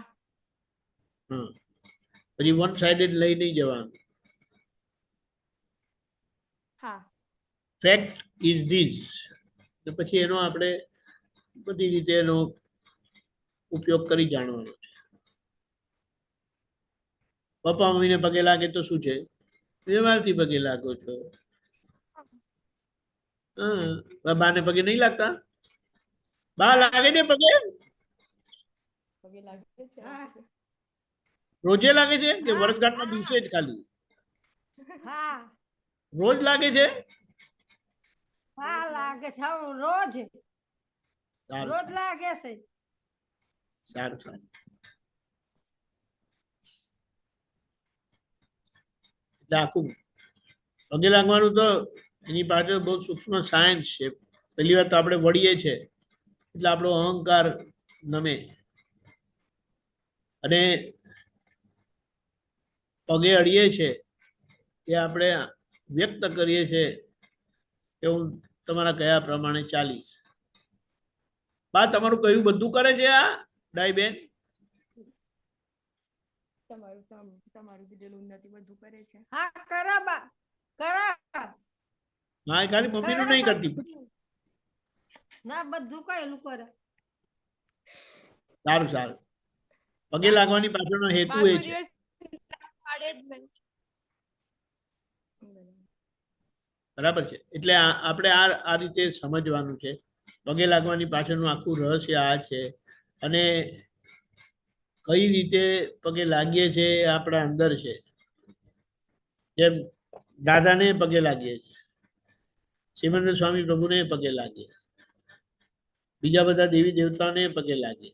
A: પછી વન સાઇડેડ લઈ નહીં જવાનું.
J: હા.
A: Fact is this. પછી એનો આપણે બધી રીતે એનો ઉપયોગ કરી જાણવાનો છે. પપ્પા મમ્મીને પગે લાગે તો શું છે? વ્યવહારથી પગે લાગો છો. બાને પગે નહીં લાગતા? બા લાગે ને પગે? રોજે લાગે છે કે વર્ષગાંઠના દિવસે જ ખાલી? રોજ લાગે છે?
I: લાગે છે રોજ. રોજ લાગે છે.
A: સારું સારું. એટલે આખું પગે લાગવાનું તો એની પાછળ બહુ સૂક્ષ્મ સાયન્સ છે. પહેલી વાત તો આપણે વળીએ છીએ એટલે આપણો અહંકાર નમે, અને પગે અડીએ છે એ આપણે વ્યક્ત કરીએ છીએ કે હું તમારા કયા પ્રમાણે ચાલીશ. બા તમારું કયું બધું કરે છે આ ડાઈબેન?
J: તમારું કીધેલું ઉન્નતિ બધું કરે છે.
I: હા કરા બા કરા.
A: ના એ ખાલી મમ્મીનું નહીં કરતી.
I: ના બધું કયેલું કરે.
A: સારું સારું. પગે લાગવાની પાછળનો હેતુ એ છે. બરાબર છે. એટલે આપણે આ રીતે સમજવાનું છે. પગે લાગવાની પાછળનું આખું રહસ્ય આ છે. અને કઈ રીતે પગે લાગીએ છે એ આપણા અંદર છે. જેમ દાદાને પગે લાગીએ છીએ, સિમંદર સ્વામી પ્રભુને પગે લાગીએ, બીજા બધા દેવી દેવતાઓને પગે લાગીએ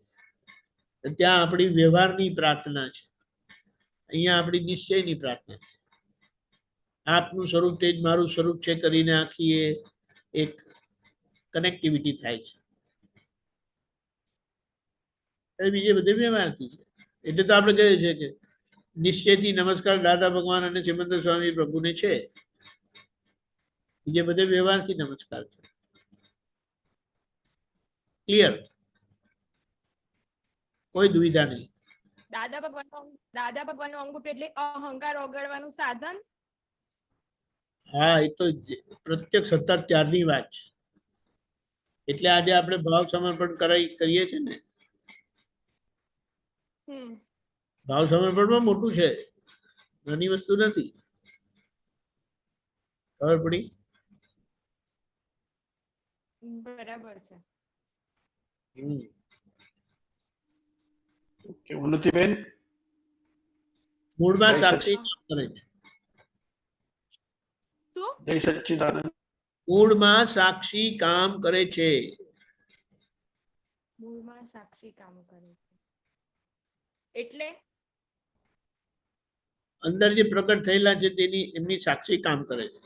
A: તો ત્યાં આપણી વ્યવહારની પ્રાર્થના છે, અહીંયા આપણી નિશ્ચયની પ્રાર્થના છે. આપનું સ્વરૂપ તે જ મારું સ્વરૂપ છે કરીને આખી એક કનેક્ટિવિટી થાય છે. બીજે બધે વ્યવહારથી છે. એટલે તો આપણે કહીએ છીએ કે નિશ્ચયથી નમસ્કાર દાદા ભગવાન અને સિમંદર સ્વામી પ્રભુને છે, બીજે બધે વ્યવહારથી નમસ્કાર છે. ક્લિયર? કોઈ દુવિધા નહીં.
J: દાદા ભગવાનનું અંગૂઠું એટલે અહંકાર ઓગળવાનું સાધન.
A: હા, એ તો પ્રત્યક્ષ સત્તા ત્યારની વાત છે. એટલે આજે આપણે ભાવ સમર્પણ કરીએ છીએ ને. ભાવ સમર્પણમાં મોટું છે, નાની વસ્તુ નથી. ખબર પડી?
J: બરાબર છે.
D: ઓકે, ઉન્નતિબેન.
A: મૂળમાં સાક્ષી કામ કરે છે.
D: જય સચ્ચિદાનંદ.
A: મૂળમાં સાક્ષી કામ કરે છે.
J: મૂળમાં સાક્ષી કામ કરે છે એટલે
A: અંદર જે પ્રકટ થયેલા છે તેની એમની સાક્ષી કામ કરે છે.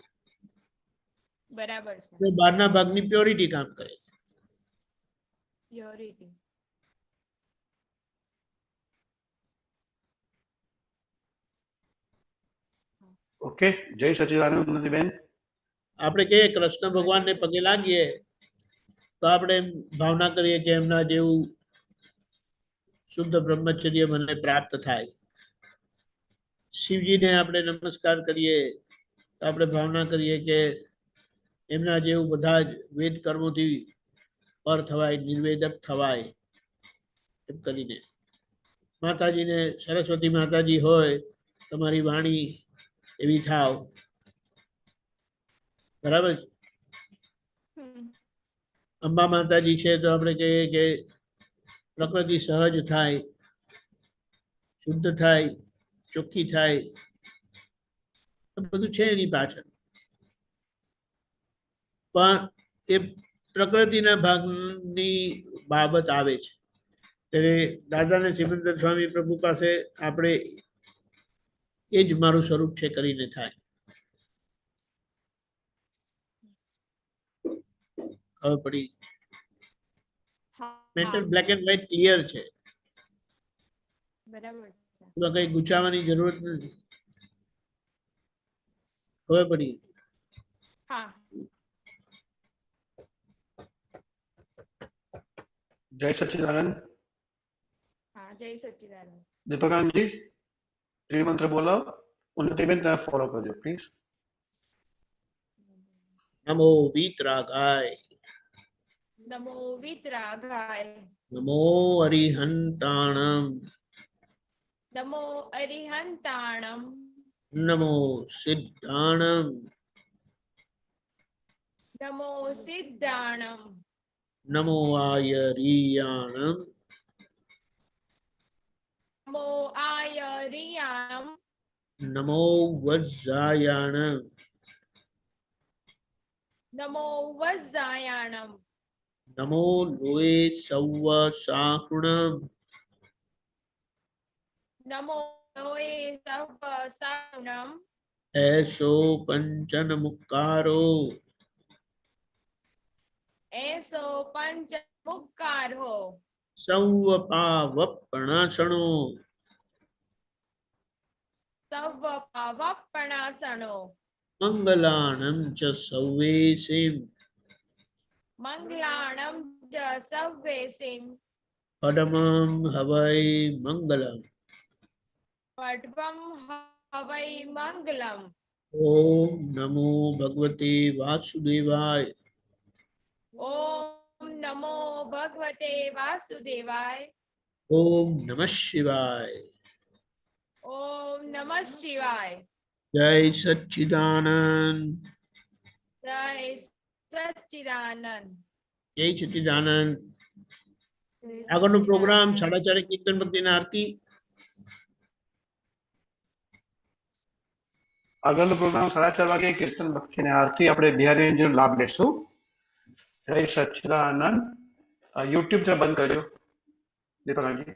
J: બરાબર છે.
A: બહારના ભાગની પ્યોરિટી કામ કરે છે.
J: પ્યોરિટી.
D: ઓકે, જય સચ્ચિદાનંદ ઉન્નતિબેન.
A: આપણે કહીએ કૃષ્ણ ભગવાનને પગે લાગીએ તો આપણે ભાવના કરીએ કે એમના જેવું શુદ્ધ બ્રહ્મચર્ય મને પ્રાપ્ત થાય. શિવજીને આપણે નમસ્કાર કરીએ તો આપણે ભાવના કરીએ કે એમના જેવું બધા જ વેદ કર્મોથી પર થવાય, નિર્વેદક થવાય. એમ કરીને માતાજીને, સરસ્વતી માતાજી હોય તમારી વાણી એવી થાવ. બરાબર છે? અંબા માતાજી છે તો આપણે કહીએ કે પ્રકૃતિ સહજ થાય, શુદ્ધ થાય, ચોખ્ખી થાય. બધું છે એની પાછળ. પણ એ પ્રકૃતિના ભાગની બાબત આવે છે ત્યારે દાદાને સિમંદર સ્વામી પ્રભુ પાસે આપણે એ જ મારું સ્વરૂપ છે કરીને થાય. ખબર પડી? Matter black and white clear છે.
J: બરાબર છે.
A: કઈ ગુચાવવાની જરૂરત નથી. ખબર પડી?
J: હા.
D: જય સચ્ચિદાનંદ.
J: હા, જય સચ્ચિદાનંદ.
D: દીપકાનંદજી, ત્રિમંત્ર બોલો. ઉન્નતિબેન તમે ફોલો કરજો પ્લીઝ.
A: નમો વીતરાગાય,
J: નમો વિતરાગાય,
A: નમો અરિહંતાણમ,
J: નમો અરિહંતાણમ,
A: નમો સિદ્ધાણમ,
J: નમો સિદ્ધાણમ,
A: નમો આયરિયાણમ,
J: નમો આયરિયાણમ,
A: નમો વજ્જાયાણમ,
J: નમો વજ્જાયાણમ,
A: નમો લોએ સૌવ સાહુણમ,
J: નમો લોએ સર્વ સાણમ,
A: એસો પંચન મુક્કારો,
J: એસો પંચ મુક્કાર હો,
A: સૌવ પાવપણાસણો,
J: સર્વ પાવપણાસણો,
A: મંગલાણમ ચ સૌવેસીમ,
J: મંગલાણમ ચ સવ્વેસીમ,
A: પડમં હવૈ મંગલમ.
J: પડ્વમ હવૈ મંગલમ.
A: ઓમ નમો ભગવતે વાસુદેવાય.
J: ઓમ નમો ભગવતે વાસુદેવાય.
A: ઓમ નમઃ શિવાય.
J: ઓમ નમઃ શિવાય.
A: જય સચ્ચિદાનંદ.
J: જય સચ્ચિદાનંદ.
A: જય સચ્ચિદાનંદ. આગળનો પ્રોગ્રામ 4:30 કીર્તન ભક્તિના આરતી.
D: આગળનો પ્રોગ્રામ 4:30 વાગે કીર્તન ભક્તિની આરતી. આપણે બિહારી લાભ લેશું. જય સચ્ચિદાનંદ. યુટ્યુબ જરા બંધ કરજો દીપકજી.